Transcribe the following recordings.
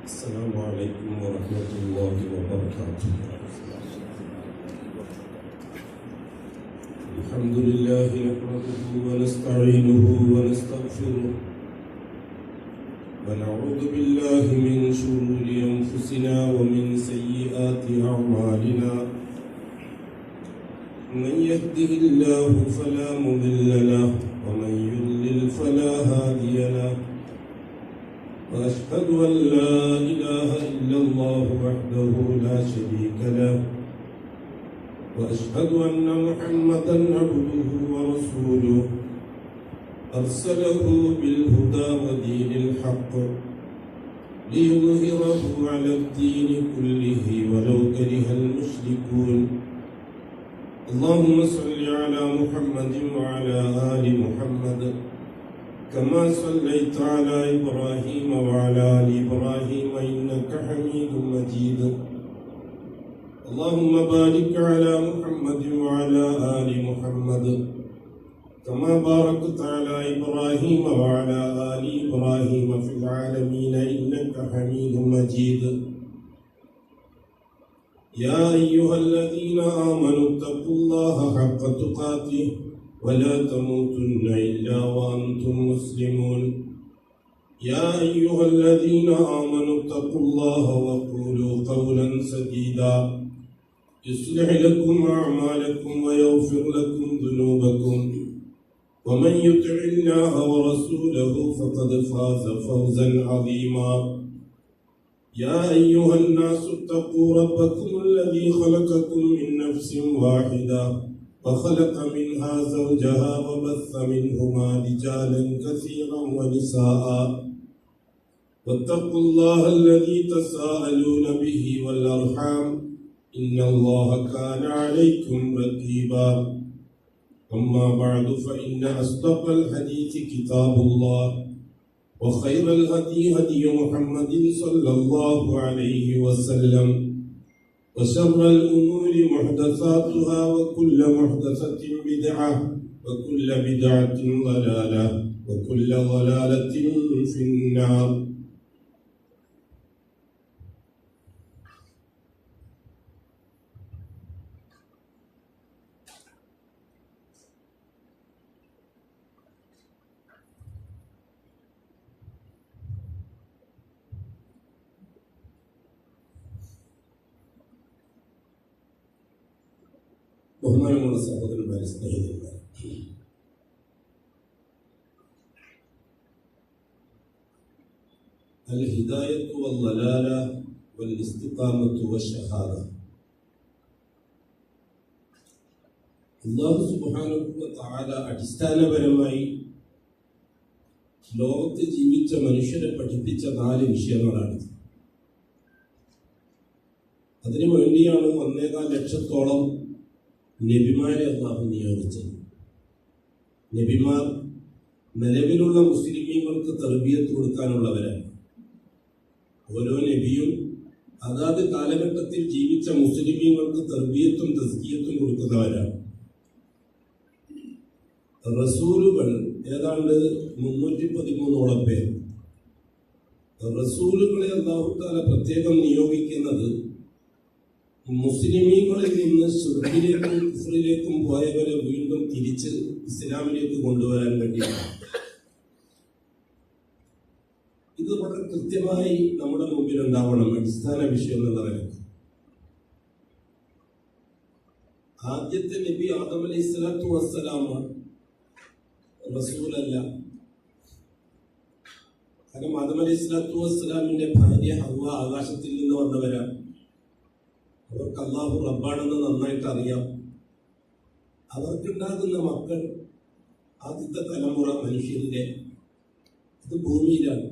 السلام عليكم ورحمة الله وبركاته. الحمد لله نحمده ونستعينه ونستغفره ونعوذ بالله من شرور أنفسنا ومن سيئات أعمالنا. من يهده الله فلا مضل له ومن يضلل فلا هادي له. وأشهد أن لا إله إلا الله وحده لا شريك له وأشهد أن محمدا عبده ورسوله أرسله بالهدى ودين الحق ليظهره على الدين كله ولو كره المشركون. اللهم صل على محمد وعلى آل محمد كما صليت على إبراهيم وعلى آل إبراهيم إنك حميد مجيد. اللهم بارك على محمد وعلى آل محمد كما باركت على إبراهيم وعلى آل إبراهيم في العالمين إنك حميد مجيد. يا أيها الذين آمنوا اتقوا الله حق تقاته ولا تموتن إلا وأنتم مسلمون. يا أيها الذين آمنوا اتقوا الله وقولوا قولا سديدا يصلح لكم أعمالكم ويغفر لكم ذنوبكم ومن يطع الله ورسوله فقد فاز فوزا عظيما. يا أيها الناس اتقوا ربكم الذي خلقكم من نفس واحدة وخلق منها زوجها وبث منهما رجالا كثيرا ونساء واتقوا الله الذي تساءلون به والأرحام إن الله كان عليكم رقيبا. أما بعد فإن أصدق الحديث كتاب الله وخير الهدي هدي محمد صلى الله عليه وسلم وشر الأمور محدثاتها وكل محدثة بدعة وكل بدعة ضلالة وكل ضلالة في النار. ബഹുമാനമുള്ള സഹോദരന്മാരെ, സ്നേഹിതന്മാരെ, അൽ ഹിദായത്തു വൽ ളലാല വൽ ഇസ്തിഖാമത്തു വശഹാദ. അല്ലാഹു സുബ്ഹാനഹു വ തആല അടിസ്ഥാനപരമായി ലോകത്ത് ജീവിച്ച മനുഷ്യരെ പഠിപ്പിച്ച 4 വിഷയങ്ങളാണ്. അതിനു വേണ്ടിയാണ് 1.25 ലക്ഷത്തോളം നബിമാരെ അല്ലാഹു നിയോഗിച്ചത്. നബിമാർ നിലവിലുള്ള മുസ്ലിമീങ്ങൾക്ക് തർബിയത്ത് കൊടുക്കാനുള്ളവരാണ്. ഓരോ നബിയും അതാത് കാലഘട്ടത്തിൽ ജീവിച്ച മുസ്ലിമീങ്ങൾക്ക് തർബിയത്തും തസ്കിയത്തും കൊടുക്കുന്നവരാണ്. റസൂലുകൾ ഏതാണ്ട് 313ഓളം പേർ. റസൂലുകളെ അല്ലാഹു തആല പ്രത്യേകം നിയോഗിക്കുന്നത് മുസ്ലിമീങ്ങളിൽ നിന്ന് ശിർക്കിലേക്കും കുഫ്റിലേക്കും പോയവരെ വീണ്ടും തിരിച്ച് ഇസ്ലാമിലേക്ക് കൊണ്ടുവരാൻ വേണ്ടിയാണ്. ഇത് വളരെ കൃത്യമായി നമ്മുടെ മുമ്പിൽ ഉണ്ടാവണം. അടിസ്ഥാന വിഷയം എന്നുള്ള നിലയ്ക്ക് ആദ്യത്തെ നബി ആദം അലൈഹിസ്സലാത്തു വസ്സലാം റസൂലല്ല. കാരണം ആദം അലൈഹിസ്സലാത്തു വസ്സലാമിന്റെ ഭാര്യ ഹവ്വ ആകാശത്തിൽ നിന്ന് വന്നവരാണ്. അവർക്ക് അല്ലാഹു റബ്ബാണെന്ന് നന്നായിട്ട് അറിയാം. അവർക്കുണ്ടാകുന്ന മക്കൾ ആദ്യത്തെ തലമുറ മനുഷ്യരുടെ അത് ഭൂമിയിലാണ്.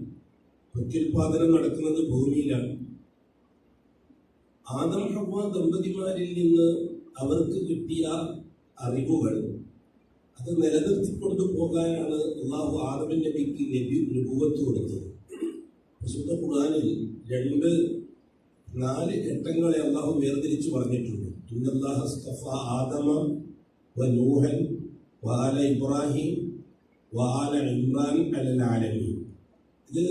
പ്രത്യുൽപാദനം നടക്കുന്നത് ഭൂമിയിലാണ്. ആദം ഹവ്വ ദമ്പതിമാരിൽ നിന്ന് അവർക്ക് കിട്ടിയ അറിവുകൾ അത് നിലനിർത്തിക്കൊണ്ടു പോകാനാണ് അല്ലാഹു ആദം നബിക്ക് നബുവത്ത് കൊടുത്തത്. വിശുദ്ധ ഖുർആനിൽ 4 ഘട്ടങ്ങളെ അല്ലാഹു വേർതിരിച്ചു പറഞ്ഞിട്ടുണ്ട്. ഇന്നല്ലാഹ അസ്തഫ ആദമ വ നൂഹൻ വ ആല ഇബ്രാഹിം വ ആല ഇമ്രാൻ അലൽ ആലമീൻ. ഇത്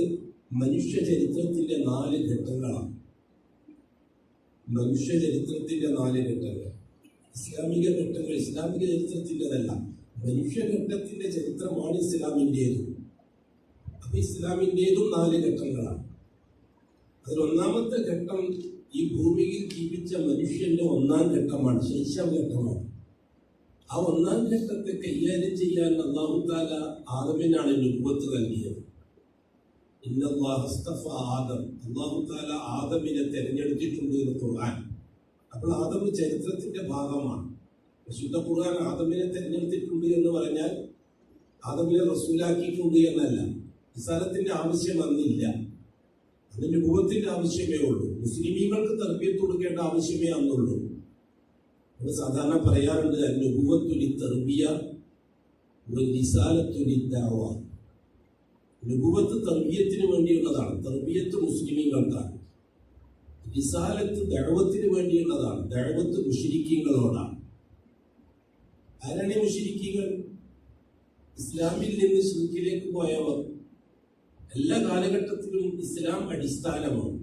മനുഷ്യ ചരിത്രത്തിന്റെ 4 ഘട്ടങ്ങളാണ്. മനുഷ്യ ചരിത്രത്തിന്റെ 4 ഘട്ടങ്ങൾ. ഇസ്ലാമിക ഘട്ടങ്ങൾ ഇസ്ലാമിക ചരിത്രത്തിൻ്റെതല്ല, മനുഷ്യഘട്ടത്തിന്റെ ചരിത്രമാണ് ഇസ്ലാമിൻ്റേതും. അപ്പൊ ഇസ്ലാമിൻ്റേതും 4 ഘട്ടങ്ങളാണ്. അതിലൊന്നാമത്തെ ഘട്ടം ഈ ഭൂമിയിൽ ജീവിച്ച മനുഷ്യന്റെ 1-ാം ഘട്ടമാണ്, ശൈശവഘട്ടമാണ്. ആ 1-ാം ഘട്ടത്തെ കൈകാര്യം ചെയ്യാൻ അല്ലാഹു തആല ആദമിനാണ് നുബുവത്ത് നൽകിയത്. ഇന്നല്ലാഹു ഇസ്തഫ ആദം, അല്ലാഹു തആല ആദമിനെ തെരഞ്ഞെടുത്തിട്ടുണ്ട് എന്ന് ഖുർആൻ. അപ്പോൾ ആദം ചരിത്രത്തിന്റെ ഭാഗമാണ്. വിശുദ്ധ ഖുർആൻ ആദമിനെ തെരഞ്ഞെടുത്തിട്ടുണ്ട് എന്ന് പറഞ്ഞാൽ ആദമിനെ റസൂലാക്കിയിട്ടുണ്ട് എന്നല്ല. റിസാലത്തിന്റെ ആവശ്യം അന്നില്ല, അതിന് നുബുവത്തിന്റെ ആവശ്യമേ ഉള്ളൂ. മുസ്ലിമീങ്ങൾക്ക് തർബിയത്ത് കൊടുക്കേണ്ട ആവശ്യമേ അന്നുള്ളൂ. നമ്മൾ സാധാരണ പറയാറുണ്ട് നുബുവത്തുൽ തർബിയ റിസാലത്തുൽ ദഅവ. നുബുവത്ത് തർബിയത്തിന് വേണ്ടിയുള്ളതാണ്, തർബിയത്ത് മുസ്ലിമീങ്ങൾക്കാണ്. റിസാലത്ത് ദഅവത്തിന് വേണ്ടിയുള്ളതാണ്, ദഅവത്ത് മുശ്രിക്കീങ്ങളോടാണ്. ആരാണ് മുശ്രിക്കീങ്ങൾ? ഇസ്ലാമിൽ നിന്ന് ശിർക്കിലേക്ക് പോയവർ. എല്ലാ കാലഘട്ടത്തിലും ഇസ്ലാം അടിസ്ഥാനമാണ്.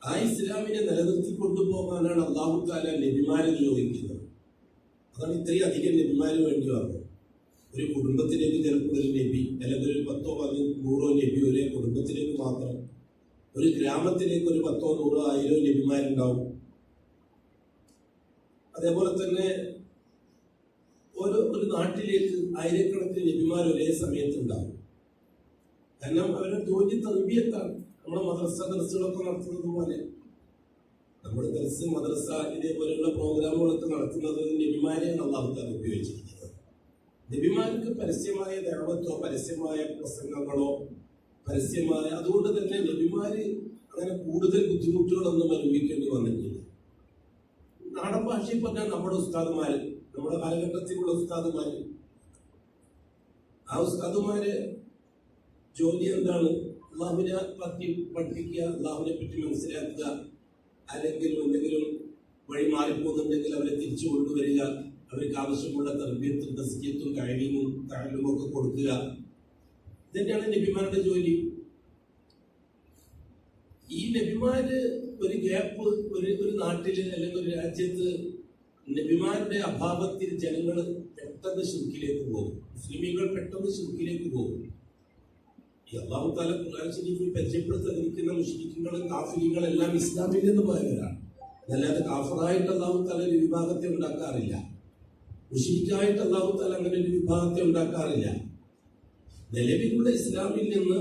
ആ ഇസ്ലാമിനെ നിലനിർത്തി കൊണ്ടുപോകാനാണ് അല്ലാഹു തആല നബിമാരെ നിയോഗിക്കുന്നത്. അതാണ് ഇത്രയും അധികം നബിമാര് വേണ്ടി വന്നത്. ഒരു കുടുംബത്തിലേക്ക് ചിലപ്പോൾ ഒരു നബി, അല്ലെങ്കിൽ ഒരു 10 10 100 നബി ഒരേ കുടുംബത്തിലേക്ക് മാത്രം. ഒരു ഗ്രാമത്തിലേക്ക് ഒരു 10 100 1000 നബിമാരുണ്ടാവും. അതേപോലെ തന്നെ ഒരു നാട്ടിലേക്ക് ആയിരക്കണക്കിന് നബിമാർ ഒരേ സമയത്തുണ്ടാവും. കാരണം അവരുടെ ജോലി തർബിയത്താണ്. നമ്മുടെ ദർസുകളൊക്കെ നടത്തുന്നത് പോലെ നമ്മൾ ദർസ്, മദ്രസ ഇതേപോലെയുള്ള പ്രോഗ്രാമുകളൊക്കെ നടത്തുന്നത് നബിമാരെയാണ് അല്ലാഹു തആല ഉപയോഗിച്ചിരിക്കുന്നത്. നബിമാർക്ക് പരസ്യമായ ദഅവത്തോ പരസ്യമായ പ്രസംഗങ്ങളോ അതുകൊണ്ട് തന്നെ നബിമാര് അങ്ങനെ കൂടുതൽ ബുദ്ധിമുട്ടുകളൊന്നും അനുഭവിക്കേണ്ടി വന്നിട്ടില്ല. നാടൻ ഭാഷയിൽ പറഞ്ഞാൽ നമ്മുടെ ഉസ്താദുമാര്, നമ്മുടെ കാലഘട്ടത്തിലുള്ള ഉസ്താദുമാര്, ആ ഉസ്താദുമാര് ജോലി എന്താണ്? അള്ളാഹുവിനെ പറ്റി പഠിപ്പിക്കുക, അള്ളാഹുവിനെ പറ്റി മനസ്സിലാക്കുക, അല്ലെങ്കിൽ എന്തെങ്കിലും വഴി മാറിപ്പോകുന്നുണ്ടെങ്കിൽ അവരെ തിരിച്ചു കൊണ്ടുവരിക, അവർക്ക് ആവശ്യമുള്ള തർബിയത്തും തസ്കിയത്തും തഅലീമും ഒക്കെ കൊടുക്കുക. ഇതന്നെയാണ് നബിമാരുടെ ജോലി. ഈ നബിമാര് ഒരു ഗ്യാപ്പ് ഒരു നാട്ടില് അല്ലെങ്കിൽ ഒരു രാജ്യത്ത് നബിമാരുടെ അഭാവത്തിൽ ജനങ്ങൾ പെട്ടെന്ന് ശിർക്കിലേക്ക് പോകും. മുസ്ലിമീങ്ങൾ പെട്ടെന്ന് ശിർക്കിലേക്ക് പോകും. ഈ അല്ലാഹു തആല ഖുർആൻ ശരീഫിൽ പരിചയപ്പെടുത്തിയിരിക്കുന്ന മുശ്രിക്കുകളും കാഫിറുകളും എല്ലാം ഇസ്ലാമിൽ നിന്ന് പോയവരാണ്. അല്ലാതെ കാഫിറായിട്ട് അല്ലാഹു തആല ഒരു വിഭാഗത്തെ ഉണ്ടാക്കാറില്ല, മുശ്രിക്കായിട്ട് അല്ലാഹു തആല അങ്ങനെ ഒരു വിഭാഗത്തെ ഉണ്ടാക്കാറില്ല. നിലവിലുള്ള ഇസ്ലാമിൽ നിന്ന്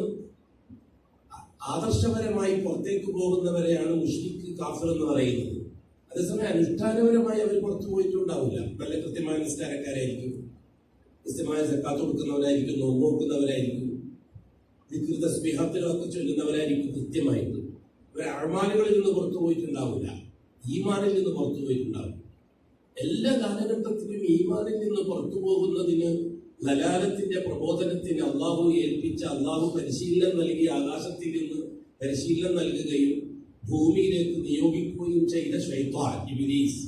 ആദർശപരമായി പുറത്തേക്ക് പോകുന്നവരെയാണ് മുശ്രിക്ക് കാഫിർ എന്ന് പറയുന്നത്. അതേസമയം അനുഷ്ഠാനപരമായി അവർ പുറത്തു പോയിട്ടുണ്ടാവില്ല. നല്ല കൃത്യമായ നിസ്കാരക്കാരായിരിക്കും, കൃത്യമായ സക്കാത്ത് കൊടുക്കുന്നവരായിരിക്കും, നോമ്പ് നോക്കുന്നവരായിരിക്കും, ദിക്ർ തസ്ബീഹാത്തുകളൊക്കെ ചൊല്ലുന്നവരായിരിക്കും. കൃത്യമായിട്ട് ഇവർ അഅ്മാലുകളിൽ നിന്ന് പുറത്തു പോയിട്ടുണ്ടാവില്ല, ഈമാനിൽ നിന്ന് പുറത്തു പോയിട്ടുണ്ടാവും. എല്ലാ കാലഘട്ടത്തിലും ഈമാനിൽ നിന്ന് പുറത്തു പോകുന്നതിന് ദലാലത്തിന്റെ പ്രബോധനത്തിന് അള്ളാഹു ഏൽപ്പിച്ച, അള്ളാഹു പരിശീലനം നൽകി ആകാശത്തിൽ നിന്ന് പരിശീലനം നൽകുകയും ഭൂമിയിലേക്ക് നിയോഗിക്കുകയും ചെയ്ത ശൈത്താൻ ഇബ്ലീസ്.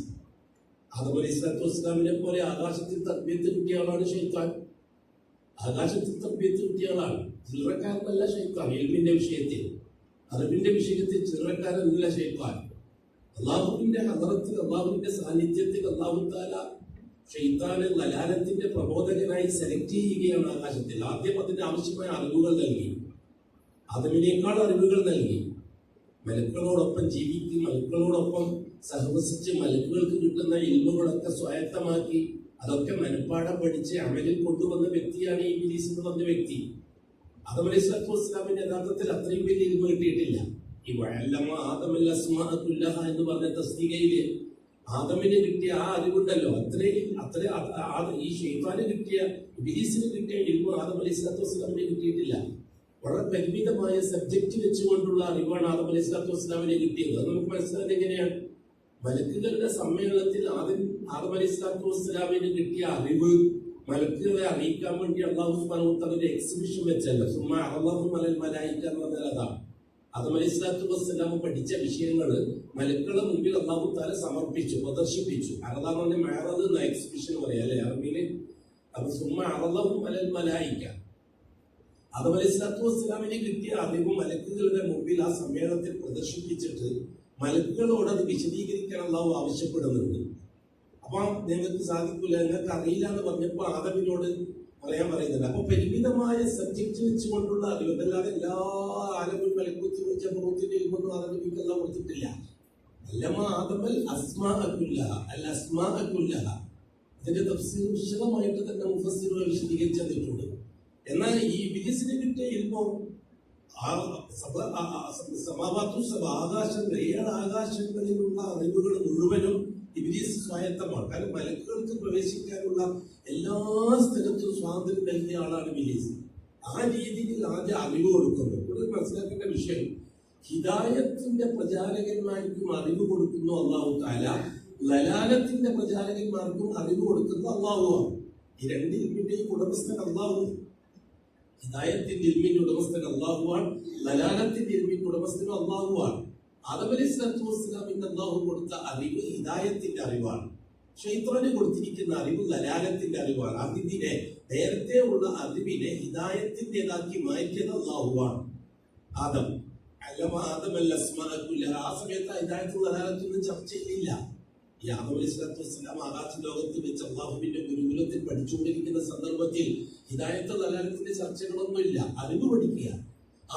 ആദം അലൈഹിസ്സലാത്തു വസ്സലാമിനെ പോലെ ആകാശത്തിൽ തർബിയത്ത് കിട്ടിയ ആളാണ് ശൈത്താൻ. ആകാശത്തിൽ തർബിയത്ത് കിട്ടിയ ആളാണ്. ചില്ലറക്കാരനല്ല ശൈത്താൻ. ഇൽമിന്റെ വിഷയത്തിൽ, അറിവിന്റെ വിഷയത്തിൽ ചില്ലറക്കാരനല്ല ശൈത്താൻ. അള്ളാഹുവിന്റെ ഹദറത്തിൽ, അള്ളാഹുവിന്റെ സാന്നിധ്യത്തിൽ അള്ളാഹു തആല ശൈത്താനെ ദലാലത്തിന്റെ പ്രബോധകനായി സെലക്ട് ചെയ്യുകയാണ് ആകാശത്തിൽ. ആദ്യം അതിന് ആവശ്യമായ അറിവുകൾ നൽകി, ആദമിനേക്കാൾ അറിവുകൾ നൽകി. മലക്കുകളോടൊപ്പം ജീവിക്കും, മലക്കുകളോടൊപ്പം സഹവസിച്ച് മലക്കുകൾക്ക് കിട്ടുന്ന ഇൽമുകളൊക്കെ സ്വായത്തമാക്കി അതൊക്കെ മനഃപ്പാഠം പഠിച്ച് അമലിൽ കൊണ്ടുവന്ന വ്യക്തിയാണ് ഈ ഇബ്ലീസ് എന്ന് പറഞ്ഞ വ്യക്തി. ആദം അലൈഹിസ്സലാത്തു വസ്സലാമിന്റെ യഥാർത്ഥത്തിൽ അത്രയും വലിയ ഇൽമു കിട്ടിയിട്ടില്ല. ഈ വഅല്ലമ ആദമൽ അസ്മാഅ കുല്ലഹ എന്ന് പറഞ്ഞ തസ്ദീഖയില് ആദമിന് കിട്ടിയ ആ അറിവുണ്ടല്ലോ, ഈ ശൈത്താന് കിട്ടിയ, ഇബ്ലീസിന് കിട്ടിയ ഇൽമു ആദം അലൈഹിസ്സലാത്തു വസ്സലാമിനെ കിട്ടിയിട്ടില്ല. വളരെ പരിമിതമായ സബ്ജക്റ്റ് വെച്ചുകൊണ്ടുള്ള അറിവാണ് ആദം അലൈഹിസ്സലാത്തു വസ്സലാമിനെ കിട്ടിയത്. അത് നമുക്ക് മനസ്സിലായത് എങ്ങനെയാണ്? മലക്കുകളുടെ സമ്മേളനത്തിൽ ആദം അലൈഹിസ്സലാത്തു വസ്സലാമിന് കിട്ടിയ അറിവ് മലക്കുകളെ അറിയിക്കാൻ വേണ്ടി അല്ലാഹു സുബ്ഹാനഹു വ തആല ഒരു എക്സിബിഷൻ വെച്ചല്ലോ. സുമ്മ അറളഹും അലൽ മലായിക എന്ന് പറഞ്ഞാൽ അതാണ്. ആദം അലൈഹിസ്സലാത്തു വസ്സലാം പഠിച്ച വിഷയങ്ങൾ മലക്കുകളുടെ മുമ്പിൽ അല്ലാഹു തആല സമർപ്പിച്ചു, പ്രദർശിപ്പിച്ചു. അറളാന്ന് മഅറദ് എന്ന എക്സിബിഷൻ പറയാം അല്ലെ അറബിയില്. അപ്പൊ സുമ്മ അറളഹും അലൽ മലായിക, ആദം അലൈഹിസ്സലാത്തു വസ്സലാമിന് കിട്ടിയ അറിവ് മലക്കുകളുടെ മുമ്പിൽ ആ സമ്മേളനത്തിൽ പ്രദർശിപ്പിച്ചിട്ട് മലക്കുകളോട് അത് വിശദീകരിക്കാൻ അള്ളാഹു ആവശ്യപ്പെടുന്നുണ്ട്. അപ്പൊ നിങ്ങൾക്ക് സാധിക്കില്ല, നിങ്ങൾക്ക് അറിയില്ല എന്ന് പറഞ്ഞപ്പോൾ ആദമിനോട് പറയാൻ പറയുന്നുണ്ട്. അപ്പൊ പരിമിതമായ സബ്ജക്റ്റ് വെച്ചുകൊണ്ടുള്ള അറിവ്, അതല്ലാതെ എല്ലാ ആലമുൽ മലക്കൂത്തി ജബറൂത്തിന്റെ ഇൽമൊന്നും ആദമിക്കെല്ലാം കൊടുത്തിട്ടില്ല. ഇതിന്റെ തഫ്സീർ വിശദമായിട്ട് തന്നെ മുഫസ്സിറുകൾ വിശദീകരിച്ചു തന്നിട്ടുണ്ട്. എന്നാൽ ഈ ഇബ്ലീസിന് കിട്ടിയ ഇൽമോ ആകാശങ്ങൾ 7 ആകാശങ്ങളിലുള്ള അറിവുകൾ മുഴുവനും ഇബ്ലീസ് സ്വായത്തമാണ്. കാരണം മലക്കുകൾക്ക് പ്രവേശിക്കാനുള്ള എല്ലാ സ്ഥലത്തും സ്വാതന്ത്ര്യം നൽകിയ ആളാണ് ഇബ്ലീസ്. ആ രീതിയിൽ ആദ്യം അറിവ് കൊടുക്കുന്നു. ഇവിടെ മനസ്സിലാക്കേണ്ട വിഷയം, ഹിദായത്തിന്റെ പ്രചാരകന്മാർക്കും അറിവ് കൊടുക്കുന്നു അല്ലാഹു തആല, ലലാലത്തിന്റെ പ്രചാരകന്മാർക്കും അറിവ് കൊടുക്കുന്ന അല്ലാഹുവാണ്. ഈ രണ്ട് ഇൽമിന്റെയും ഉടമസ്ഥൻ അല്ലാഹു. ഹിദായത്തിന്റെ ഇൽമിന്റെ ഉടമസ്ഥൻ അല്ലാഹുവാണ്, ലലാലത്തിന്റെ ഇൽമിന്റെ ഉടമസ്ഥനും അല്ലാഹുവാണ്. ആദം അലൈഹിസ്സലാത്തു വസ്സലാമിന് അല്ലാഹു കൊടുത്ത അറിവ് ഹിദായത്തിന്റെ അറിവാണ്. ശൈത്താന് കൊടുത്തിരിക്കുന്ന അറിവ് ലലാലത്തിന്റെ അറിവാണ്. അതിനെ നേരത്തെ ഉള്ള അറിവിനെ ഹിദായത്തിൻ്റെതാക്കി മാറ്റിയത് അല്ലാഹുവാണ്. ആദം ആ സമയത്ത് ഹിദായത്തും ലലാലത്തൊന്നും ചർച്ചയിലില്ല. ഈ ആദം അലൈഹിസ്സലാത്തു വസ്സലാം ആകാശ ലോകത്ത് വെച്ച് അല്ലാഹുവിന്റെ ഗുരുകുലത്തിൽ പഠിച്ചുകൊണ്ടിരിക്കുന്ന സന്ദർഭത്തിൽ ഹിദായത്ത് ലലാലത്തിന്റെ ചർച്ചകളൊന്നുമില്ല. അറിവ് പഠിക്കുക,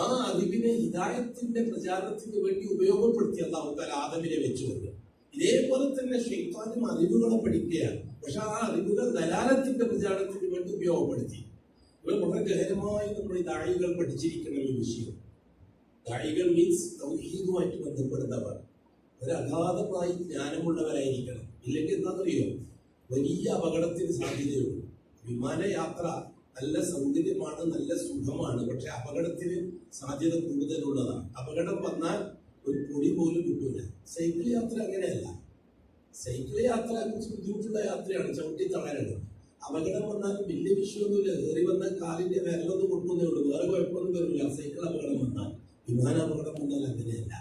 ആ അറിവിനെ ഹിദായത്തിന്റെ പ്രചാരണത്തിന് വേണ്ടി ഉപയോഗപ്പെടുത്തി അല്ലാഹു തആല ആദമിനെ വെച്ചുകൊണ്ട്. ഇതേപോലെ തന്നെ ശൈത്താനും അറിവുകളെ പഠിക്കുകയാണ്. പക്ഷെ ആ അറിവുകൾ ദലാലത്തിന്റെ പ്രചാരണത്തിന് വേണ്ടി ഉപയോഗപ്പെടുത്തി. ഇവിടെ വളരെ ഗഹനമായി നമ്മൾ ഈ ദാഴികൾ പഠിച്ചിരിക്കുന്ന ഒരു വിഷയം. ദാഴികൾ മീൻസ് തൗഹീദുമായിട്ട് ബന്ധപ്പെടുന്നവർ, ഒരു അഗാധമായി ജ്ഞാനമുള്ളവരായിരിക്കണം. ഇല്ലെങ്കിൽ എന്താണെന്നറിയോ, വലിയ അപകടത്തിന് സാധ്യതയുണ്ട്. വിമാനയാത്ര നല്ല സൗകര്യമാണ്, നല്ല സുഖമാണ്, പക്ഷെ അപകടത്തിന് സാധ്യത കൂടുതലുള്ളതാണ്. അപകടം വന്നാൽ ഒരു പൊടി പോലും കിട്ടൂല. സൈക്കിൾ യാത്ര അങ്ങനെയല്ല. സൈക്കിൾ യാത്ര കുറച്ച് ബുദ്ധിമുട്ടുള്ള യാത്രയാണ്, ചവിട്ടി തളരണം. അപകടം വന്നാലും വലിയ വിഷയമൊന്നുമില്ല. കയറി വന്നാൽ കാലിന്റെ വിരലൊന്നും കൊണ്ടുവന്നേ ഉള്ളൂ, വേറെ കുഴപ്പമൊന്നും വരില്ല. സൈക്കിൾ അപകടം വന്നാൽ, വിമാന അപകടം വന്നാൽ അങ്ങനെയല്ല.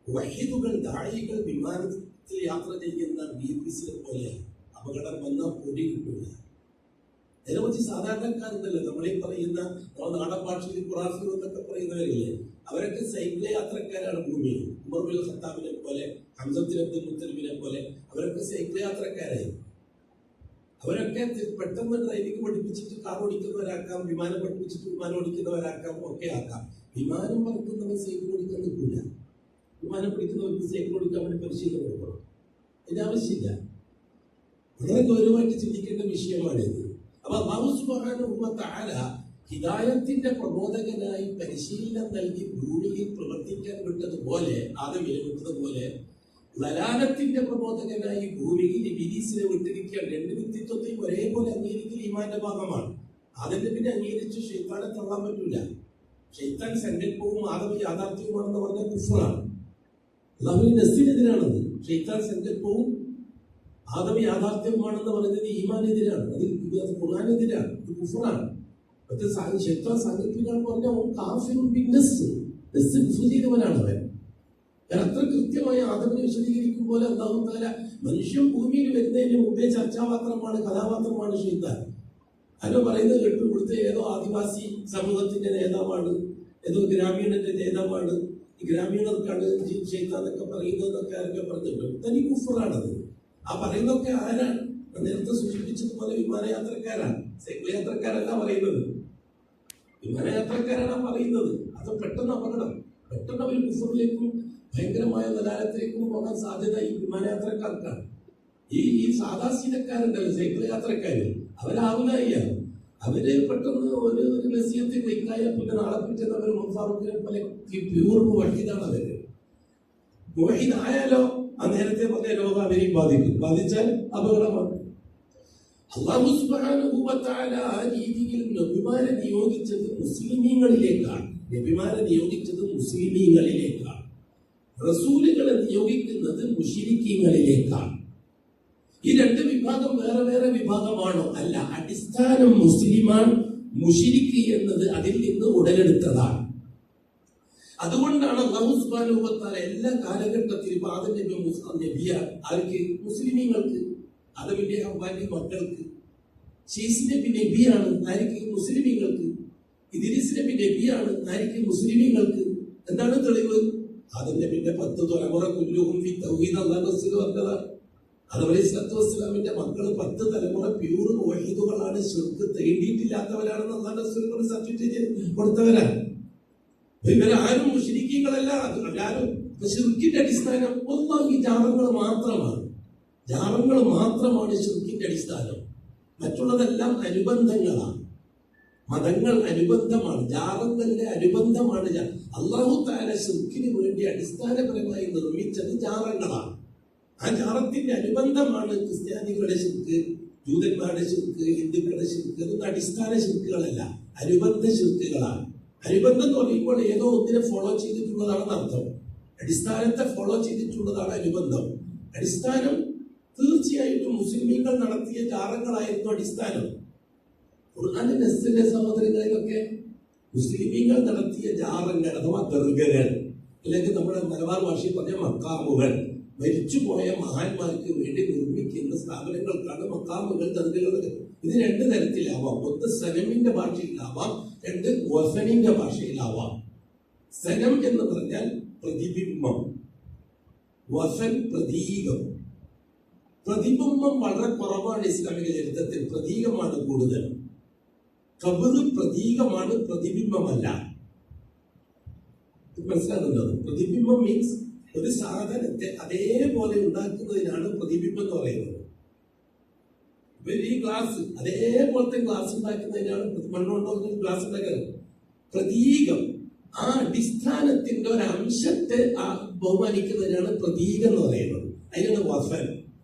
വഹീദുകൾ, ദാഴികൾ വിമാനത്തിൽ യാത്ര ചെയ്യുന്ന ബീബിസിനെ പോലെ അപകടം വന്നാൽ പൊടി കിട്ടൂല. നിരവധി സാധാരണക്കാരുണ്ടല്ലോ, നമ്മളീ പറയുന്ന നാടൻ ഭാഷയിൽ ഖുറാഫികൾ എന്നൊക്കെ പറയുന്നവരില്ലേ, അവരൊക്കെ സൈക്കിൾ യാത്രക്കാരാണ് ഭൂമിയിൽ. ഉമർ ബിൻ ഖത്താബിനെ പോലെ, ഹംസത്തുൽ അബ്ദുൽ മുത്തലിബിനെ പോലെ അവരൊക്കെ സൈക്കിൾ യാത്രക്കാരായി. അവരൊക്കെ പെട്ടെന്ന് ഡ്രൈവിംഗ് പഠിപ്പിച്ചിട്ട് കാർ ഓടിക്കുന്നവരാക്കാം, വിമാനം പഠിപ്പിച്ചിട്ട് വിമാനം ഓടിക്കുന്നവരാക്കാം, ഒക്കെ ആക്കാം. വിമാനം പറക്കുന്നവർ സൈക്കിൾ ഓടിക്കാൻ നിൽക്കില്ല. വിമാനം പഠിക്കുന്നവർക്ക് സൈക്കിൾ ഓടിക്കാൻ വേണ്ടി പരിശീലനം കൊടുക്കണം. ഇതിനാവശ്യമില്ല. വളരെ ഗൗരവമായിട്ട് ചിന്തിക്കേണ്ട വിഷയമാണിത്. അപ്പൊ അല്ലാഹു സുബ്ഹാനഹു വ തആല ഹിദായത്തിന്റെ പ്രബോധകനായി പരിശീലനം നൽകി ഭൂമിയിൽ പ്രവർത്തിക്കാൻ വിട്ടതുപോലെ, ആദമിനെ വിട്ടതുപോലെ, ലലാലത്തിന്റെ പ്രബോധകനായി ഭൂമിയിൽ ഇബ്ലീസിനെ വിട്ടിരിക്കുകയാണ്. രണ്ട് വ്യക്തിത്വത്തെയും ഒരേപോലെ അംഗീകരിക്കൽ ഈമാന്റെ ഭാഗമാണ്. ആദമിനെ പിന്നെ അംഗീകരിച്ച് ശൈത്താനെ തള്ളാൻ പറ്റൂല. ശൈത്താൻ സങ്കല്പവും ആദം യാഥാർത്ഥ്യവുമാണെന്ന് പറഞ്ഞാൽ കുഫ്റാണ്. അല്ലാഹുവിന്റെ നസ്സിനെതിരാണത്. ശൈത്താൻ സങ്കല്പവും ആദം യാഥാർത്ഥ്യമാണെന്ന് പറയുന്നത് ഈമാനെതിരാണ്, അത് ഖുർആനെതിരാണ്, ഇത് കുഫ്റാണ്. മറ്റേ ശൈത്താൻ സങ്കല്പിക്കാന്ന് പറഞ്ഞാൽ കാഫിറുൻ ബിന്നസ്, നസ്സ് കുഫ്ർ ചെയ്തവനാണ് അവൻ. അത്ര കൃത്യമായി ആദമിനെ വിശദീകരിക്കും പോലെ അല്ലാഹു തആല മനുഷ്യൻ ഭൂമിയിൽ വരുന്നതിന് മുമ്പേ ചർച്ചാപാത്രമാണ്, കഥാപാത്രമാണ് ശൈത്താൻ. അതിന് പറയുന്നത് കേട്ടു, ഇവിടുത്തെ ഏതോ ആദിവാസി സമൂഹത്തിന്റെ നേതാവാണ്, ഏതോ ഗ്രാമീണന്റെ നേതാവാണ്, ഈ ഗ്രാമീണർക്കാണ് ശൈത്താൻ എന്നൊക്കെ പറയുന്നതെന്നൊക്കെ ആരൊക്കെ പറഞ്ഞിട്ടുണ്ട്. തനി കുഫ്റാണത്. ആ പറയുന്നതൊക്കെ ആരാണ്? നേരത്തെ സൂചിപ്പിച്ചതുപോലെ വിമാനയാത്രക്കാരാണ്, സൈക്കിൾ യാത്രക്കാരല്ല പറയുന്നത്, വിമാനയാത്രക്കാരാണ് പറയുന്നത്. അത് പെട്ടെന്ന് അപകടം, പെട്ടെന്ന് ഒരു കുഫറിലേക്കും ഭയങ്കരമായ ദലാലത്തിലേക്കും പോകാൻ സാധ്യത ഈ വിമാനയാത്രക്കാർക്കാണ്. ഈ സാധാ സീനക്കാരുണ്ടല്ലോ സൈക്കിൾ യാത്രക്കാര്, അവരാവുകയാണ്. അവര് പെട്ടെന്ന് ഒരു നസീഹത്തിൽ ക്ലിക്കായ പിന്നെ നാളെ പിറ്റേന്ന് അവർ മുഫാറൂഖിനെ പോലെ പ്യൂർ മുവഹിദാണ് അവര്. മുവഹിദായാലോ ആ നേരത്തെ പറഞ്ഞ രോഗം അവരെയും ബാധിക്കും. ബാധിച്ചാൽ അപകടമാണ്. അല്ലാഹു സുബ്ഹാനഹു വ തആല ആ രീതിയിൽ നബിമാരെ നിയോഗിച്ചത് മുസ്ലിമീങ്ങളിലേക്കാണ്. നബിമാരെ നിയോഗിച്ചത് മുസ്ലിമീങ്ങളിലേക്കാണ്. റസൂലുകളെ നിയോഗിക്കുന്നത് മുശ്രിക്കീങ്ങളിലേക്കാണ്. ഈ രണ്ട് വിഭാഗം വേറെ വേറെ വിഭാഗമാണോ? അല്ല, അടിസ്ഥാനം മുസ്ലിമാൻ. മുശ്രിക്ക് എന്നത് അതിൽ നിന്ന് ഉടലെടുത്തതാണ്. അതുകൊണ്ടാണ് അല്ലാഹു സുബ്ഹാനഹു വ തആല എല്ലാ കാലഘട്ടത്തിലും ആദം നബി നബിയാണ്. ആർക്ക്? മുസ്ലിമീങ്ങൾക്ക്, ആദമിന്റെ ഹവ്വാന്റെ മക്കൾക്ക്. ശീസ് നബി നബിയാണ്. ആർക്ക്? മുസ്ലിമീങ്ങൾക്ക്. ഇദ്രീസ് നബി നബിയാണ്. ആർക്ക്? മുസ്ലിമീങ്ങൾക്ക്. എന്താണ് തെളിവ്? അതിന്റെ പിന്നെ 10 തലമുറ കുല്ലുഹും ഫി തൗഹീദ് അല്ലാഹു റസൂൽ പറഞ്ഞതാണ്. ആദം അലൈഹിസ്സലാത്തു വസ്സലാമിന്റെ മക്കൾ 10 തലമുറ പ്യൂർ മുവഹിദുകളാണ്, ശിർക്ക് തേടിയിട്ടില്ലാത്തവരാണെന്ന് അല്ലാഹു റസൂൽ സർട്ടിഫിക്കറ്റ് കൊടുത്തവരാണ്. ഇവരാരും മുശ്രിക്കീങ്ങളല്ല. അവരാരും ശിർക്കിന്റെ അടിസ്ഥാനം ഒന്നാമി ജാറങ്ങൾ മാത്രമാണ്. ജാറങ്ങൾ മാത്രമാണ് ശിർക്കിന്റെ അടിസ്ഥാനം. മറ്റുള്ളതെല്ലാം അനുബന്ധങ്ങളാണ്. മതങ്ങൾ അനുബന്ധമാണ്, ജാറങ്ങളുടെ അനുബന്ധമാണ്. അല്ലാഹു തആല ശിർക്കിന് വേണ്ടി അടിസ്ഥാനപരമായി നിർമ്മിച്ചത് ജാറങ്ങളാണ്. ആ ജാറത്തിന്റെ അനുബന്ധമാണ് ക്രിസ്ത്യാനികളുടെ ശിർക്ക്, ജൂതന്മാരുടെ ശിർക്ക്, ഹിന്ദുക്കളുടെ ശിർക്ക്. അതൊന്നും അടിസ്ഥാന ശിർക്കുകളല്ല, അനുബന്ധ ശിർക്കുകളാണ്. അനുബന്ധം എന്ന് പറയുമ്പോൾ ഏതോ ഒന്നിനെ ഫോളോ ചെയ്തിട്ടുള്ളതാണെന്ന് അർത്ഥം. അടിസ്ഥാനത്തെ ഫോളോ ചെയ്തിട്ടുള്ളതാണ് അനുബന്ധം. അടിസ്ഥാനം തീർച്ചയായിട്ടും മുസ്ലിമീങ്ങൾ നടത്തിയ ജാറങ്ങളായിരുന്നു അടിസ്ഥാനം. ഖുർആനിന്റെ നസ്സിന്റെ സഹോദരങ്ങളിലൊക്കെ മുസ്ലിമീങ്ങൾ നടത്തിയ ജാറങ്ങൾ അഥവാ ദർഗകൾ, അല്ലെങ്കിൽ നമ്മുടെ മലബാർ ഭാഷയിൽ പറഞ്ഞ മക്കാമുകൾ, മരിച്ചുപോയ മഹാന്മാർക്ക് വേണ്ടി നിർമ്മിക്കുന്ന സ്ഥാപനങ്ങൾക്കാണ് മക്കാമുകൾ, ദർഗകൾ. ഇത് 2 തരത്തിലാവാം. ഒന്ന് സനമിന്റെ ഭാഷയിലാവാം, 2 വസനിന്റെ ഭാഷയിലാവാം. സനം എന്ന് പറഞ്ഞാൽ പ്രതിബിംബം, വസൻ പ്രതീകം. പ്രതിബിംബം വളരെ കുറവാണ് ഇസ്ലാമിക ചരിത്രത്തിൽ, പ്രതീകമാണ് കൂടുതൽ. ഖബർ പ്രതീകമാണ്, പ്രതിബിംബമല്ല. മനസ്സിലാകുന്നത്? പ്രതിബിംബം മീൻസ് ഒരു സാധനത്തെ അതേപോലെ ഉണ്ടാക്കുന്നതിനാണ് പ്രതിബിംബം എന്ന് പറയുന്നത്. ഈ ഗ്ലാസ് അതേപോലത്തെ ഗ്ലാസ് ഉണ്ടാക്കുന്നതിനാണ് മണ്ണുകൊണ്ടോ ഗ്ലാസ് ഉണ്ടാക്കുന്നത്. പ്രതീകം ആ അടിസ്ഥാനത്തിന്റെ ഒരു അംശത്തെ ബഹുമാനിക്കുന്നതിനാണ് പ്രതീകം എന്ന് പറയുന്നത്. അതിനാണ് വസൻ.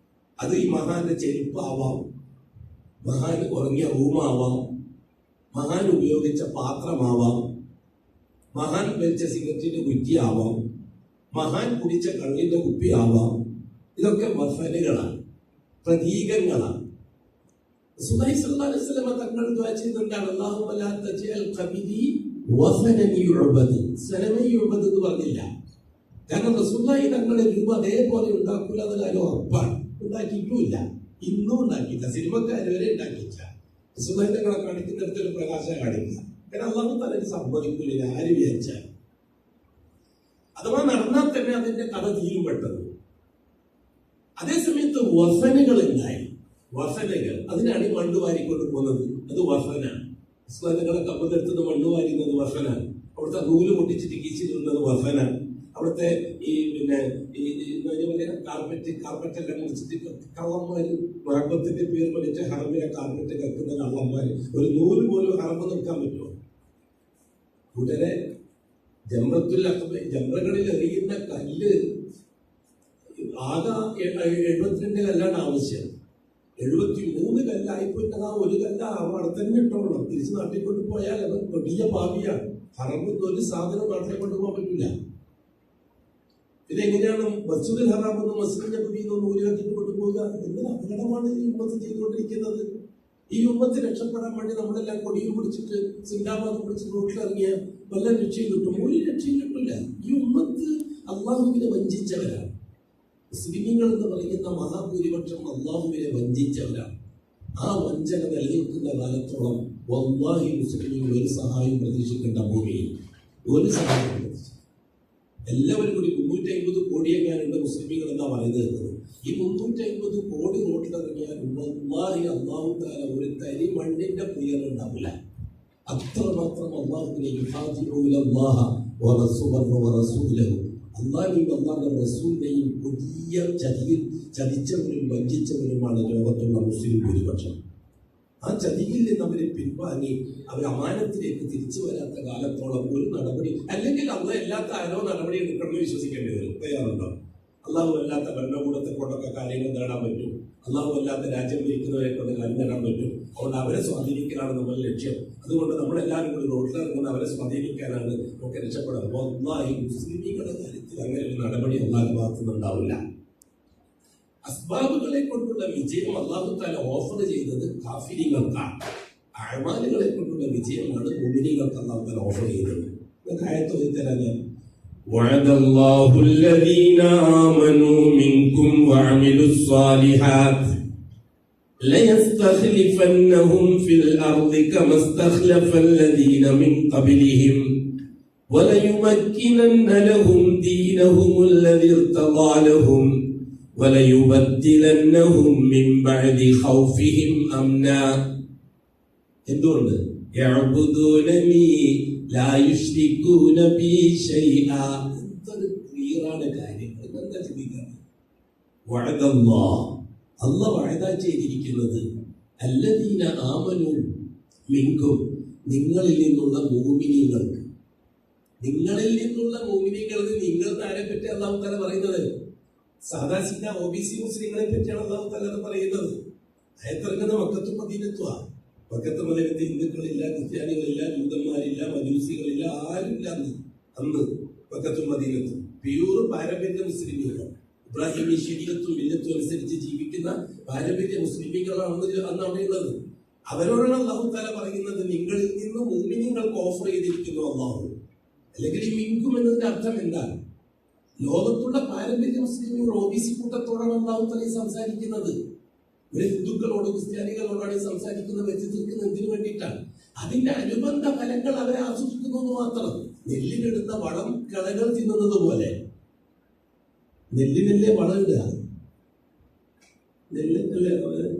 അത് ഈ മഹാന്റെ ചെരുപ്പാവാം, മഹാൻ ഉറങ്ങിയ റൂമാവാം, മഹാൻ ഉപയോഗിച്ച പാത്രമാവാം, മഹാൻ വെച്ച സിഗരറ്റിന്റെ കുറ്റിയാവാം, മഹാൻ കുടിച്ച കള്ളിന്റെ കുപ്പിയാവാം. ഇതൊക്കെ വസനുകളാണ്, പ്രതീകങ്ങളാണ്. റസൂലുള്ളാഹി സ്വല്ലല്ലാഹു അലൈഹി വസല്ലം തങ്ങൾ ദുആ ചെയ്തിട്ടുണ്ടാണ്, അല്ലാഹുമ്മ ലാ തജ്അൽ ഖബരി വസനൻ യുഅബദ്. സനമൻ യുഅബദ് എന്ന് പറഞ്ഞില്ല. കാരണം റസൂലുള്ളാഹി തങ്ങളുടെ രൂപം അതേപോലെ ഉണ്ടാക്കില്ല എന്ന കാര്യം ഉറപ്പാണ്. ഉണ്ടാക്കിയിട്ടുമില്ല, ഇന്നും ഉണ്ടാക്കിയില്ല, സിനിമക്കാർ വരെ ഉണ്ടാക്കിയില്ല. റസൂലുള്ളാഹി തങ്ങളെ കാണിക്കുന്നിടത്തൊരു പ്രകാശം കാണിക്കുക. കാരണം അല്ലാഹു തആല സംഭവിക്കില്ല ആര് വിചാരിച്ചാൽ. അഥവാ നടന്നാൽ തന്നെ അതിന്റെ കഥ തീരും പെട്ടത്. അതേസമയത്ത് വസനുകൾ ഉണ്ടായി. വസനകൾ, അതിനാണ് ഈ മണ്ണ് വാരിക്കൊണ്ട് പോകുന്നത്. അത് വസനാണ്. ഇസ്ലാമികളെ കമ്പെടുത്തത് മണ്ണ് വാരിക്കുന്നത് വസനാണ്. അവിടുത്തെ നൂല് പൊട്ടിച്ചിട്ട് കീച്ചിരുന്നത് വസനാണ്. അവിടുത്തെ ഈ കാർപ്പറ്റെല്ലാം മുറിച്ചിട്ട് കള്ളന്മാര് മഹബത്തിന്റെ പേര് പറഞ്ഞിട്ട് ഹറമിലെ കാർപ്പറ്റ് കക്കുന്ന കള്ളന്മാര്. ഒരു നൂല് പോലും ഹറമ്പ് നിൽക്കാൻ പറ്റുമോ? കൂട്ടരെ ജംറകളിൽ എറിയുന്ന കല്ല് ആകെ 72 കല്ലാണ് ആവശ്യം. 73 കല്ലായിപ്പോയിട്ട് ആ ഒരു കല്ല് അവിടെ തന്നെ ഇട്ടോളണം. തിരിച്ച് നാട്ടിൽ കൊണ്ട് പോയാൽ അത് വലിയ ഭാവിയാണ്. ഹറമ്പ് ഒരു സാധനം നാട്ടിൽ കൊണ്ടുപോകാൻ പറ്റില്ല. പിന്നെ എങ്ങനെയാണ് മസ്ജിദുൽ ഹറാം എന്ന് മസ്ജിദ് നബവി എന്ന് ഊരാക്കിട്ട് കൊണ്ടുപോകുക? എന്തൊരു അപകടമാണ് ഈ ഉമ്മത്ത് ചെയ്തുകൊണ്ടിരിക്കുന്നത്. ഈ ഉമ്മത്ത് രക്ഷപ്പെടാൻ വേണ്ടി നമ്മളെല്ലാം കൊടിയും പിടിച്ചിട്ട് സിന്ദാബാദ് പിടിച്ചിട്ട് റോട്ടിലിറങ്ങിയ വല്ല രക്ഷയും കിട്ടും? ഒരു രക്ഷയും കിട്ടില്ല. ഈ ഉമ്മത്ത് അള്ളാഹുവിനെ വഞ്ചിച്ചവരാണ്. മുസ്ലിമീങ്ങൾ എന്ന് പറയുന്ന മഹാഭൂരിപക്ഷം അള്ളാഹുവിനെ വഞ്ചിച്ചവരാണ്. ആ വഞ്ചന നിലനിൽക്കുന്ന കാലത്തോളം വല്ലാഹി മുസ്ലിമീങ്ങൾ ഒരു സഹായം പ്രതീക്ഷിക്കേണ്ട ഭൂമിയിൽ ഒരു സഹായം പ്രതീക്ഷിച്ചു. എല്ലാവരും കൂടി 350 കോടിയെങ്ങാനുണ്ട് മുസ്ലിമീങ്ങൾ എന്നാ പറയുന്നത്. ഈ 350 കോടി റോട്ടിലിറങ്ങിയാൽ വല്ലാഹി അല്ലാഹു തആല ഒരു തരി മണ്ണിന്റെ പുയറുണ്ടാവില്ല. അത്രമാത്രം അള്ളാഹുവിനെ അള്ളാഹിനെയും അള്ളാഹുടെ റസൂലിനെയും പുതിയ ചതിയിൽ ചതിച്ചവരും വഞ്ചിച്ചവരുമാണ് ലോകത്തുള്ള മുസ്ലിം ഭൂരിപക്ഷം. ആ ചതിയിൽ നിന്ന് അവരെ പിൻവാങ്ങി അവർ അമാനത്തിലേക്ക് തിരിച്ചു വരാത്ത കാലത്തോളം ഒരു നടപടി, അല്ലെങ്കിൽ അള്ളാഹ് അല്ലാത്ത ആരോ നടപടി എടുക്കണമെന്ന് വിശ്വസിക്കേണ്ടി വരും. തയ്യാറുണ്ടോ? അള്ളാഹു അല്ലാത്ത ഭരണകൂടത്തെ കൊണ്ടൊക്കെ കാര്യങ്ങൾ നേടാൻ പറ്റും. അള്ളാഹു അല്ലാത്ത രാജ്യം ഭരിക്കുന്നവരെ കൊണ്ട് കാര്യം നേടാൻ പറ്റും. അതുകൊണ്ട് അവരെ സ്വാധീനിക്കാനാണ് നമ്മുടെ ലക്ഷ്യം. അതുകൊണ്ട് നമ്മളെല്ലാവരും കൂടി റോഡിലിറങ്ങുന്ന അവരെ സ്വാധീനിക്കാനാണ് നമുക്ക് രക്ഷപ്പെടുന്നത്. അള്ളാഹി മുസ്ലിമീങ്ങളുടെ കാര്യത്തിൽ അങ്ങനെ ഒരു നടപടി അള്ളാഹുവിന്റെ ഭാഗത്തുനിന്നുണ്ടാവില്ല. അസ്ബാബുകളെ കൊണ്ടുള്ള വിജയം അല്ലാഹു തആല ഓഫർ ചെയ്തത് കാഫിരീങ്ങൾക്കാണ്. അഅ്മാലുകളെ കൊണ്ടുള്ള വിജയമാണ് മുഅ്മിനീങ്ങൾക്ക് അല്ലാഹു തആല ഓഫർ ചെയ്തത്. ആയത്ത് ഓതിത്തരാൻ وعد الله الذين آمنوا منكم وعملوا الصالحات ليستخلفنهم في الأرض كما استخلف الذين من قبلهم وليمكنن لهم دينهم الذي ارتضى لهم وليبدلنهم من بعد خوفهم أمنا എന്തുകൊണ്ട് യഅ്ബുദൂനനി ലാ യുശ്രികൂന ബി ശൈഅ. എന്തൊരു ക്ലിയറാണ് കാര്യം. എന്താ ചിന്തിക്കുക? വഅദല്ലാഹ്, അല്ലാഹ് വഅദ ചെയ്തിരിക്കുന്നത് അല്ലദീന ആമനു മിൻകും, നിങ്ങളിൽ നിന്നുള്ള മുഅ്മിനീങ്ങൾക്ക്. നിങ്ങളിൽ നിന്നുള്ള മുഅ്മിനീങ്ങൾക്ക്, നിങ്ങൾ ആരെ പറ്റി അല്ലാഹു തആല പറയുന്നത്? സാദാ സീദ ഒബിസി മുസ്ലിങ്ങളെ പറ്റിയാണ് അല്ലാഹു തആല പറയുന്നത്. ആയത്തിറങ്ങുന്ന മക്കത്തും മദീനത്തുവാ. മക്കത്ത് മദീനത്ത് ഹിന്ദുക്കളില്ല, ക്രിസ്ത്യാനികളില്ല, ജൂതന്മാരില്ല, മജൂസികളില്ല, ആരുമില്ല അന്ന് മക്കത്തും മദീനത്തും. പ്യൂർ പാരമ്പര്യ മുസ്ലിമീങ്ങൾ, ഇബ്രാഹിമി ശരീഅത്തും മില്ലത്തും അനുസരിച്ച് ജീവിക്കുന്ന പാരമ്പര്യ മുസ്ലിമീങ്ങളാണ് അന്ന് അവിടെ ഉള്ളത്. അവരോടാണ് അല്ലാഹു തആല പറയുന്നത്, നിങ്ങളിൽ നിന്ന് മുഅ്മിനീങ്ങൾക്ക് ഓഫർ ചെയ്തിരിക്കുന്നു അല്ലാഹു. അല്ലെങ്കിൽ ഈ മിൻകും എന്നതിന്റെ അർത്ഥം എന്താണ്? ലോകത്തുള്ള പാരമ്പര്യ മുസ്ലിമീങ്ങൾ ഒബിസി കൂട്ടത്തോടാണ് അല്ലാഹു തആല സംസാരിക്കുന്നത്. ഒരു ഹിന്ദുക്കളോട് ക്രിസ്ത്യാനികളോടാണ് സംസാരിക്കുന്നത്, വെച്ച് തീർക്കുന്നത് എന്തിനു വേണ്ടിയിട്ടാണ്? അതിന്റെ അനുബന്ധ ഫലങ്ങൾ അവരെ ആസ്വദിക്കുന്നത് മാത്രം. നെല്ലിനിടുന്ന വളം കളകൾ തിന്നുന്നത് പോലെ. നെല്ലിനല്ലേ വളം ഇടുക? നെല്ലിനല്ലേ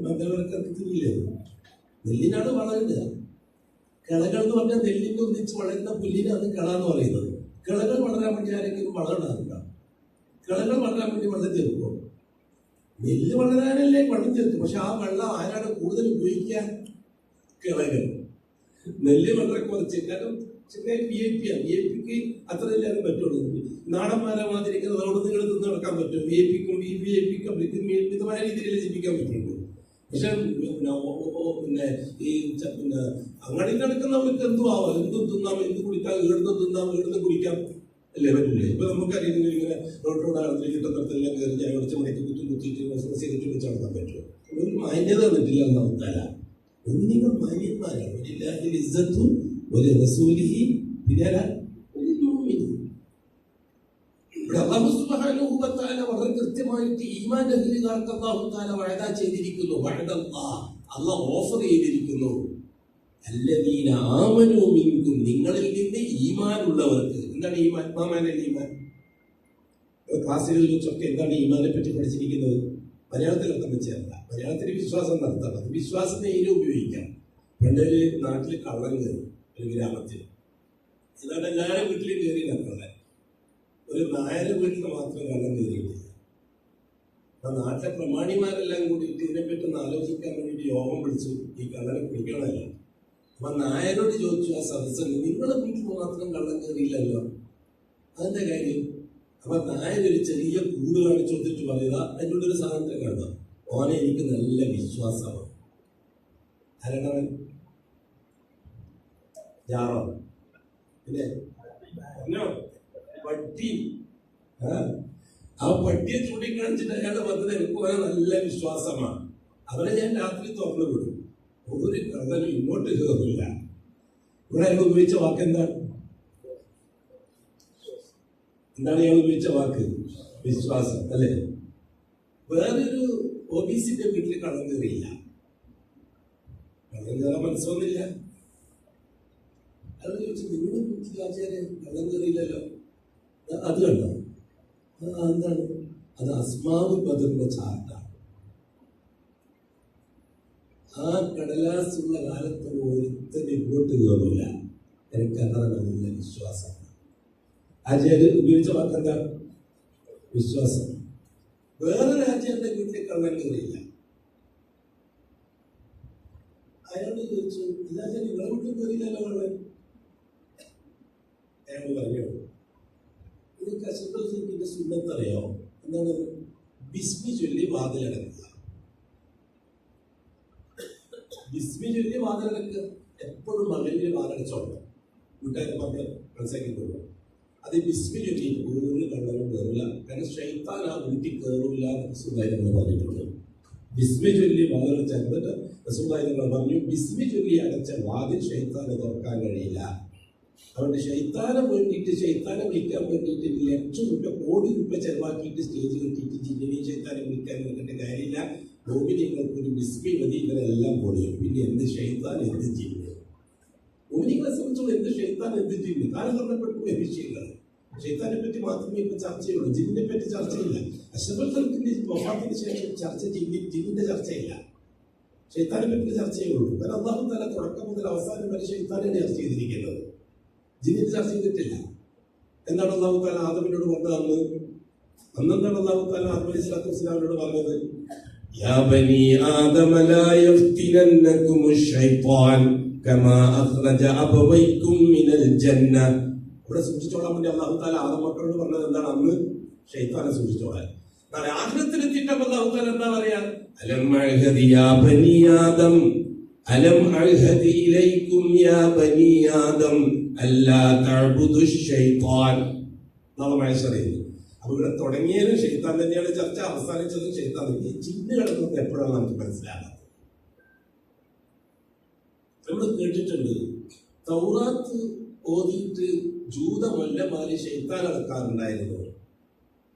മംഗളവർക്കൊക്കെ തിന്നില്ലേ? നെല്ലിനാണ് വളം ഇടുക. കളകൾ എന്ന് പറഞ്ഞാൽ നെല്ലിന് ഒന്നിച്ച് വളരുന്ന പുല്ലിനാണ് കള എന്ന് പറയുന്നത്. കളകൾ വളരാൻ വേണ്ടി ആരെങ്കിലും വളം ഇടാറുണ്ടോ? കളകൾ വളരാൻ വേണ്ടി വെള്ളം ചേർക്കുമോ? നെല്ല് വളരാനല്ലേ വെള്ളം ചേർക്കും. പക്ഷെ ആ വെള്ളം ആരാണ് കൂടുതൽ ഉപയോഗിക്കുക? കിളകൾ. നെല്ല് വളരെ കുറച്ച്. കാരണം VIP അത്ര എല്ലാവരും പറ്റുള്ളൂ. നാടന്മാരെ മാതിരിക്കുന്നത് അവിടെ നിങ്ങൾ നിന്ന് നടക്കാൻ പറ്റും. VIP-ക്കും VVIP-ക്കും മിതമായ രീതിയിൽ ജീവിക്കാൻ പറ്റുള്ളൂ. പക്ഷെ പിന്നെ ഈ അങ്ങാടി നടക്കുന്നവർക്ക് എന്തും ആവാം, എന്തും തിന്നാം, എന്ത് കുടിക്കാം, ഇവിടുന്ന് തിന്നാം, ഇവിടുന്ന് കുടിക്കാം, അല്ലേ? പറ്റില്ലേ? ഇപ്പൊ നമുക്കറിയാം, ഇങ്ങനെ റോഡിലൂടെ കിട്ടുന്നിടത്തെല്ലാം കയറി ചായ കുടിച്ച് മണിക്ക് കുത്തിയിട്ട് ചെയ്തിട്ട് വെച്ച് നടത്താൻ പറ്റുമോ? ഒരു മാന്യത തന്നിട്ടില്ല എന്നല്ല. ഒന്ന് നിങ്ങൾ മാന്യന്മാരാണ്. ഒരു റസൂലിഹി, പിന്നെ അല്ലാഹു സുബ്ഹാനഹു വ തആല വളരെ കൃത്യമായിട്ട് ഈമാൻ അഹ്ലികാർക്ക് അല്ലാഹു തആല വഅദ ചെയ്തിരിക്കുന്നു. വഅദല്ലാഹ്, അല്ലാഹു ഓഫർ ചെയ്തിരിക്കുന്നു. അല്ലദീന ആമനൂ മിൻകും, നിങ്ങളിൽ നിന്ന് ഈമാൻ ഉള്ളവർക്ക്. എന്താണ് ഈമാൻ? മാമാനല്ലേ ഈമാൻ? ക്ലാസ്സുകളിൽ വെച്ചൊക്കെ എന്താണ് ഈമാനെ പറ്റി പഠിച്ചിരിക്കുന്നത്? മലയാളത്തിൽ അർത്ഥം വെച്ചല്ല. മലയാളത്തിൽ വിശ്വാസം നടത്തണം. അത് വിശ്വാസം നേരെ ഉപയോഗിക്കാം. പണ്ടൊരു നാട്ടിൽ കള്ളൻ കയറി, ഒരു ഗ്രാമത്തിൽ. ഇതാണ് എല്ലാവരും വീട്ടിലും കയറി നടക്കുന്നത്. ഒരു നായരുടെ വീട്ടിൽ മാത്രം കള്ളൻ കയറിയിട്ടില്ല. അപ്പൊ നാട്ടിലെ പ്രമാണിമാരെല്ലാം കൂടിയിട്ട് ഇതിനെപ്പറ്റി ഒന്ന് ആലോചിക്കാൻ വേണ്ടിയിട്ട് യോഗം വിളിച്ചു. ഈ കള്ളനെ പിടിക്കണമല്ലോ. അപ്പൊ നായരോട് ചോദിച്ചു ആ സദസ്സന്, നിങ്ങളുടെ വീട്ടിൽ മാത്രം കള്ളൻ കയറിയില്ലല്ലോ, അതിന്റെ കാര്യം? അപ്പൊ നായർ ഒരു ചെറിയ കൂട് കാണിച്ചു കൊടുത്തിട്ട് പറയുക, അതിൻ്റെ ഒരു സാധനത്തെ കാണുക, ഓനെ എനിക്ക് നല്ല വിശ്വാസമാണ്. ആരാണവൻ? ജാറോ? പിന്നെ പട്ടി. ആ പട്ടിയെ ചൂണ്ടിക്കാണിച്ചിട്ട് അയാളുടെ പറഞ്ഞത് എനിക്ക് ഓനെ നല്ല വിശ്വാസമാണ്. അവരെ ഞാൻ രാത്രി തുറന്നു വിടും. ഒരു കള്ളനും ഇങ്ങോട്ട് കയറില്ല. ഇവിടെ അയാൾ ഉപയോഗിച്ച വാക്ക് എന്താണ്? അയാൾ ഉപയോഗിച്ച വാക്ക്? വിശ്വാസം, അല്ലേ? വേറൊരു ഒബിസിന്റെ വീട്ടിൽ കള്ളം കയറിയില്ല. കള്ളം കയറാൻ മനസ്സൊന്നുമില്ല. അയാൾ ചോദിച്ചു, നിങ്ങളുടെ വീട്ടിൽ ആചാര്യ കള്ളം കയറിയില്ലല്ലോ, അത് കണ്ടോ? എന്താണ് അത്? അസ്മാഉൽ ബദറിന്റെ ചാർട്ടാണ്. ആ കടലാസുള്ള കാലത്ത് ഒരുത്തന്നെ ഇങ്ങോട്ട് കയറില്ല. എനിക്ക് അതാണ് നല്ല വിശ്വാസം. ആചാര്യ ഉപയോഗിച്ച വാക്കെന്താ? വിശ്വാസം. വേറൊരു ആചാര്യന്റെ വീട്ടിൽ കള്ളൻ കയറിയില്ല. അയാളോട് ചോദിച്ചു, ഇതാചാര്യ നിങ്ങളെ വീട്ടിൽ കയറിയില്ലല്ലോ കള്ളൻ? അയാൾ പറഞ്ഞു, ഇത് കശുദ്ധത്തിന്റെ സുന്നത്തറിയോ? എന്താണ്? ബിസ്മി ചൊല്ലി വാതിലടക്കുക. ബിസ്മി ചൊല്ലി വാതിലടക്കുക. എപ്പോഴും മകലിന് വാതിലടച്ചോളൂ. വീട്ടുകാരെ പറഞ്ഞ് മനസ്സിലാക്കിക്കൊള്ളു. അത് ബിസ്മി ചൊല്ലിയിട്ട് ഒരു കള്ളനും കയറില്ല. കാരണം ശൈത്താൻ ആ വീട്ടിൽ കയറില്ല എന്ന് സുഖാര്യങ്ങൾ പറഞ്ഞിട്ടുണ്ട്. ബിസ്മി ചൊല്ലി വാതിലടച്ച, എന്നിട്ട് സുഖാര്യങ്ങൾ പറഞ്ഞു, ബിസ്മി ചൊല്ലി അടച്ച വാതിൽ ശൈത്താനെ തുറക്കാൻ കഴിയില്ല. അതുകൊണ്ട് ശൈത്താനെ വേണ്ടിയിട്ട്, ശൈത്താനെ വിളിക്കാൻ വേണ്ടിയിട്ട് ലക്ഷം രൂപ, കോടി രൂപ ചെലവാക്കിയിട്ട് സ്റ്റേജ് കെട്ടിയിട്ട് ജില്ലിനെയും ശൈത്താനെ വിളിക്കാൻ വേണ്ടിയിട്ട് കാര്യമില്ല. മോമിനിങ്ങൾക്ക് ഒരു ബിസ്മി മതി, ഇവരെല്ലാം പൊളിയും. പിന്നെ എന്ത് ശൈത്താൻ എന്ത് ജിന്ന്. മോമിനികളെ സംബന്ധിച്ചുള്ള എന്ത് ശൈത്താൻ എന്ത് ജിന്ന് കാലഹരണപ്പെട്ടു പോയ വിഷയങ്ങൾ. ശൈത്താനെ പറ്റി മാത്രമേ ഇപ്പൊ ചർച്ചയുള്ളൂ, ജിന്നിനെ പറ്റി ചർച്ചയില്ല. അഷ്റഫുൽ ഖൽഖിന്റെ വഫാത്തിന് ശേഷം ചർച്ച ജിന്നിന്റെ ചർച്ചയില്ല, ശൈത്താനെ പറ്റി ചർച്ചയേ ഉള്ളൂ. കാരണം അല്ലാഹു തആല തുടക്കം മുതൽ അവസാനം വരെ ശൈത്താനെയാണ് ചർച്ച ചെയ്തിരിക്കുന്നത്, ജിന്നിനെ ചർച്ച ചെയ്തിട്ടില്ല. എന്താണ് അല്ലാഹു തആല ആദമിനോട് പറഞ്ഞത്? അന്നെന്താണ് അല്ലാഹു തആല ആദം അലൈഹിസ്സലാത്തു വസ്സലാമിനോട് പറഞ്ഞത്? യാ ബനി ആദമ ലാ യഫ്തിനന്നകുമുശ് ശൈത്താൻ കമാ അഖ്റജ അബവൈകും മിനൽ ജന്ന. ഇവിടെ സൂക്ഷിച്ചോളാൻ വേണ്ടി അല്ലാഹു തആല ആദം മക്കളോട് പറഞ്ഞത് എന്താണ്? അന്ന് ശൈത്താനെ സൂക്ഷിച്ചോളാൻ. നാളെ ആഖിറത്തിലെത്തിയിട്ട് അല്ലാഹു തആല എന്താ പറയാ? അലം അഅ്ഹദി യാ ബനി ആദം അലം അഅ്ഹദി ഇലൈകും യാ ബനി ആദം അല്ലാ തഅ്ബുദുശ് ശൈത്താൻ. നാളെ മഹ്ശറിൽ. അപ്പൊ ഇവിടെ തുടങ്ങിയതിനും ശൈത്താൻ തന്നെയാണ് ചർച്ച, അവസാനിച്ചതും ശൈത്താൻ തന്നെ. ജിന്ന് കിടക്കുന്നത് എപ്പോഴാണ് നമുക്ക് മനസ്സിലാകാത്തത്? നമ്മൾ കേട്ടിട്ടുണ്ട്, തൗറാത്ത് ഓതിയിട്ട് ജൂത മല്ലന്മാര് ശൈത്താൻ അടക്കാറുണ്ടായിരുന്നു.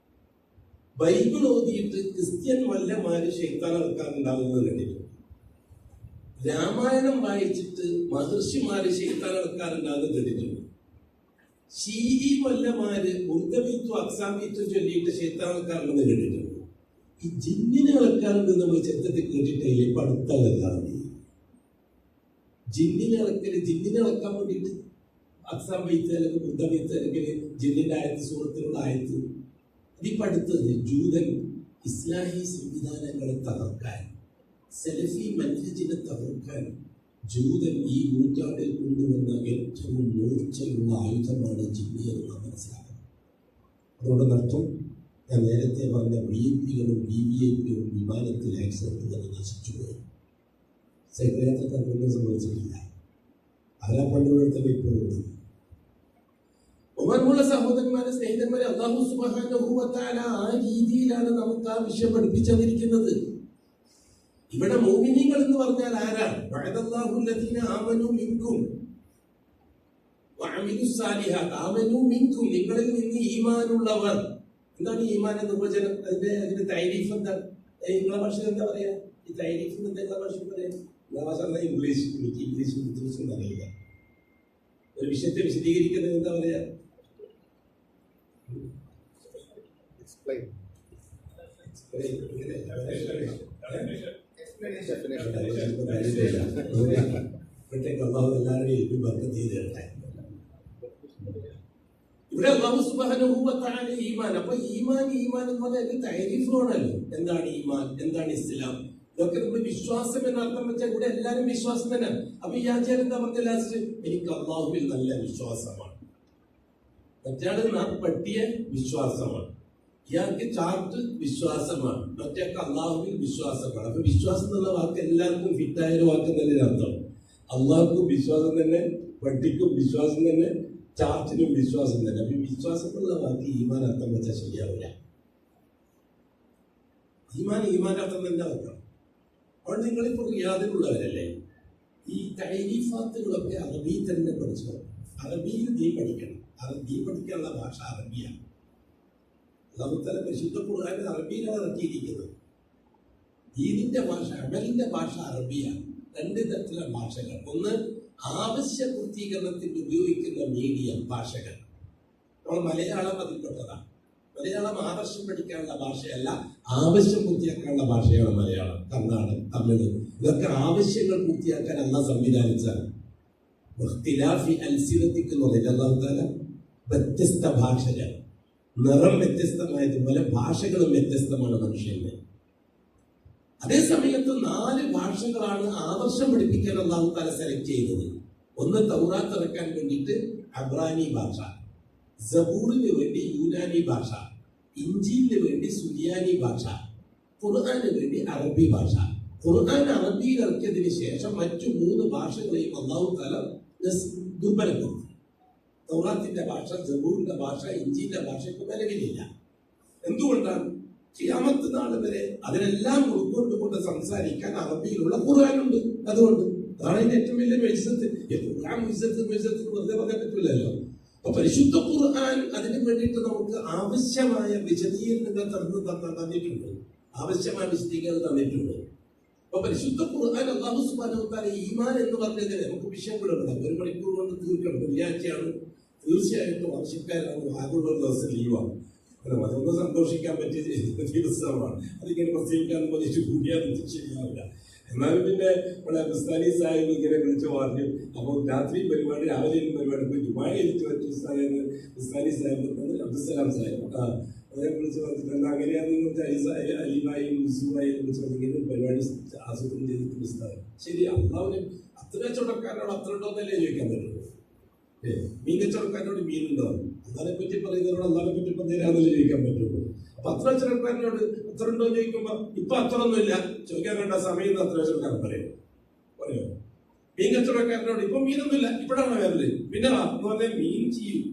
ബൈബിൾ ഓതിയിട്ട് ക്രിസ്ത്യൻ മല്ലന്മാര് ശൈത്താൻ അടക്കാറുണ്ടാവുന്നത് കണ്ടിട്ടുണ്ട്. രാമായണം വായിച്ചിട്ട് മഹർഷിമാര് ശൈത്താൻ അടക്കാറുണ്ടാവുന്നത് കണ്ടിട്ടുണ്ട്. ശീലി മല്ലന്മാര് ഉർദവീത്വം അക്സാമീത്വം ചൊല്ലിയിട്ട് ശൈത്താൻ അടക്കാറുണ്ടെന്ന് കേട്ടിട്ടുണ്ട്. ഈ ജിന്നിനെ അടക്കാറുണ്ട് നമ്മൾ ചരിത്രത്തിൽ കേട്ടിട്ടില്ല. ഇപ്പൊ അടുത്തതാണ് ജിന്നിനെ അടക്കാൻ വേണ്ടിയിട്ട് അക്സാം വൈത്ത് അല്ലെങ്കിൽ ഉർദവീത്ത് അല്ലെങ്കിൽ ജിന്നിന്റെ ആയത്ത് സൂറത്തിലുള്ള ആയത്ത്. അതിപ്പോ അടുത്തത് ജൂതൻ ഇസ്ലാഹി സംവിധാനങ്ങളെ തകർക്കാൻ, സലഫി മൻഹജിനെ തകർക്കാൻ ജൂതൻ ഈ നൂറ്റാണ്ടിൽ കൊണ്ടുവന്ന ഏറ്റവും മൂർച്ചയുള്ള ആയുധമാണ് ജിന്നി എന്ന് നാം മനസ്സിലാക്കണം. അതുകൊണ്ട് നഷ്ടം ഞാൻ നേരത്തെ പറഞ്ഞ വിഐപികളും വിവിഐപികളും വിമാനത്തിൽ ആക്സിഡന്റ് തന്നെ നശിച്ചുപോയി. സൈക്യാട്രിക്കൊന്നും സംഭവിച്ചിട്ടില്ല. അവരാ പണ്ടുകൊടുത്തത് ഇപ്പോഴുണ്ട്. ഒമാനുള്ള സഹോദരന്മാരെ, സ്നേഹിതന്മാരെ, അല്ലാഹു സുബ്ഹാനഹു വ തആല ആ രീതിയിലാണ് നമുക്ക് ആ വിഷയം പഠിപ്പിച്ചിരിക്കുന്നത്. ഇവിടെ മുഅ്മിനീങ്ങൾ എന്ന് പറഞ്ഞാൽ ആരാണ്? വഅദല്ലാഹു അല്ലദീന ആമനൂ മിൻകും വഅമിലുസ് സാലിഹാത്ത്. ആമനൂ മിൻകും, നിങ്ങളിൽ നിന്ന് ഈമാനുള്ളവർ. എന്താണ് ഈമാൻ എന്ന നിർവചനം? അതിന്റെ തൈരീഫ് എന്താണ്? നിങ്ങളെ ഭാഷയിൽ എന്താ പറയാ? ഈ തൈരീഫിന് എന്താ നിങ്ങളെ ഭാഷയിൽ പറയാ? നിങ്ങളെ ഭാഷ ഇംഗ്ലീഷ്. എനിക്ക് ഇംഗ്ലീഷ് അറിയില്ല. ഒരു വിഷയത്തെ വിശദീകരിക്കുന്നത് എന്താ പറയാ? ഇവിടെ അല്ലാഹു സുബ്ഹാനഹു വ തആല ഈമാൻ. അപ്പൊ ഈമാൻ എന്ന് പറഞ്ഞാൽ തൈരീഫാണല്ലോ. എന്താണ് ഈമാൻ? എന്താണ് ഇസ്ലാം? ഇതൊക്കെ നമ്മൾ വിശ്വാസം എന്ന അർത്ഥം വെച്ചാൽ ഇവിടെ എല്ലാവരും വിശ്വാസം തന്നെ. അപ്പൊ ഈ ആചാരം എന്താ പറഞ്ഞ ലാസ്റ്റ്? എനിക്ക് അള്ളാഹുവിൽ നല്ല വിശ്വാസമാണ്. മറ്റാള് നാം പട്ടിയ വിശ്വാസമാണ്, ഇയാൾക്ക് ചാർട്ട് വിശ്വാസമാണ്, മറ്റേക്ക് അള്ളാഹുവിൽ വിശ്വാസമാണ്. അപ്പൊ വിശ്വാസം എന്നുള്ള വാക്ക് എല്ലാവർക്കും ഫിറ്റായ ഒരു വാക്ക് എന്നതിന് അർത്ഥം. അള്ളാഹുക്കും വിശ്വാസം തന്നെ, പട്ടിക്കും വിശ്വാസം തന്നെ, ചാർട്ടിനും വിശ്വാസം തന്നെ. അപ്പൊ വിശ്വാസത്തിലുള്ള വാക്ക് ഈമാൻ അർത്ഥം വെച്ചാൽ ശരിയാവില്ല. ഈമാൻ അർത്ഥം തന്നെ വെക്കണം. അപ്പോൾ നിങ്ങളിപ്പോ റിയാദിലുള്ളവരല്ലേ, ഈ തൈരീഫാത്തുകളൊക്കെ അറബി തന്നെ പഠിച്ചു. അറബിയിൽ നീ പഠിക്കണം. നീ പഠിക്കാനുള്ള ഭാഷ അറബിയാണ്. അല്ലാഹുതആല പരിശുദ്ധ ഖുർആനിൽ അറബിയിലാണ് ഇറക്കിയിരിക്കുന്നത്. ദീനിന്റെ ഭാഷ, അമലിന്റെ ഭാഷ അറബിയാണ്. രണ്ട് തരത്തിലുള്ള ഭാഷകൾ. ഒന്ന് ആവശ്യ പൂർത്തീകരണത്തിന് ഉപയോഗിക്കുന്ന മീഡിയം ഭാഷകൾ. നമ്മൾ മലയാളം അതിൽപ്പെട്ടതാണ്. മലയാളം ആവശ്യം പഠിക്കാനുള്ള ഭാഷയല്ല, ആവശ്യം പൂർത്തിയാക്കാനുള്ള ഭാഷയാണ് മലയാളം. കർണാടകം, തമിഴ്, ഇതൊക്കെ ആവശ്യങ്ങൾ പൂർത്തിയാക്കാൻ അല്ലാഹു സംവിധാനിച്ചാണ്. അല്ലാഹുതആല വ്യത്യസ്ത ഭാഷകൾ, നിറം വ്യത്യസ്തമായതുപോലെ ഭാഷകളും വ്യത്യസ്തമാണ് മനുഷ്യന്റെ. അതേ സമയത്ത് 4 ഭാഷകളാണ് ആദർശം പഠിപ്പിക്കാൻ അല്ലാഹുതആല സെലക്ട് ചെയ്തത്. ഒന്ന് തൗറാത്ത് ഇറക്കാൻ വേണ്ടിയിട്ട് അബ്രാനി ഭാഷ, സബൂറിന് വേണ്ടി യൂനാനി ഭാഷ, ഇഞ്ചീലിന് വേണ്ടി സുരിയാനി ഭാഷ, ഖുർആന് വേണ്ടി അറബി ഭാഷ. ഖുർആൻ അറബിയിൽ ഇറക്കിയതിന് ശേഷം മറ്റു 3 ഭാഷകളെയും അല്ലാഹുതആല ദുർബലം കൊടുത്തു. തൗറാത്തിന്റെ ഭാഷ, സബൂറിന്റെ ഭാഷ, ഇഞ്ചീലിന്റെ ഭാഷ ഇപ്പൊ നിലവിലില്ല. എന്തുകൊണ്ടാണ്? ഖിയാമത്ത് നാൾ വരെ അതിനെല്ലാം ഉൾക്കൊണ്ടുകൊണ്ട് സംസാരിക്കാൻ അറബിയിലുള്ള ഖുർആനുണ്ട്. അതുകൊണ്ട് അതാണ് അതിന്റെ ഏറ്റവും വലിയ മെഴ്സത്ത്. ഖുർആൻ മെഴ്സത്ത് വെറുതെ പറയാൻ പറ്റില്ലല്ലോ. അപ്പൊ പരിശുദ്ധ ഖുർആൻ അതിന് വേണ്ടിയിട്ട് നമുക്ക് ആവശ്യമായ വിശദീകരണങ്ങൾ തന്നിട്ടുണ്ട്, ആവശ്യമായ വിശദീകരണം തന്നിട്ടുണ്ട്. അപ്പൊ പരിശുദ്ധ ഖുർആൻ അല്ലാഹു സുബ്ഹാനഹു വ തആല ഈമാൻ എന്ന് പറഞ്ഞതിന് നമുക്ക് വിഷയങ്ങളുണ്ട്. 1 മണിക്കൂർ കൊണ്ട് തീർക്കണം. വെള്ളിയാഴ്ചയാണ്, തീർച്ചയായിട്ടും ആവശ്യക്കാരാണ്, ആകുള്ള ദിവസം ലീവാണ്. അതൊന്ന് സന്തോഷിക്കാൻ പറ്റിയ ദിവസമാണ്. അതിങ്ങനെ പ്രസംഗിക്കാൻ പോയിട്ട് കൂടിയാൽ ശരിയാവില്ല. എന്നാലും പിന്നെ ഇവിടെ ബുസ്താനി സാഹിബ് ഇങ്ങനെ വിളിച്ചു പറഞ്ഞു. അപ്പോൾ രാത്രി പരിപാടി, രാവിലെ പരിപാടി പോയി ജുമാ എഴുതി വെച്ചു സാഹിബ്, ബുസ്താനി സാഹിബ് അബ്ദുസലാം സാഹിബ് അദ്ദേഹം വിളിച്ച് പറഞ്ഞിട്ടുണ്ട്. അങ്ങനെയാണെന്ന് വെച്ചാൽ അലിമായും മുസുമായും വിളിച്ച് പറഞ്ഞിങ്ങനെ പരിപാടി ആസൂത്രണം ചെയ്തിട്ട് പുസ്തകം ശരി. അള്ളാവിന് അത്ര കച്ചവടക്കാരോട് അത്ര ഉണ്ടോന്നല്ലേ ചോദിക്കാൻ പറ്റുള്ളൂ. മീൻ കച്ചവടക്കാരോട് മീനുണ്ടോ? അള്ളാനെ പറ്റി പറയുന്നവരോട് അള്ളാനെ പറ്റി പറഞ്ഞാലേ ചോദിക്കാൻ പറ്റുള്ളൂ. അപ്പൊ അത്ര കച്ചവടക്കാരനോട് അത്ര ഉണ്ടോ ചോദിക്കുമ്പോ ഇപ്പൊ അത്ര ഒന്നുമില്ല, ചോദിക്കാൻ വേണ്ട സമയം അത്ര കച്ചവടക്കാരൻ പറയോ? മീൻ കച്ചവടക്കാരനോട് ഇപ്പൊ മീനൊന്നുമില്ല, ഇപ്പോഴാണ് വരല്, പിന്നെ എന്ന് പറഞ്ഞാൽ മീൻ ചെയ്യും.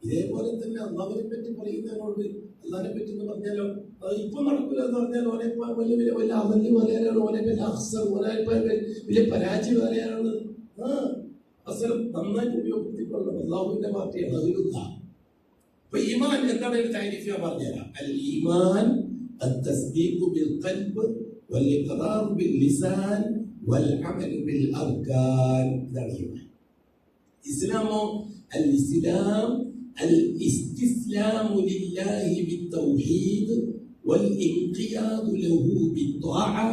ഇതേപോലെ തന്നെ അള്ളാഹിനെ പറ്റി പറയുന്നതിനോട് അള്ളാഹിനെ പറ്റി എന്ന് പറഞ്ഞാലോ അത് ഇപ്പൊ നടക്കില്ല എന്ന് പറഞ്ഞാൽ ഓനെ വലിയ വലിയ വലിയ അവല് പറയാനാണ്, ഓനെ വലിയ അഫ്സർ, ഓനെ വലിയ പരാജയകാരിയാണ്. അഫ്സർ നന്നായിട്ട് ഉപയോഗപ്പെടുത്തിക്കൊള്ളണം. അള്ളാഹുവിന്റെ പാർട്ടിയാണ്, അതിലുള്ള. അപ്പൊ ഈമാൻ എന്താണ് ഒരു താരിഫ് ഞാൻ പറഞ്ഞുതരാം. അൽ ഈമാൻ അത്തസ്ദീഖു ബിൽ ഖൽബ് വൽ ഇഖ്റാർ ബിൽ ലിസാൻ വൽ അമൽ ബിൽ അർകാൻ. ഇതാണ് ഈമാൻ. ഇസ്ലാമോ അൽ ഇസ്ലാം الاستسلام لله بالتوحيد والانقياد له بالطاعة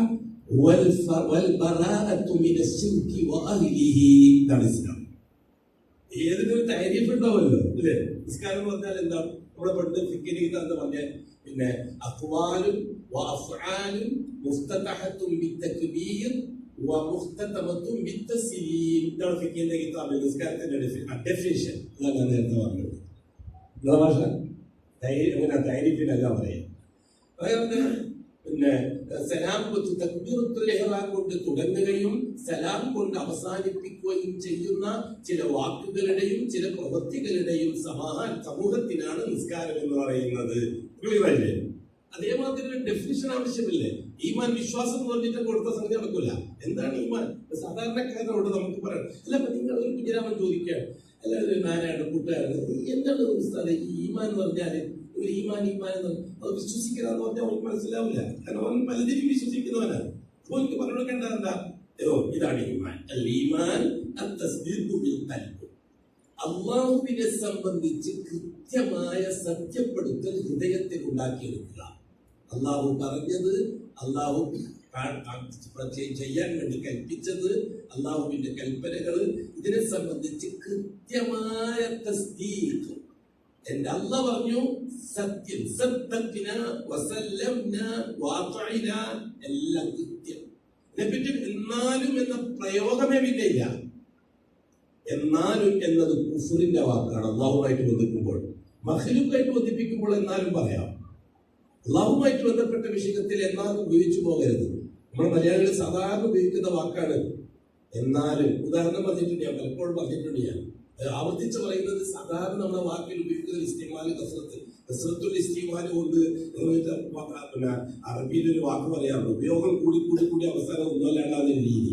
والبراءة من الشرك وأهله. ഇതാണ് ഇസ്ലാം. ഏതൊരു താരിഫ് ഉണ്ടാവുമല്ലോ അല്ലേ? നിസ്കാരം എന്ന് പറഞ്ഞാൽ എന്താണ്? നമ്മുടെ പണ്ട് ഫിഖിന് എന്താ പറഞ്ഞ പിന്നെ അഖ്വാലും വഅഫ്ആലും മുഫ്തതഹത്തുൻ ബിത്തക്ബീർ വമുഖ്തതമത്തുൻ ബിത്തസ്ലീം. ഇതാണ് ഫിഖിന്റെ കിതാബിൽ നിസ്കാരത്തിന്റെ ഡെഫിനിഷൻ. അതാണ് ഞാൻ നേരത്തെ പറഞ്ഞത്. ഭാഷ അങ്ങനെ താരിഫിനല്ല പറയാം. പിന്നെ സലാം തക്ബീറത്തുൽ ഇഹ്റാം കൊണ്ട് തുടങ്ങുകയും സലാം കൊണ്ട് അവസാനിപ്പിക്കുകയും ചെയ്യുന്ന ചില വാക്കുകളുടെയും ചില പ്രവൃത്തികളുടെയും സമൂഹത്തിനാണ് നിസ്കാരം എന്ന് പറയുന്നത്. ക്ലിയറല്ലേ? അതേമാതിരി ഒരു ഡെഫിനിഷൻ ആവശ്യമില്ലേ? ഈമാൻ വിശ്വാസം എന്ന് പറഞ്ഞിട്ട് കൊടുത്ത സംഗതി നടക്കില്ല. എന്താണ് ഈമാൻ? സാധാരണക്കാരനോട് നമുക്ക് പറയാം, അല്ല നിങ്ങൾ ഒരു കുഞ്ഞിരാമൻ ചോദിക്കുകയാണ്, എല്ലാവരും നാനാണ് കൂട്ടുകാരൻ, എന്താണ് ഉസ്താദേ ഈ ഈമാൻ എന്ന് പറഞ്ഞാല്? ഒരു ഈമാൻ എന്ന് അത് വിശ്വസിക്കലാന്ന് പറഞ്ഞാൽ അവർക്ക് മനസ്സിലാവില്ല. കാരണം അവൻ പലതിനും വിശ്വസിക്കുന്നവനാണ്. അപ്പൊ എനിക്ക് പറഞ്ഞു കൊടുക്കേണ്ടത് എന്താ? ഇതാണ് ഈമാൻ. അൽ ഈമാൻ അത്തസ്ദീഖു ബിൽ ഖൽബ്. അല്ലാഹുവിനെ സംബന്ധിച്ച് കൃത്യമായ സത്യപ്പെടുത്തൽ ഹൃദയത്തിൽ ഉണ്ടാക്കിയെടുക്കുക. അള്ളാഹു പറഞ്ഞത്, അള്ളാഹു ചെയ്യാൻ വേണ്ടി കൽപ്പിച്ചത്, അള്ളാഹുവിന്റെ കൽപ്പനകൾ, ഇതിനെ സംബന്ധിച്ച് കൃത്യമായ തസ്ദീഖ്. എന്റെ അല്ലാഹ് പറഞ്ഞു സത്യം, സദ്ദഖ്നാ വസല്ലംനാ വഅതഅനാ, എല്ലാം കൃത്യം. ഇതിനെപ്പറ്റി എന്നാലും എന്ന പ്രയോഗമേ പിന്നെ ഇല്ല. എന്നാലും എന്നത് കുഫറിന്റെ വാക്കാണ്. അള്ളാഹുമായിട്ട് ബന്ധിക്കുമ്പോൾ, മഖ്ലൂഖായിട്ട് ബന്ധിപ്പിക്കുമ്പോൾ എന്നാലും പറയാം. അള്ളാഹുമായിട്ട് ബന്ധപ്പെട്ട വിഷയത്തിൽ എന്നാലും ഉപയോഗിച്ചു പോകരുത്. നമ്മൾ മലയാളികൾ സാധാരണ ഉപയോഗിക്കുന്ന വാക്കാണ് എന്നാലും. ഉദാഹരണം പറഞ്ഞിട്ടുണ്ട്, ഞാൻ പലപ്പോഴും പറഞ്ഞിട്ടുണ്ട്, ഞാൻ ആവർത്തിച്ച് പറയുന്നത് സാധാരണ നമ്മുടെ വാക്കിൽ ഉപയോഗിക്കുന്ന ഇസ്തിമാല് കസ്റത്തുൽ ഇസ്തിമാല് കൊണ്ട് പിന്നെ അറബിയിലൊരു വാക്ക് പറയാറുണ്ട്, ഉപയോഗം കൂടി കൂടി കൂടി അവസാനം ഒന്നുമല്ലാണ്ടാകുന്ന രീതി.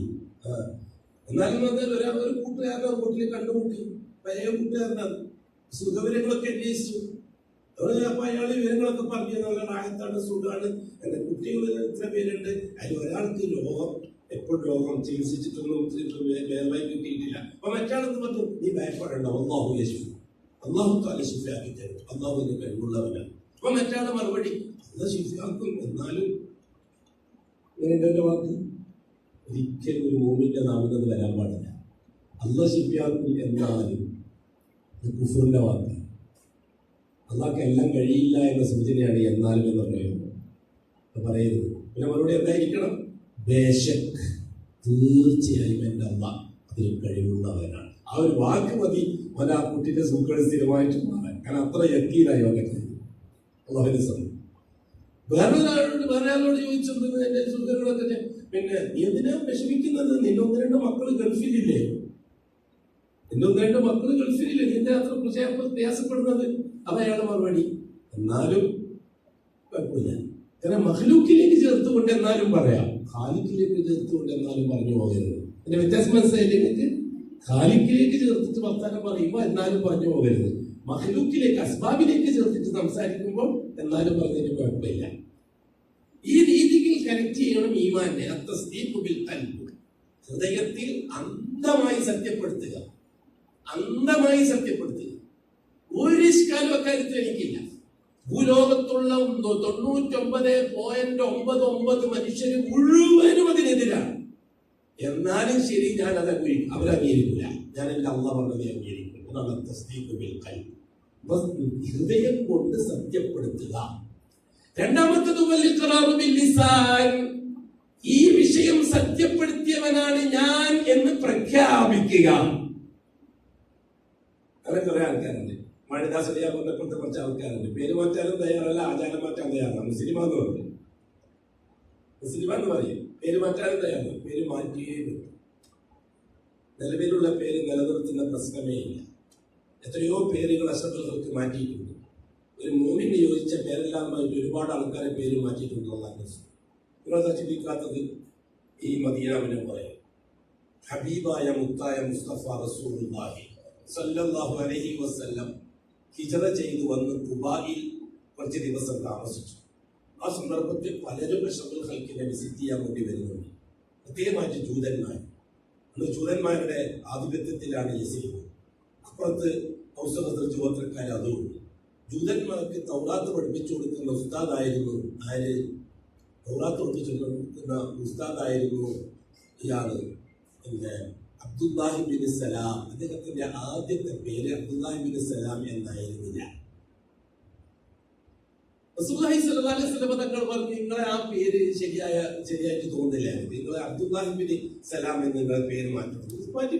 എന്നാലും പറഞ്ഞാൽ ഒരു കൂട്ടുകാരനെ വീട്ടിൽ കണ്ടുമുട്ടി, പഴയ കൂട്ടുകാരനാണ്, സുഖവിവരങ്ങളൊക്കെ അന്വേഷിച്ചു. അപ്പൊ അയാൾ വിവരങ്ങളൊക്കെ പറഞ്ഞു, നല്ല ആയത്താണ്, സുഖമാണ്, എന്റെ കുട്ടികൾ ഇത്ര പേരുണ്ട്, അതിൽ ഒരാൾക്ക് രോഗം, എപ്പോഴും രോഗം ചികിത്സിച്ചിട്ടൊന്നും വേദമായി കിട്ടിയിട്ടില്ല. അപ്പൊ മറ്റാളെന്ന് പറഞ്ഞു, നീ ഭയപ്പെടേണ്ട, അല്ലാഹു യശ്ഫി, അല്ലാഹു തആല ശിഫയാക്കി തരും, അല്ലാഹുവിന്റെ കഴിവുള്ളവനാണ്. അപ്പൊ മറ്റാളെ മറുപടി, അല്ലാഹു ശിഫയാക്കും, എന്നാലും എന്റെ വാക്ക് ഒരിക്കലും ഒരു മോമിന്റെ നാമത്തിൽ വരാൻ പാടില്ല. അല്ലാഹു ശിഫയാക്കും എന്നാലും കുഫറിന്റെ വാക്ക്. അള്ളാഹ്ക്ക് എല്ലാം കഴിയില്ല എന്ന സൂചനയാണ് എന്നാലും എന്ന പ്രയോഗം. പറയരുത്. പിന്നെ മറുപടി എന്തായിരിക്കണം? ബേശക്, തീർച്ചയായും എൻ്റെ അള്ളാഹ് അതിൽ കഴിവുള്ളവനാണ്. ആ ഒരു വാക്ക് മതി ആ കുട്ടിന്റെ സൂക്കൾ സ്ഥിരമായിട്ട് മാറാൻ. കാരണം അത്ര യക്കീനായി അവന്റെ കഴിവ് അള്ളാഹുവിന്റെ സമയം. വേറെ ആളോട് ചോദിച്ചത് എന്റെ സുഹൃത്തുക്കളൊക്കെ, പിന്നെ നീ എന്തിനാ വിഷമിക്കുന്നത്? നിന്റെ 1-2 മക്കൾ ഗൾഫിലില്ലേ? നിന്റെ 1-2 മക്കൾ ഗൾഫിലില്ലേ? നിന്റെ അത്ര പ്രയാസപ്പെടുന്നത്? അത് അയാളുടെ മറുപടി. എന്നാലും കുഴപ്പമില്ല. കാരണം മഖ്ലൂക്കിലേക്ക് ചേർത്തുകൊണ്ട് എന്നാലും പറയാം, ഖാലിഖിലേക്ക് ചേർത്തുകൊണ്ട് എന്നാലും പറഞ്ഞു പോകരുത്. അതിന്റെ വ്യത്യാസം മനസ്സിലായില്ലേ നിങ്ങൾക്ക്? ഖാലിക്കിലേക്ക് ചേർത്തിട്ട് വർത്താനം പറയുമ്പോൾ എന്നാലും പറഞ്ഞു പോകരുത്. മഖ്ലൂക്കിലേക്ക് അസ്ബാബിലേക്ക് ചേർത്തിട്ട് സംസാരിക്കുമ്പോൾ എന്നാലും പറഞ്ഞതിന് കുഴപ്പമില്ല. ഈ രീതിയിൽ കണക്ട് ചെയ്യണം ഈമാനെ. അത്തസ്ദീഖു ബിൽ ഖൽബ്, ഹൃദയത്തിൽ അന്ധമായി സത്യപ്പെടുത്തുക, അന്ധമായി സത്യപ്പെടുത്തുക. ഒരു ഇഷ്കാലും അക്കാര്യത്തിൽ എനിക്കില്ല. ഭൂലോകത്തുള്ള 99.99 മനുഷ്യര് മുഴുവനും അതിനെതിരാണ്. എന്നാലും ശരി, ഞാൻ അത് അവരംഗീകരിക്കില്ല. ഞാൻ എന്റെ അള്ളാഹ് പറഞ്ഞത് അംഗീകരിക്കും. അതാണ് തസ്ദീഖു ബിൽ ഖൽബ്, ഹൃദയം കൊണ്ട് സത്യപ്പെടുത്തുക. രണ്ടാമത്തത് വൽ ഇഖ്റാറു ബിൽ ലിസാൻ, ഈ വിഷയം സത്യപ്പെടുത്തിയവനാണ് ഞാൻ എന്ന് പ്രഖ്യാപിക്കുക. അങ്ങനെ കുറെ ആൾക്കാരുണ്ട്. മാണിദാസ് അലിയാർ ബന്ധപ്പെട്ട കുറച്ച് ആൾക്കാരുണ്ട്. പേര് മാറ്റാനും തയ്യാറല്ല, ആചാരം മാറ്റാൻ തയ്യാറാണ്. മുസ്ലിമാന്ന് പറയും, മുസ്ലിമാന്ന് പറയും, പേര് മാറ്റാനും തയ്യാറാണ്. പേര് മാറ്റിയേ പറ്റും. നിലവിലുള്ള പേര് നിലനിർത്തുന്ന പ്രശ്നമേ ഇല്ല. എത്രയോ പേരുകൾ അശ്റഫുകൾക്ക് മാറ്റിയിട്ടുണ്ട്. ഒരു മൂമിന് യോജിച്ച പേരെല്ലാമായിട്ട് ഒരുപാട് ആൾക്കാരെ പേര് മാറ്റിയിട്ടുണ്ടെന്നാണ് നിങ്ങൾ ചിന്തിക്കാത്തത്. ഈ മദീനാവിനെ പറയും ഹബീബായ മുത്തായ മുസ്തഫ റസൂലുള്ളാഹി സല്ലല്ലാഹു അലൈഹി വസല്ലം ഹിജ്റ ചെയ്തു വന്ന് ഖുബായിൽ കുറച്ച് ദിവസം താമസിച്ചു. ആ സന്ദർഭത്തിൽ പലരും അശ്റഫുൽ വിസിറ്റ് ചെയ്യാൻ വേണ്ടി വരുന്നുണ്ട്. പ്രത്യേകമായിട്ട് ജൂതന്മാർ. അന്ന് ജൂതന്മാരുടെ ആധിപത്യത്തിലാണ് യസീബ്. അപ്പുറത്ത് ഔസഖദ്റജ് ഗോത്രക്കാർ അതുകൊണ്ട് ജൂതന്മാർക്ക് തൗറാത്ത് പഠിപ്പിച്ചു കൊടുക്കുന്ന ഉസ്താദായിരുന്നു ആര്? തൗറാത്ത് പഠിപ്പിച്ചു കൊടുക്കുന്ന ഉസ്താദായിരുന്നു ഇയാള് അബ്ദുല്ലാഹി ബിൻ സലാം. അദ്ദേഹത്തിന്റെ ആദ്യത്തെ പേര് അബ്ദുല്ലാഹി ബിൻ സലാം എന്നായിരുന്നില്ല. റസൂലുള്ളാഹി സ്വല്ലല്ലാഹു അലൈഹി വസല്ലം തങ്ങൾ പറഞ്ഞു, നിങ്ങളെ ആ പേര് ശരിയായിട്ട് തോന്നുന്നില്ല, നിങ്ങളെ അബ്ദുല്ലാഹി ബിൻ സലാം എന്ന് നിങ്ങളെ പേര് മാറ്റി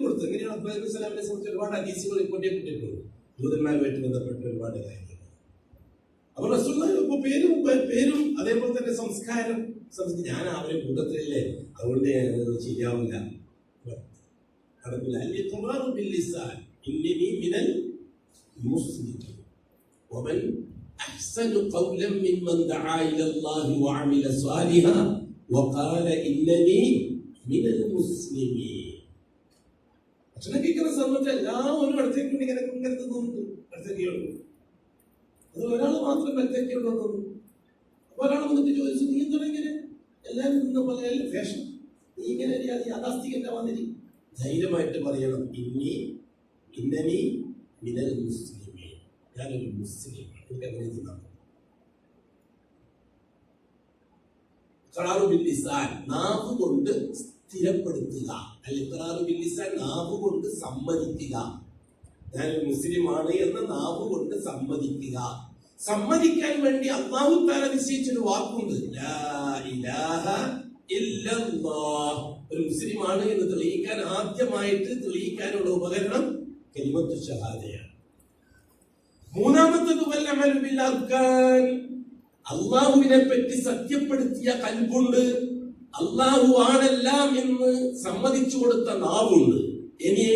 കൊടുത്തു. എങ്ങനെയാണ് അബ്ദുല്ലാഹി ബിൻ സലാമിനെ സംബന്ധിച്ച് ഒരുപാട് ഹദീസുകൾ റിപ്പോർട്ട് ചെയ്യപ്പെട്ടിട്ടുണ്ട്. ജൂതന്മാരുമായിട്ട് ബന്ധപ്പെട്ട ഒരുപാട് കാര്യങ്ങൾ. അപ്പൊ റസൂലുള്ളാഹി പേരും അതേപോലെ തന്നെ സംസ്കാരം ഞാൻ അവരെ കൂട്ടത്തിലല്ലേ, അതുകൊണ്ട് ശരിയാവില്ല, നടക്കില്ല. أحسن قولا ممن دعا إلى الله وعمل صالحا وقال إنني من المسلمين. ഭക്ഷണം കഴിക്കുന്ന സമയത്ത് എല്ലാവരും അടുത്തേക്ക് ഇങ്ങനെ തോന്നുന്നു, അടുത്തേക്കുള്ളൂ. അത് ഒരാൾ മാത്രം അടുത്തേക്കുള്ളൂ തോന്നുന്നു. അപ്പൊ ഒരാൾ വന്നിട്ട് ചോദിച്ചു, നീ എന്താണ് ഇങ്ങനെ എല്ലാവരും നിന്ന പോലെ ഫാഷൻ, നീ ഇങ്ങനെ യാഥാസ്ഥികന്റെ വന്നിരി. ധൈര്യമായിട്ട് പറയണം, ഇന്നനി മിനൽ മുസ്ലിമീൻ, ഞാനൊരു മുസ്ലിം. നാവ് കൊണ്ട് സ്ഥിരപ്പെടുത്തുക, നാവ് കൊണ്ട് സമ്മതിക്കുക. ഞാനൊരു മുസ്ലിമാണ് എന്ന് നാവ് കൊണ്ട് സമ്മതിക്കുക. സമ്മതിക്കാൻ വേണ്ടി അല്ലാഹു തആല നിശ്ചയിച്ചൊരു വാക്കുണ്ട്, ലാ ഇലാഹ ഇല്ലല്ലാഹ്. ഒരു മുസ്ലിമാണ് എന്ന് തെളിയിക്കാൻ ആദ്യമായിട്ട് തെളിയിക്കാനുള്ള ഉപകരണം കലിമത്തു ഷഹാദയാണ്. മൂന്നാമത്തത് അള്ളാഹുവിനെ പറ്റി സത്യപ്പെടുത്തിയ കൽബുണ്ട്. അള്ളാഹു ആണെല്ലാം എന്ന് സമ്മതിച്ചു കൊടുത്ത നാവുണ്ട്. ഇനി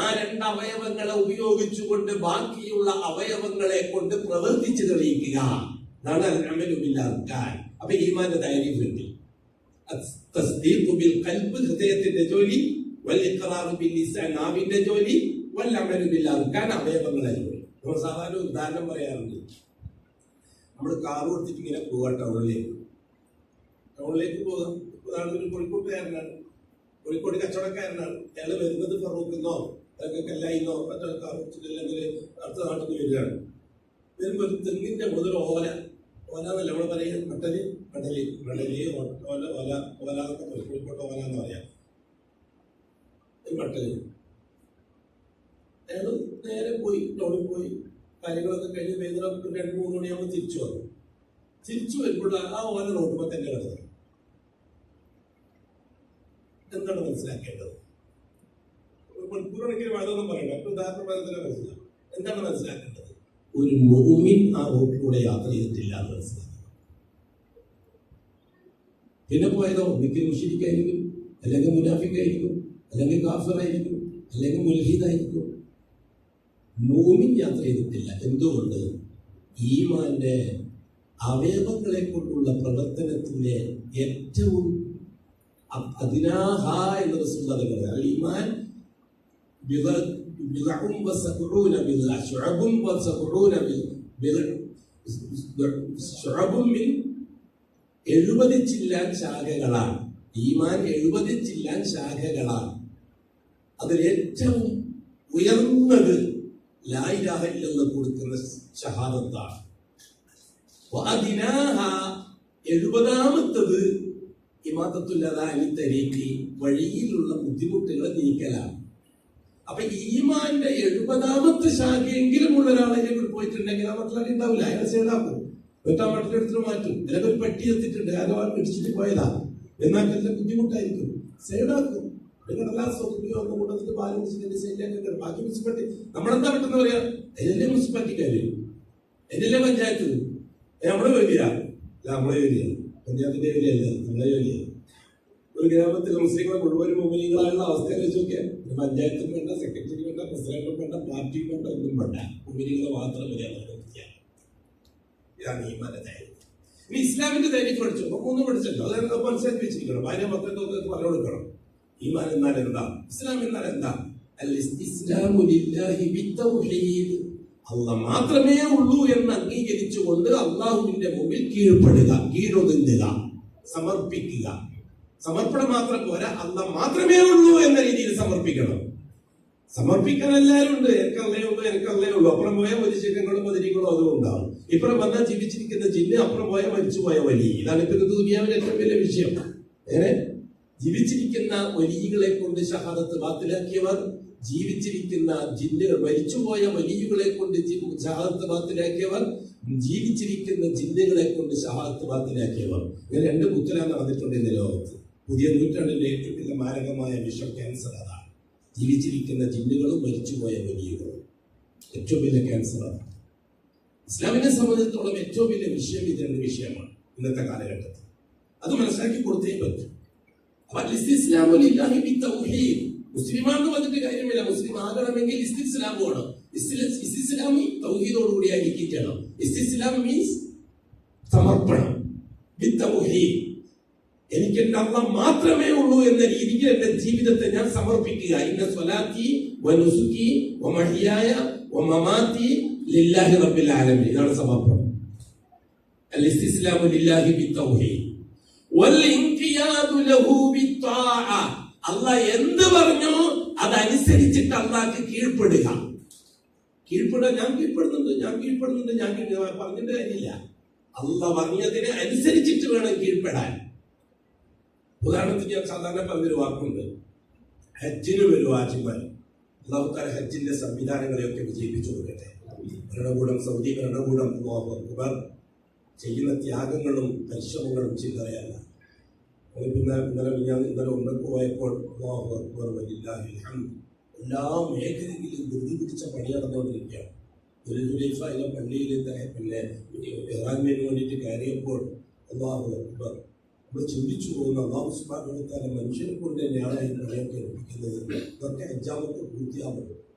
ആ രണ്ട് അവയവങ്ങളെ ഉപയോഗിച്ചുകൊണ്ട് ബാക്കിയുള്ള അവയവങ്ങളെ കൊണ്ട് പ്രവർത്തിച്ച് തെളിയിക്കുക. അതാണ് അൽഅമലു ബിൽ അർകാൻ. അപ്പൊ ഈമാന്റെ ധൈര്യം കിട്ടി. തസ്ദീഖു ബിൽ ഖൽബ് ഹൃദയത്തിന്റെ ജോലി, വൽ ഇഖ്റാറു ബിൽ ലിസാൻ നാവിന്റെ ജോലി, വൽ അമലു ബിൽ അർകാൻ അവയവങ്ങളെ ജോലി. നമ്മൾ സാധാരണ ഉദാഹരണം പറയാറുണ്ട്. നമ്മൾ കാർ കൊടുത്തിട്ട് ഇങ്ങനെ പോകാം ടൗണിലേക്ക് പോകാം. ഉദാഹരണത്തിന് കോഴിക്കോട്ടുകാരനാണ്, കോഴിക്കോട് കച്ചവടക്കാരനാണ്. അയാൾ വരുന്നത് ഫറൂഖെന്നോ അല്ലെങ്കിൽ കല്ലായിന്നോ മറ്റോ കാർ അല്ലെങ്കിൽ അടുത്ത നാട്ടിൽ വരികയാണ്. വരുമ്പോൾ ഒരു തെങ്ങിന്റെ മുതൽ ഓല എന്നല്ല നമ്മൾ പറയാം, മട്ടല് ഓല എന്നൊക്കെ പറയും. കോഴിക്കോട്ട് ഓല എന്ന് പറയാം. ഒരു മട്ടല് അയാൾ നേരെ പോയി ടൗണിൽ പോയി കാര്യങ്ങളൊക്കെ കഴിഞ്ഞ് വൈകുന്നേരം 2-3 മണിയാകുമ്പോൾ തിരിച്ചു വന്നു. തിരിച്ചു വരുമ്പോൾ ആ ഓല റോഡുമ്പോൾ തന്നെ കിടന്നു. എന്താണ് മനസ്സിലാക്കേണ്ടത്? മണിക്കൂറൊക്കെ വേണമെന്നും പറയണ്ട, ഉദാഹരണം തന്നെ മനസ്സിലാക്കും. എന്താണ് മനസ്സിലാക്കേണ്ടത്? ഒരു മുഅ്മിൻ ആ റോഡിലൂടെ യാത്ര ചെയ്തിട്ടില്ല എന്ന് മനസ്സിലാക്കണം. പിന്നെ പോയതോ ഒന്നിക്കൽ മുശ്രിക്കായിരിക്കും, അല്ലെങ്കിൽ മുനാഫിക്കായിരിക്കും, അല്ലെങ്കിൽ കാഫിറായിരിക്കും, അല്ലെങ്കിൽ മുൽഹിദായിരിക്കും. മുഅ്മിൻ യാത്ര ചെയ്തിട്ടില്ല. എന്തുകൊണ്ട്? ഈമാന്റെ അവയവങ്ങളെ കൊണ്ടുള്ള പ്രവർത്തനത്തിന്റെ ഏറ്റവും അതിനാഹ എന്ന റസൂലുള്ളാഹി പറഞ്ഞു, ഈമാൻ ബിളഉം വസബഊന ബിള ശുഅബും വസബഊന ബിള ശുഅബും മിൻ 70 ചില്ലാൻ ശാഖകളാണ്. ഈമാൻ 70 ചില്ലാൻ ശാഖകളാണ്. അതിൽ ഏറ്റവും ഉയർന്നത് ലാ ഇലാഹ ഇല്ലല്ലാഹ് കൊടുക്കുന്ന ഷഹാദത്താണ്. വഅദിനാഹ 70ാമത്തത് ഇമാദത്തുൽ അദാ അനി തരീഖി വഴിയിലുള്ള ബുദ്ധിമുട്ടുകളെ നീക്കലാണ്. അപ്പൊ ഈമാന്റെ 70ാമത്തെ ശാഖയെങ്കിലും ഉള്ള ഒരാളെ പോയിട്ടുണ്ടെങ്കിൽ ആ മക്കളെ ഉണ്ടാവില്ല, അയാളെ സേടാക്കും, എന്നിട്ട് ആ മക്കളെ എടുത്തിട്ട് മാറ്റും. അല്ലെങ്കിൽ ഒരു പട്ടി എത്തിയിട്ടുണ്ട്, ആരോ ഇടിച്ചിട്ട് പോയതാ, എന്നാൽ എല്ലാം ബുദ്ധിമുട്ടായിരിക്കും, സേടാക്കും. കൊണ്ടുവന്നിട്ട് പാല് കുടിച്ചിട്ട് സൈഡിലേക്ക് ബാക്കി മുനിസിപ്പാലിറ്റി നമ്മളെന്താ പെട്ടെന്ന് പറയാ, അതിനല്ലേ മുനിസിപ്പാലിറ്റിക്കാര്, അതിനല്ലേ പഞ്ചായത്ത്, നമ്മളെ ജോലിയാ? അല്ല, നമ്മളെ ജോലിയാ, പഞ്ചായത്തിന്റെ ജോലിയല്ല, നമ്മളെ ജോലിയാ. ഒരു ഗ്രാമത്തിലെ മുസ്ലിങ്ങളെ മുഴുവൻ മുമിനികളായുള്ള അവസ്ഥ വെച്ച് നോക്കിയാൽ പഞ്ചായത്തും വേണ്ട, സെക്രട്ടറി വേണ്ട, പ്രസിഡന്റും വേണ്ട, പാർട്ടിയും വേണ്ട, ഒന്നും വേണ്ട, മുമിനികളെ മാത്രം മര്യാദ. ഇതാണ് ഈമാന്റെ ധൈര്യം. ഇനി ഇസ്ലാമിന്റെ ധൈര്യം പഠിച്ചു, 3 പഠിച്ചല്ലോ, അത് മനസ്സിലാക്കി വെച്ചിരിക്കണം. ഭാര്യ മക്കൾക്ക് പറഞ്ഞു കൊടുക്കണം. ഈമാൻ എന്നാൽ എന്താ, ഇസ്ലാം എന്നാൽ എന്താ? അൽ-ഇസ്തിസ്ലാമു ലില്ലാഹി ബിത്തൗഹീദ്, അല്ലാഹ് മാത്രമേ ഉള്ളൂ എന്ന് അംഗീകരിച്ചുകൊണ്ട് അല്ലാഹുവിന്റെ മുമ്പിൽ കീഴ്പ്പെടുക, കീഴൊതുങ്ങുക, സമർപ്പിക്കുക. സമർപ്പണം മാത്രം പോരാ, അല്ലാഹ് മാത്രമേ ഉള്ളൂ എന്ന രീതിയിൽ സമർപ്പിക്കണം. സമർപ്പിക്കാൻ എല്ലാവരും ഉണ്ട്, എനിക്കല്ലേ ഉള്ളൂ, എനിക്കല്ലേ ഉള്ളൂ. അപ്പുറം പോയാൽ മരിച്ചിരിക്കങ്ങളും മതിരികളോ അതും ഉണ്ടാവും. ഇപ്പുറം വന്നാൽ ജീവിച്ചിരിക്കുന്ന ജിന്ന്, അപ്പുറം പോയാൽ മരിച്ചുപോയ വലി. ഇതാണ് ഇപ്പൊ ദുനിയാവിലെ ഏറ്റവും വലിയ വിഷയം. ഏറെ ജീവിച്ചിരിക്കുന്ന വലികളെ കൊണ്ട് ഷഹാദത്ത് ബാത്തിലാക്കിയവർ, ജീവിച്ചിരിക്കുന്ന ജിന്നുകൾ, മരിച്ചുപോയ വലിയുകളെ കൊണ്ട് ഷഹാദത്ത് ബാത്തിലാക്കിയവർ, ജീവിച്ചിരിക്കുന്ന ജിന്നുകളെ കൊണ്ട് ഷഹാദത്ത് ബാത്തിലാക്കിയവർ. ഇങ്ങനെ 2 കുത്തലാണ് നടന്നിട്ടുണ്ട് ഇന്ന് ലോകത്ത്. പുതിയ നൂറ്റാണ്ടിന്റെ ഏറ്റവും വലിയ മാരകമായ വിഷം ക്യാൻസർ അതാണ്. ജീവിച്ചിരിക്കുന്ന ജിന്നുകളും മരിച്ചുപോയ വലിയുകളും ഏറ്റവും വലിയ ക്യാൻസറാണ്. ഇസ്ലാമിനെ സംബന്ധിച്ചിടത്തോളം ഏറ്റവും വലിയ വിഷയം ഇത് 2 വിഷയമാണ് ഇന്നത്തെ കാലഘട്ടത്തിൽ. അത് മനസ്സിലാക്കി കൊടുത്തേ പറ്റും. മുസ്ലിമാണെന്ന് പറഞ്ഞിട്ട് കാര്യമില്ല. മുസ്ലിം ആകണമെങ്കിൽ ഇസ്തിസ്ലാം വേണം. ഇസ്തിസ്ലാം തൗഹീദോടുകൂടി ആയിരിക്കണം. ഇസ്തിസ്ലാം മീൻസ് സമർപ്പണം. എനിക്ക് എന്റെ അല്ലാഹ് മാത്രമേ ഉള്ളൂ എന്ന രീതിയിൽ എന്റെ ജീവിതത്തെ ഞാൻ സമർപ്പിക്കുക. ഇന്ന സ്വലാത്തി വനുസുക്കി വമഹിയായ വമമാതി ലില്ലാഹി റബ്ബിൽ ആലമീൻ. ഇതാണ് സമർപ്പണം. അൽ ഇസ്തിസ്ലാമു ലില്ലാഹി ബിത്തൗഹീദ് വൽ ഇൻഖിയാദു ലഹു ബിത്വാഅ. അല്ലാഹ് എന്ത് പറഞ്ഞോ അതനുസരിച്ചിട്ട് അല്ലാഹ്ക്ക് കീഴ്പ്പെടുക. ഞാൻ കീഴ്പ്പെടുന്നുണ്ട് പറഞ്ഞിട്ട് കാര്യമില്ല. അല്ലാഹ് പറഞ്ഞതിനെ അനുസരിച്ചിട്ട് വേണം കീഴ്പ്പെടാൻ. ഉദാഹരണത്തിന് ഞാൻ സാധാരണ പറഞ്ഞൊരു വാക്കുണ്ട്, ഹജ്ജിന് വരും വാജിബ്. അല്ലാഹു തആല ഹജ്ജിന്റെ സംവിധാനങ്ങളെയൊക്കെ വിജയിപ്പിച്ചു കൊടുക്കട്ടെ. ഭരണകൂടം, സൗദി ഭരണകൂടം ചെയ്യുന്ന ത്യാഗങ്ങളും പരിശ്രമങ്ങളും ചില്ലറയല്ല. ഇന്നലെ ഉണ്ടക്ക് പോയപ്പോൾ എല്ലാ മേഖലയിലും ധൃതി പിടിച്ച പണി നടന്നുകൊണ്ടിരിക്കുകയാണ്. ദുൽഹുലൈഫയിലെ പള്ളിയിൽ പിന്നെ ഇറാനിന് വേണ്ടിയിട്ട് കയറിയപ്പോൾ അല്ലാഹു അക്ബർ, നമ്മൾ ചിന്തിച്ചു പോകുന്ന അല്ലാഹു സുബ്ഹാനഹു വ തആല മനുഷ്യനെ കൊണ്ട് തന്നെയാണ് ഈ പണിയൊക്കെ ഏൽപ്പിക്കുന്നത്. ഇതൊക്കെ ഹജ്ജാമൊക്കെ പൂർത്തിയാകും.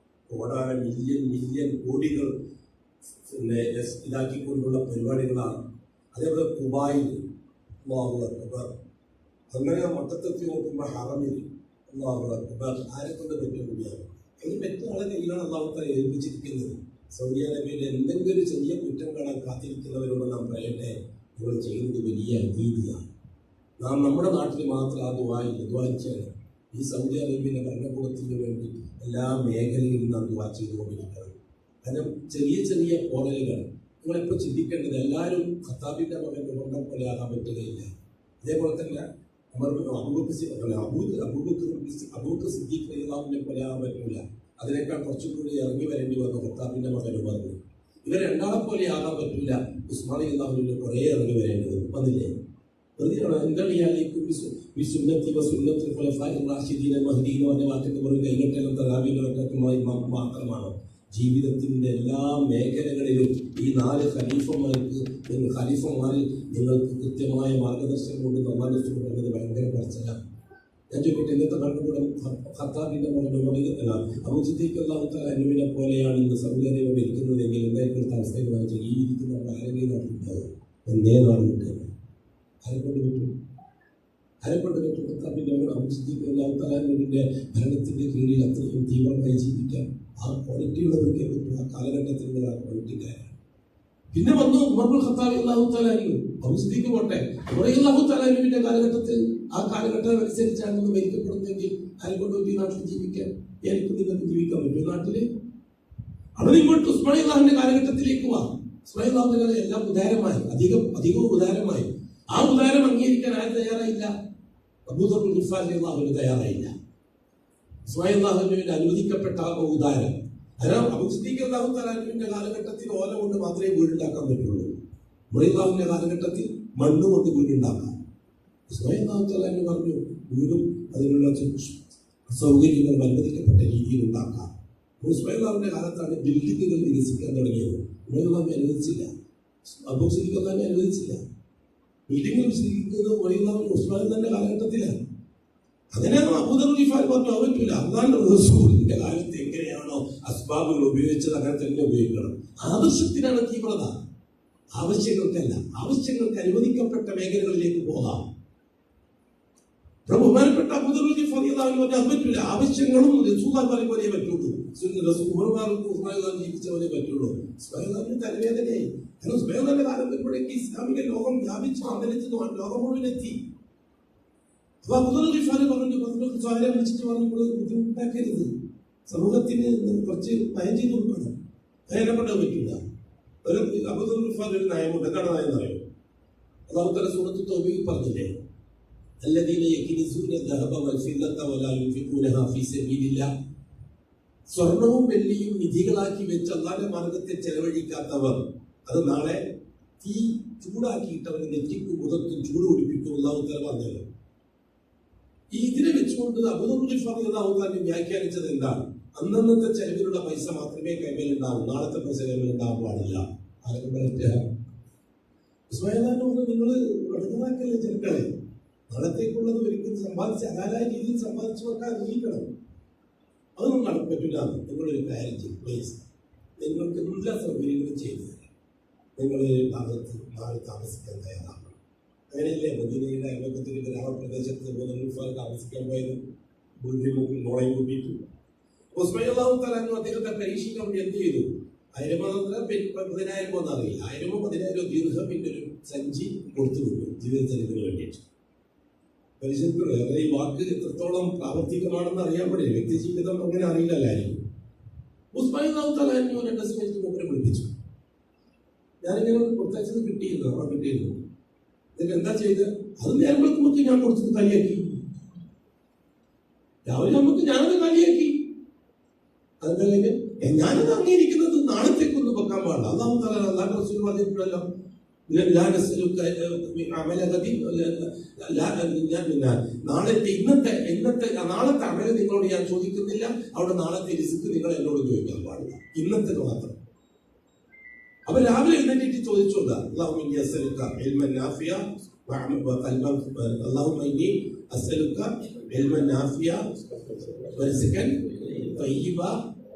കോടാന മില്യൺ കോടികൾ പിന്നെ ഇതാക്കിക്കൊണ്ടുള്ള പരിപാടികളാണ്. അതേപോലെ കുബായിൽ അല്ലാഹു അക്ബർ. അങ്ങനെ മൊത്തത്തെത്തി നോക്കുമ്പോൾ ഹറമിൽ അല്ലാഹു അക്ബർ. ആരെക്കൊണ്ട് പറ്റിയ കൂടിയാണ് അതിന് പറ്റിയ ആളെ കയ്യിലാണ് അല്ലാഹു തആല ഏൽപ്പിച്ചിരിക്കുന്നത്. സൗദി അറേബ്യയിൽ എന്തെങ്കിലും ഒരു ചെറിയ കുറ്റം കാണാൻ കാത്തിരിക്കുന്നവരോട് നാം പറയട്ടെ, നിങ്ങൾ ചെയ്യുന്നത് വലിയ അനീതിയാണ്. നാം നമ്മുടെ നാട്ടിൽ മാത്രം ആ ദ്വാരിച്ചാണ്. ഈ സൗദി അറേബ്യയിലെ ഭരണകൂടത്തിന് വേണ്ടി എല്ലാ മേഖലയിലും നാം ദ്വാ ചെയ്തുകൊണ്ടിരിക്കണം. കാരണം ചെറിയ പോറലുകൾ നിങ്ങളെപ്പോൾ ചിന്തിക്കേണ്ടത്, എല്ലാവരും ഖത്താബിന്റെ മകന്റെ കൊണ്ടം പോലെ ആകാൻ പറ്റുകയില്ല. അതേപോലെ തന്നെ അബൂബക്കർ സിദ്ദീഖ് റളിയല്ലാഹുവിനെ പോലെ ആകാൻ പറ്റില്ല. അതിനേക്കാൾ കുറച്ചും കൂടി ഇറങ്ങി വരേണ്ടി വന്ന ഖത്താബിന്റെ മകൻ ഉമർ. ഇവർ 2 പോലെ ആകാൻ പറ്റില്ല. ഉസ്മാൻ റളിയല്ലാഹുവിന് കുറേ ഇറങ്ങി വരേണ്ടി വന്നില്ലേ? മാത്രമാണോ? ജീവിതത്തിന്റെ എല്ലാ മേഖലകളിലും ഈ 4 ഖലീഫമാരിൽ നിങ്ങൾക്ക് കൃത്യമായ മാർഗദർശനം കൊണ്ട് പറഞ്ഞത് ഭയങ്കര പറച്ചിലാണ്. ഞാൻ ചോദിക്കട്ടെ, ഇന്നത്തെ ഭരണകൂടം ഖത്താബിന്റെ അബൂ സിദ്ദീഖ് റളിയല്ലാഹു തആല അൻഹുവിനെ പോലെയാണ് ഇന്ന് സൗദി അറേബ്യ ഭരിക്കുന്നതെങ്കിൽ എന്തായിരിക്കും അവസ്ഥയിൽ വാങ്ങിച്ചാൽ ഈ രീതിക്ക് നമ്മൾ ആരെങ്കിലും നാട്ടിലുണ്ടാവും? എന്നേ നാടുണ്ട്. ആരെക്കൊണ്ട് പറ്റും? ആരെക്കൊണ്ട് കെട്ടിടത്താൻ പിന്നെ അബൂസിദ്ദീഖിന്റെ ഭരണത്തിന്റെ കീഴിൽ അത്രയും തീവ്രമായി ജീവിക്കാൻ ആ ക്വാളിറ്റിയുള്ളവർക്ക് പറ്റും. ആ കാലഘട്ടത്തിലുള്ള ആ ക്വാളിറ്റിക്കാരാണ്. പിന്നെ വന്നു ഉമർ ഖത്താബ് റളിയല്ലാഹു തആല അൻഹു. അബൂസിദ്ദീഖ് പോട്ടെ, ഉമർ റളിയല്ലാഹു തആല അൻഹുവിന്റെ കാലഘട്ടത്തിൽ ആ കാലഘട്ടം അനുസരിച്ചാണ് ഒന്ന് മരിക്കപ്പെടുന്നതെങ്കിൽ ആരെക്കൊണ്ട് ഈ നാട്ടിൽ ജീവിക്കാൻ എനിക്ക് നിങ്ങൾക്ക് ജീവിക്കാൻ പറ്റും നാട്ടില്? അവിടെ ഇങ്ങോട്ട് ഉസ്മാൻ അള്ളാഹുവിന്റെ കാലഘട്ടത്തിലേക്ക് വാ. ഉസ്മാൻ അള്ളാഹുവിന്റെ കാലം എല്ലാം ഉദാരമായി, അധികവും ഉദാരമായി. ആ ഉദാരം അംഗീകരിക്കാൻ ആരും തയ്യാറായില്ല. അബൂദർ ഗിഫാരി അള്ളാഹുവിന് തയ്യാറായില്ല. ഉസ്മാൻ അള്ളാഹുവിന് അനുവദിക്കപ്പെട്ട ഉദാരം. അതിനാൽ അബൂസിദ്ദീഖ് റളിയല്ലാഹു തആല അൻഹുവിന്റെ കാലഘട്ടത്തിൽ ഓല കൊണ്ട് മാത്രമേ വീടുണ്ടാക്കാൻ പറ്റുള്ളൂ. ഉമർ കാലഘട്ടത്തിൽ മണ്ണ് കൊണ്ട് വീടുണ്ടാക്കാം. ഉസ്മാൻ അള്ളാഹു തആല അൻഹു പറഞ്ഞു വീടും അതിനുള്ള സൗകര്യങ്ങളും അനുവദിക്കപ്പെട്ട രീതിയിൽ ഉണ്ടാക്കാം. ഉസ്മാൻ അള്ളാഹുവിന്റെ കാലത്താണ് ബിൽഡിങ്ങുകൾ വികസിക്കാൻ തുടങ്ങിയത്. ഉമർ അള്ളാഹു അനുവദിച്ചില്ല, അബൂസിദ്ദീഖ് അള്ളാഹു അനുവദിച്ചില്ല. ബിൽഡിങ്ങുകൾ വികസിക്കുന്നത് ഉസ്മാൻ അള്ളാഹുവിന്റെ കാലഘട്ടത്തിലാണ്. അങ്ങനെ അബൂദർ ഗിഫാരി പറഞ്ഞു അത് പറ്റില്ല. അള്ളാഹുവിന്റെ റസൂലിന്റെ കാലത്ത് എങ്ങനെയാണോ അസ്ബാബുകൾ ഉപയോഗിച്ചത് അങ്ങനെ തന്നെ ഉപയോഗിക്കണം. ആവശ്യത്തിനാണ് തീവ്രത, ആവശ്യങ്ങൾക്കല്ല. ആവശ്യങ്ങൾക്ക് അനുവദിക്കപ്പെട്ട മേഖലകളിലേക്ക് പോകാം. ബഹുമാനപ്പെട്ട അബൂദർ ഗിഫാരി പറഞ്ഞു അത് പറ്റില്ല. ആവശ്യങ്ങളും റസൂലുള്ളാഹി പോലെ പറ്റുള്ളൂ, ജീവിച്ച പോലെ പറ്റുള്ളൂ. ഉസ്മാൻ തലവേദനയായി. കാരണം ഉസ്മാൻ കാലം വരുമ്പോഴേക്ക് ഇസ്ലാമിക ലോകം വ്യാപിച്ചു അന്തരിച്ചു, ലോകം മുഴുവൻ എത്തി. അപ്പൊ അബൂദർ ഗിഫാരി പറഞ്ഞു സ്വാധീനം വിളിച്ചിട്ട് പറഞ്ഞു ബുദ്ധിമുട്ടാക്കരുത്, സമൂഹത്തിന് കുറച്ച് നയം ചെയ്ത് കൊടുക്കണം. നയനെ കൊണ്ട് പറ്റില്ല. ഒരു അബൂദർ ഗിഫാരി ഒരു നയമുണ്ട്. എന്താണ് നയം എന്നറിയോ? അല്ലാഹു തആല സൂറത്തുൽ തൗബയിൽ പറഞ്ഞില്ലേ, الذين يكنزون الذهب والفضة ولا ينفقونها في سبيل الله. സ്വർണവും വെള്ളിയും നിധികളാക്കി വെച്ച് അല്ലാഹുവിന്റെ മാർഗ്ഗത്തിൽ ചെലവഴിക്കാത്തവർ അത് നാളെ തീ ചൂടാക്കിയിട്ട് അവരുടെ നെറ്റിക്കും മുഖത്തും ചൂട് പിടിപ്പിക്കും. അല്ലാഹു തആല പറഞ്ഞത്. ഇതിനെ വെച്ചുകൊണ്ട് അബൂദർ ഗിഫാരി റളിയല്ലാഹു തആല വ്യാഖ്യാനിച്ചത് എന്താണ്? അന്നന്നത്തെ ചെലവിലുള്ള പൈസ മാത്രമേ കൈമേൽ ഉണ്ടാവൂ, നാളത്തെ പൈസ കൈമേൽ ഉണ്ടാവാൻ പാടില്ല. നിങ്ങൾ കടന്നാക്കല്ലേ ചെറുക്കളെ, നാളത്തേക്കുള്ളത് ഒരിക്കലും സമ്പാദിച്ച് അകാലായ രീതിയിൽ സമ്പാദിച്ചു വെക്കാൻ ജീവിക്കണം. അതൊന്നും നടപ്പറ്റില്ല. നിങ്ങളൊരു കാര്യം ചെയ്യും, പ്ലീസ്, നിങ്ങൾക്ക് എല്ലാ സൗകര്യങ്ങളും ചെയ്തു തരാം. നിങ്ങൾ ഭാഗത്ത് നാളെ താമസിക്കാൻ തയ്യാറാക്കണം. അങ്ങനെയല്ലേ മദീനയുടെ അയൽപക്കത്തിൽ ഗ്രാമപ്രദേശത്ത് താമസിക്കാൻ പോയത്? വീട്ടിൽ മോളയും കൂട്ടിയിട്ട് ഉസ്മാൻ അല്ലാഹു തആല അദ്ദേഹത്തെ പരീക്ഷിക്കാൻ വേണ്ടി എന്ത് ചെയ്തു? 10,000 എന്നറിയില്ല, 1000 ദീർഘമിന്റെ ഒരു സഞ്ചി കൊടുത്തു വിട്ടു ജീവിത ചെലവിന് വേണ്ടിയിട്ട്. പരിശോധിക്കുള്ളൂ. അങ്ങനെ ഈ വാക്ക് എത്രത്തോളം പ്രാവർത്തികമാണെന്ന് അറിയാൻ പറ്റില്ല. വ്യക്തി ജീവിതം അങ്ങനെ അറിയില്ലായിരിക്കും. ഉസ്മാൻ അല്ലാഹു തആല 2 സമയത്ത് മൂപ്പരെ വിളിപ്പിച്ചു. ഞാനിങ്ങനെ പ്രത്യേകിച്ചത് കിട്ടിയിരുന്നു. എന്നിട്ട് എന്താ ചെയ്ത്? അത് നേരത്തെ ഞാൻ കൊടുത്തത് കളിയാക്കി. രാവിലെ ഞാനത് കളിയാക്കി. അതെന്താ കാര്യം? ഞാനത് അംഗീകരിക്കുന്നത് നാളത്തേക്കൊന്നും വെക്കാൻ പാടില്ല. അല്ലാഹു തആല അല്ലാഹുവിന്റെ റസൂൽ പറഞ്ഞിട്ടുണ്ടല്ലോ, നാളത്തെ അമല് നിങ്ങളോട് ഞാൻ ചോദിക്കുന്നില്ല, അവിടെ നാളത്തെ റിസ്ക് നിങ്ങൾ എന്നോട് ചോദിക്കാൻ പാടില്ല, ഇന്നത്തെ മാത്രം. അപ്പൊ രാവിലെ എഴുന്നേറ്റ് ചോദിച്ചോണ്ട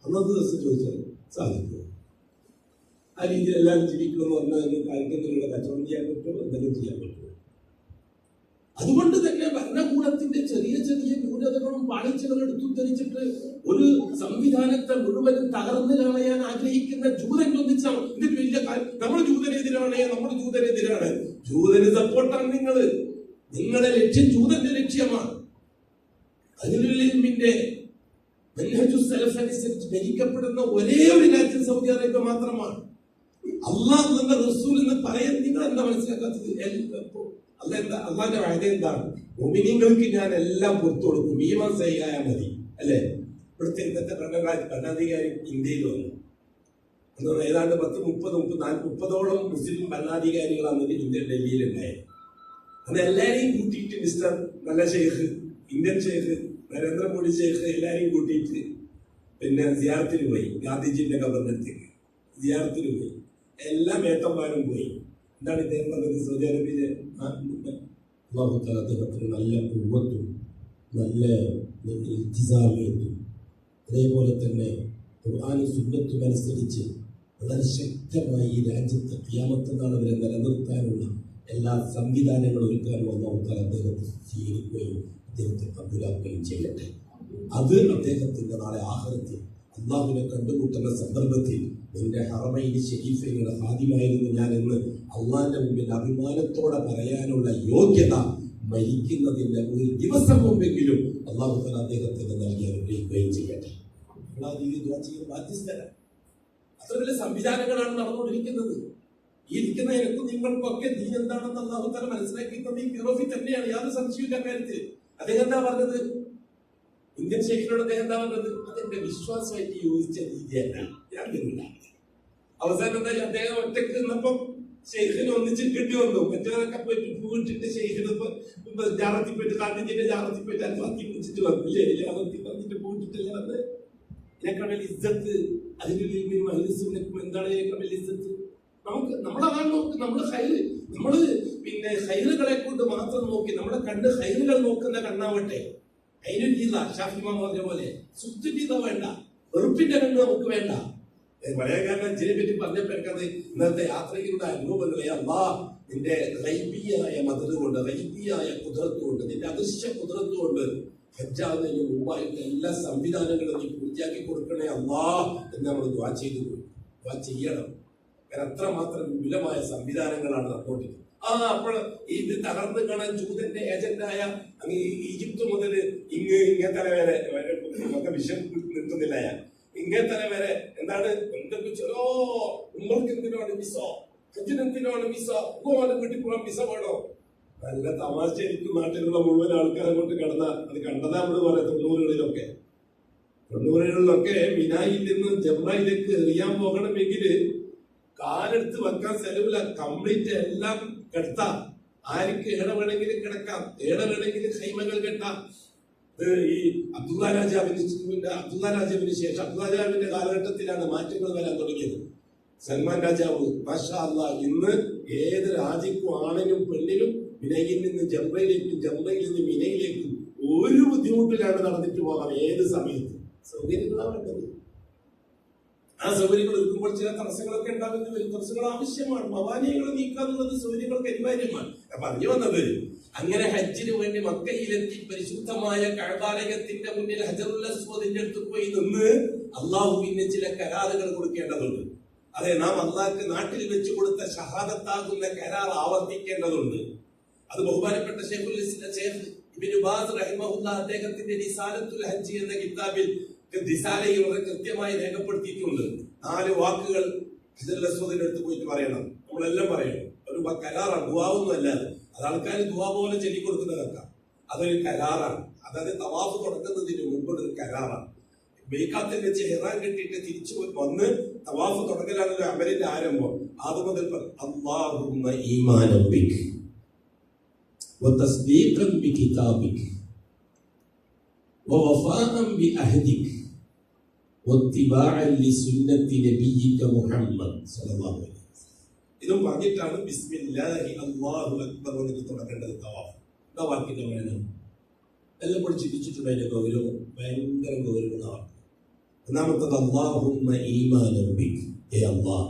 അന്നത്തെ ദിവസം ചോദിച്ചാൽ സാധിക്കും. ആ രീതിയിൽ എല്ലാവരും ജീവിക്കണമെന്ന് പറഞ്ഞാൽ കാര്യങ്ങളുടെ കച്ചവടം ചെയ്യാൻ പറ്റുമോ, എന്തെങ്കിലും ചെയ്യാൻ പറ്റുമോ? അതുകൊണ്ട് തന്നെ ഭരണകൂടത്തിന്റെ ചെറിയ ചെറിയ ന്യൂനതകളും പാളിച്ചകളും എടുത്തുദ്ധരിച്ചിട്ട് ഒരു സംവിധാനത്തെ മുഴുവനും തകർന്നു കളയാൻ ആഗ്രഹിക്കുന്ന ജൂതൻ ഒന്നിച്ചാണ്. ഇതിന് വലിയ കാര്യം, നമ്മൾ ജൂതനെതിരാണ്, നമ്മൾ ജൂതനെതിരാണ്. ജൂതന് സപ്പോർട്ടാണ് നിങ്ങളുടെ ലക്ഷ്യം ജൂതന്റെ ലക്ഷ്യമാണ്. അതിന്റെ അനുസരിച്ച് ഭരിക്കപ്പെടുന്ന ഒരേ ഒരു രാജ്യം സൗദി അറേബ്യ മാത്രമാണ്. അള്ളാഹ് എന്ന റസൂൽ എന്ന് പറയാൻ നിങ്ങൾ എന്താ മനസ്സിലാക്കാത്തത്? അള്ളാന്റെ വായന എന്താണ്? മുഅ്മിനീങ്ങൾക്ക് ഞാൻ എല്ലാം പുറത്തു കൊടുക്കും, ഈമാൻ സഹിയായാൽ മതി, അല്ലെ? ഇവിടുത്തെ ഇന്നത്തെ ഭരണാധികാരി ഇന്ത്യയിൽ വന്നു. എന്നാൽ ഏതാണ്ട് 30-40 മുസ്ലിം ഭരണാധികാരികളാണ് ഇന്ത്യൻ ഡൽഹിയിൽ ഉണ്ടായത്. അത് എല്ലാരെയും കൂട്ടിയിട്ട് മിസ്റ്റർ നല്ല ഷെയ്ഖ്, ഇന്ത്യൻ ഷെയ്ഖ് നരേന്ദ്രമോദി ഷെയ്ഖ് എല്ലാരെയും കൂട്ടിയിട്ട് പിന്നെ സിയാറത്തിന് പോയി. ഗാന്ധിജിന്റെ ഖബറിന്റെ അടുത്തേക്ക് സിയാറത്തിന് പോയി. എല്ലാ മേത്തന്മാരും പോയി. എന്താണ് ഇദ്ദേഹം പറഞ്ഞത്? സൗദി അറേബ്യയിലെ അല്ലാഹു തആല അദ്ദേഹത്തിന് നല്ല ഉവ്വത്തും നല്ല ഇൽത്തിസാമിയത്തും അതേപോലെ തന്നെ ഖുർആനും സുന്നത്തും അനുസരിച്ച് വളരെ ശക്തമായി ഈ രാജ്യത്തെ ഖിയാമത്ത് നാൾ വരെ നിലനിർത്താനുള്ള എല്ലാ സംവിധാനങ്ങളും ഒരുക്കാൻ വന്ന അദ്ദേഹത്തെ സ്വീകരിക്കുകയും അദ്ദേഹത്തെ കബൂലാക്കുകയും ചെയ്യട്ടെ. അത് അദ്ദേഹത്തിന്റെ നാളെ ആഖിറത്തിൽ അള്ളാഹുവിനെ കണ്ടുമുട്ടുന്ന സന്ദർഭത്തിൽ നിന്റെ ഹറമൈൻ ശരീഫയുടെ ഹാദിമായിരുന്നു ഞാൻ എന്ന് അള്ളാഹിന്റെ മുമ്പിൽ അഭിമാനത്തോടെ പറയാനുള്ള യോഗ്യത മരിക്കുന്നതിന്റെ ഒരു ദിവസം മുമ്പെങ്കിലും അള്ളാഹു തആല അദ്ദേഹത്തിന് നൽകി അനുഗ്രഹിക്കുകയും ചെയ്യട്ടെ. ബാധ്യസ്ഥരാണ്. അത്ര വലിയ സംവിധാനങ്ങളാണ് നടന്നുകൊണ്ടിരിക്കുന്നത്. ഈ ഇരിക്കുന്ന എനിക്കും നിങ്ങൾക്കൊക്കെ ദീൻ എന്താണെന്ന് അള്ളാഹു തആല മനസ്സിലാക്കി ഈ ഫിറോഫി തന്നെയാണ്, യാതൊരു സംശയമില്ല കാര്യത്തിൽ. അദ്ദേഹം എന്താ പറഞ്ഞത്? ഇന്ത്യൻ ഷെയ്ഖിനോട് അദ്ദേഹം എന്താ പറഞ്ഞത്? അതെന്റെ വിശ്വാസമായിട്ട് യോജിച്ച രീതിയല്ല, ഞാൻ നിന്നില്ല. അവസാനം എന്താ, അദ്ദേഹം ഒറ്റക്ക് നിന്നപ്പം ഷെയ്ഖിന് ഒന്നിച്ച് കിട്ടി വന്നു. മറ്റവരൊക്കെ പോയിട്ട് പൂവിട്ടിട്ട് ഷെയ്ഖിന് ജാറത്തിൽ പോയിട്ട് കാട്ടിന്റെ ജാറത്തിൽ പോയിട്ട് അൽഫാത്തി കുടിച്ചിട്ട് വന്നില്ലേ? ജാറത്തിൽ വന്നിട്ട് പൂവിട്ടിട്ടല്ല വന്ന്. ഇതിനേക്കാൾ ഇസ്സത്ത് അതിനും എന്താണ് ഇതിനേക്കാൾ ഇസ്സത്ത്? നമുക്ക് നമ്മളതാണ് നോക്ക്, നമ്മള് പിന്നെ ഹൈറുകളെ കൊണ്ട് മാത്രം നോക്കി നമ്മുടെ കണ്ണ് ഹൈറുകൾ നോക്കുന്ന കണ്ണാവട്ടെ. അതിനുള്ള ഷാഫിമാ പറഞ്ഞ പോലെ സുത്തുരീത വേണ്ട, വെറുപ്പിന്റെ കണ്ണ് നമുക്ക് വേണ്ട. മലയാളം ഇതിനെ പറ്റി പറഞ്ഞപ്പോഴേക്കത് ഇന്നത്തെ യാത്രയുടെ അനുഭവങ്ങളെ അല്ലാ നിന്റെ റൈബിയായ മദത് കൊണ്ട്, റൈബിയായ കുതിരത്ത് കൊണ്ട്, നിന്റെ അദൃശ്യ കുതിരത്ത് കൊണ്ട് ഹജ്ജാവിന് മുമ്പായിട്ട് എല്ലാ സംവിധാനങ്ങളും നീ പൂർത്തിയാക്കി കൊടുക്കണേ അല്ലാ എന്ന് നമ്മൾ ദുആ ചെയ്തു. ദുആ ചെയ്യണം. കാരണം അത്രമാത്രം വിപുലമായ സംവിധാനങ്ങളാണ് നടന്നുകൊണ്ടിരിക്കുന്നത്. അപ്പോൾ ഇത് തകർന്ന് കാണാൻ ജൂതന്റെ ഏജന്റായ അങ്ങ് ഈജിപ്ത് മുതൽ ഇങ്ങത്തല വരെ നമുക്ക് വിഷം നിൽക്കുന്നില്ല. ഞാൻ ഇങ്ങത്തല വരെ എന്താണ് എന്തൊക്കെ ചെറോ ഉമ്മർക്ക് എന്തിനാണ് വിസോ, ഹജ്ജിനെന്തിനാണ് വിസോ, ഓനെ വീട്ടിൽ പോകാൻ വിസ വേണോ? നല്ല തമാശയായിരിക്കും. നാട്ടിലുള്ള മുഴുവൻ ആൾക്കാരെ കൊണ്ട് കടന്ന അത് കണ്ടതാ നമ്മൾ പറയാം. 90കളിലൊക്കെ മിനായിൽ നിന്ന് ജംറയിലേക്ക് എറിയാൻ പോകണമെങ്കിൽ കാലെടുത്ത് വെക്കാൻ സ്ഥലമില്ല. കംപ്ലീറ്റ് എല്ലാം കെട്ടാം. ആർക്ക് ഏടെ വേണമെങ്കിലും കിടക്കാം, ഏടെ വേണമെങ്കിലും ഹൈമകൾ കെട്ടാം. ഈ അബ്ദുള്ള രാജാവിന് ശേഷം അബ്ദുള്ള രാജാവിന്റെ കാലഘട്ടത്തിലാണ് മാറ്റങ്ങൾ വരാൻ തുടങ്ങിയത്. സൽമാൻ രാജാവ് മാഷാ അല്ലാഹ് ഇന്ന് ഏത് രാജ്യക്കും ആണിനും പെണ്ണിനും മിനയിൽ നിന്ന് ജംറയിലേക്കും ജംറയിൽ നിന്ന് മിനയിലേക്കും ഒരു ബുദ്ധിമുട്ടിലാണ് നടന്നിട്ട് പോകാം. ഏത് സമയത്തും സൗകര്യങ്ങളാണ് വേണ്ടത്. ആ സൗകര്യങ്ങൾ ഒരുക്കുമ്പോൾ ചില തടസ്സങ്ങളൊക്കെ ഉണ്ടാകുന്ന വരും. തടസ്സങ്ങൾ ആവശ്യമാണ്. മവാനിയങ്ങൾ നീക്കാന്നുള്ളത് സൗകര്യങ്ങൾക്ക് അനിവാര്യമാണ്. പറഞ്ഞു വന്നത് അങ്ങനെ ഹജ്ജിന് വേണ്ടി മക്കയിലെത്തി പരിശുദ്ധമായ കഅബാലയത്തിന്റെ മുന്നിൽ ഹജറുൽ അസ്വദിന്റെ അടുത്ത് പോയി നിന്ന് അള്ളാഹുവിന് ചില കരാറുകൾ കൊടുക്കേണ്ടതുണ്ട്. അതെ, നാം അള്ളാഹ്ക്ക് നാട്ടിൽ വെച്ച് കൊടുത്ത ഷഹാദത്താകുന്ന കരാർ ആവർത്തിക്കേണ്ടതുണ്ട്. അത് ബഹുമാനപ്പെട്ട ഷെയ്ഖുൽ ഇസ്ലാം ഷെയ്ഖ് ഇബ്നു ബാസ് റഹിമഹുല്ലാഹ് അദ്ദേഹത്തിന്റെ റിസാലത്തുൽ ഹജ്ജ് എന്ന കിതാബിൽ ദിസാലയിൽ കൃത്യമായി രേഖപ്പെടുത്തിയിട്ടുണ്ട്. 4 വാക്കുകൾ ഹജറുൽ അസ്വദിന്റെ അടുത്ത് പോയിട്ട് പറയണം. നമ്മളെല്ലാം പറയണം. ഒരു കരാറാണ്, ദുആവൊന്നും അല്ലാതെ. അത് ആൾക്കാർ ദുആ പോലെ ചൊല്ലിക്കൊടുക്കുന്നതൊക്കെ അതൊരു കരാറാണ്. അതായത് തവാഫ് തുടങ്ങുന്നതിന് മുമ്പൊരു കരാറാണ്. മീഖാത്തിൽ വെച്ച് ഇഹ്റാം കെട്ടിയിട്ട് തിരിച്ചു വന്ന് തവാഫ് തുടങ്ങലാണല്ലോ അമലിന്റെ ആരംഭം. അത് മുതൽ അല്ലാഹുമ്മ ഈമാനൻ ബിക വതസ്ദീഖൻ ബികിതാബിക വവഫാഅൻ ബിഅഹദിക വത്തിബാഅൻ ലിസുന്നത്തി നബിയിക മുഹമ്മദ് സല്ലല്ലാഹു അലൈഹി വസല്ലം. ഇതും പറഞ്ഞിട്ടാണ് ബിസ്മില്ലാഹി അല്ലാഹു അക്ബർ എന്ന് തുടങ്ങേണ്ടത് തവാഫ്. എന്താ വാക്കിന്റെ വേണം എല്ലാം കൂടി ചിന്തിച്ചിട്ടുണ്ട്. അതിന്റെ ഗൗരവം ഭയങ്കര ഗൗരവമാണ്. ഒന്നാമത്തത് അല്ലാഹുമ്മ ഈമാനൻ ബിക, ഏ അല്ലാഹ്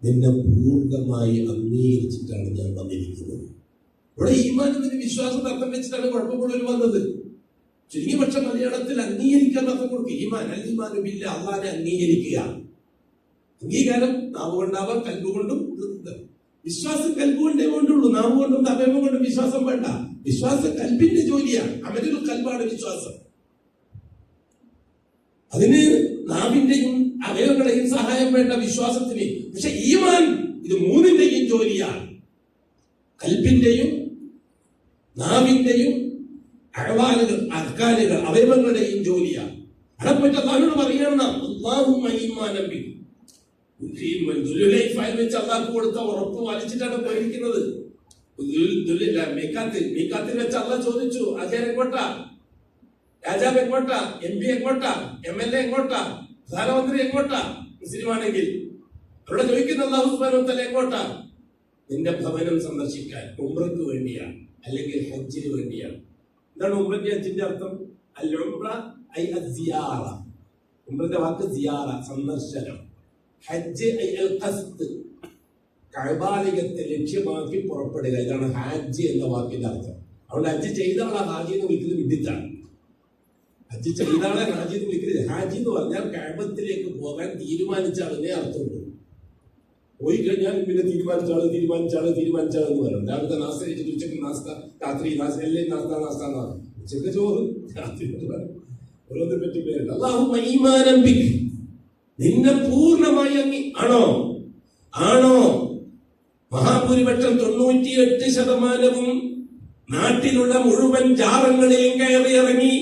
നിന്നെ പൂർണ്ണമായി അംഗീകരിച്ചിട്ടാണ് ഞാൻ വന്നിരിക്കുന്നത്. ഇവിടെ ഈമാൻ എന്നതിന് വിശ്വാസം അർത്ഥം വെച്ചിട്ടാണ് കുഴപ്പമുള്ളവർ വന്നത്. ചുരുങ്ങിയ പക്ഷം മലയാളത്തിൽ അംഗീകരിക്കാൻ അർത്ഥം കൊടുക്കുക. ഈമാൻ അൽ ഈമാനു ബില്ലാഹ്, അല്ലാഹുവിനെ അംഗീകരിക്കുക. അംഗീകാരം നാവ് കൊണ്ടാവാം, കൽബുകൊണ്ടും. വിശ്വാസം കൽബുകൊണ്ടേ കൊണ്ടുള്ളൂ, നാവ് കൊണ്ടും അവയവം കൊണ്ടും വിശ്വാസം വേണ്ട. വിശ്വാസം കൽബിന്റെ ജോലിയാണ്. അമലുൽ കൽബാണ് വിശ്വാസം. അതിന് നാവിന്റെയും അവയവങ്ങളുടെയും സഹായം വേണ്ട വിശ്വാസത്തിന്. പക്ഷെ ഈമാൻ ഇത് 3ന്റെയും ജോലിയാണ്. കൽബിന്റെയും നാവിന്റെയും അഹ്വാലുകൾ അർക്കാനുകൾ അവയവങ്ങളുടെയും ജോലിയാണ്. അവിടെ പോയിട്ട് അല്ലാഹുവിനോട് പറയണം അല്ലാഹുമ്മ ഈമാനൻ ബിക. വെച്ച് അള്ളാഹ് കൊടുത്ത ഉറപ്പ് വലിച്ചിട്ടാണ് പോയിരിക്കുന്നത്. മീഖാത്തിൽ വെച്ച് അള്ളാഹ് ചോദിച്ചു, അജയൻ എങ്ങോട്ടാ, രാജാവ് എങ്ങോട്ടാ, MP എങ്ങോട്ടാ, MLA എങ്ങോട്ടാ, പ്രധാനമന്ത്രി എങ്ങോട്ടാ? മുസ്ലിമാണെങ്കിൽ അവിടെ ചോദിക്കുന്ന അല്ലാഹു സുബ്ഹാനഹു വ തആല എങ്ങോട്ടാ? നിന്റെ ഭവനം സന്ദർശിക്കാൻ, ഉംറയ്ക്ക് വേണ്ടിയാണ്, അല്ലെങ്കിൽ ഹജ്ജിന് വേണ്ടിയാണ്. എന്താണ് ഉംറയ്ക്ക് ഹജ്ജിന്റെ അർത്ഥം? അൽ ഉംറ ഐ അസ്സിയാറ. ഉംറയുടെ വാക്ക് സിയാറ, സന്ദർശനം. ഹജ്ജ് ഐ അൽ ഖസ്ദ്, കഅബാലയത്തെ ലക്ഷ്യമാക്കി പുറപ്പെടുക. ഇതാണ് ഹാജ് എന്ന വാക്കിന്റെ അർത്ഥം. അതുകൊണ്ട് ഹജ്ജ് ചെയ്ത ആളെ ഹാജി എന്ന് വിളിക്കുന്നത് വിഡിത്താണ്. ഹജ്ജ് ചെയ്ത ആളെ ഹാജി എന്ന് വിളിക്കുന്നത്. ഹാജി എന്ന് പറഞ്ഞാൽ കഅബത്തിലേക്ക് പോകാൻ തീരുമാനിച്ച ആളിനെ അർത്ഥമുള്ളൂ. പോയി കഴിഞ്ഞാൽ പിന്നെ തീരുമാനിച്ചാളെന്ന് പറയും. രാവിലത്തെ നാസ്ത കഴിച്ചിട്ട് ഉച്ചക്ക് നാസ്ത, രാത്രി നാസ്ത, എല്ലാം നാസ്ത എന്നാണ്. ഉച്ചക്ക് ചോറ്, രാത്രി ഓരോന്നിനെ പറ്റി പേരുണ്ട്. അല്ലാഹുമ്മ ഈമാനൻ ബിക്, നിന്നെ പൂർണ്ണമായി ആണോ മഹാഭൂരിപക്ഷം 98% നാട്ടിലുള്ള മുഴുവൻ ജാറങ്ങളിലും കയറി ഇറങ്ങി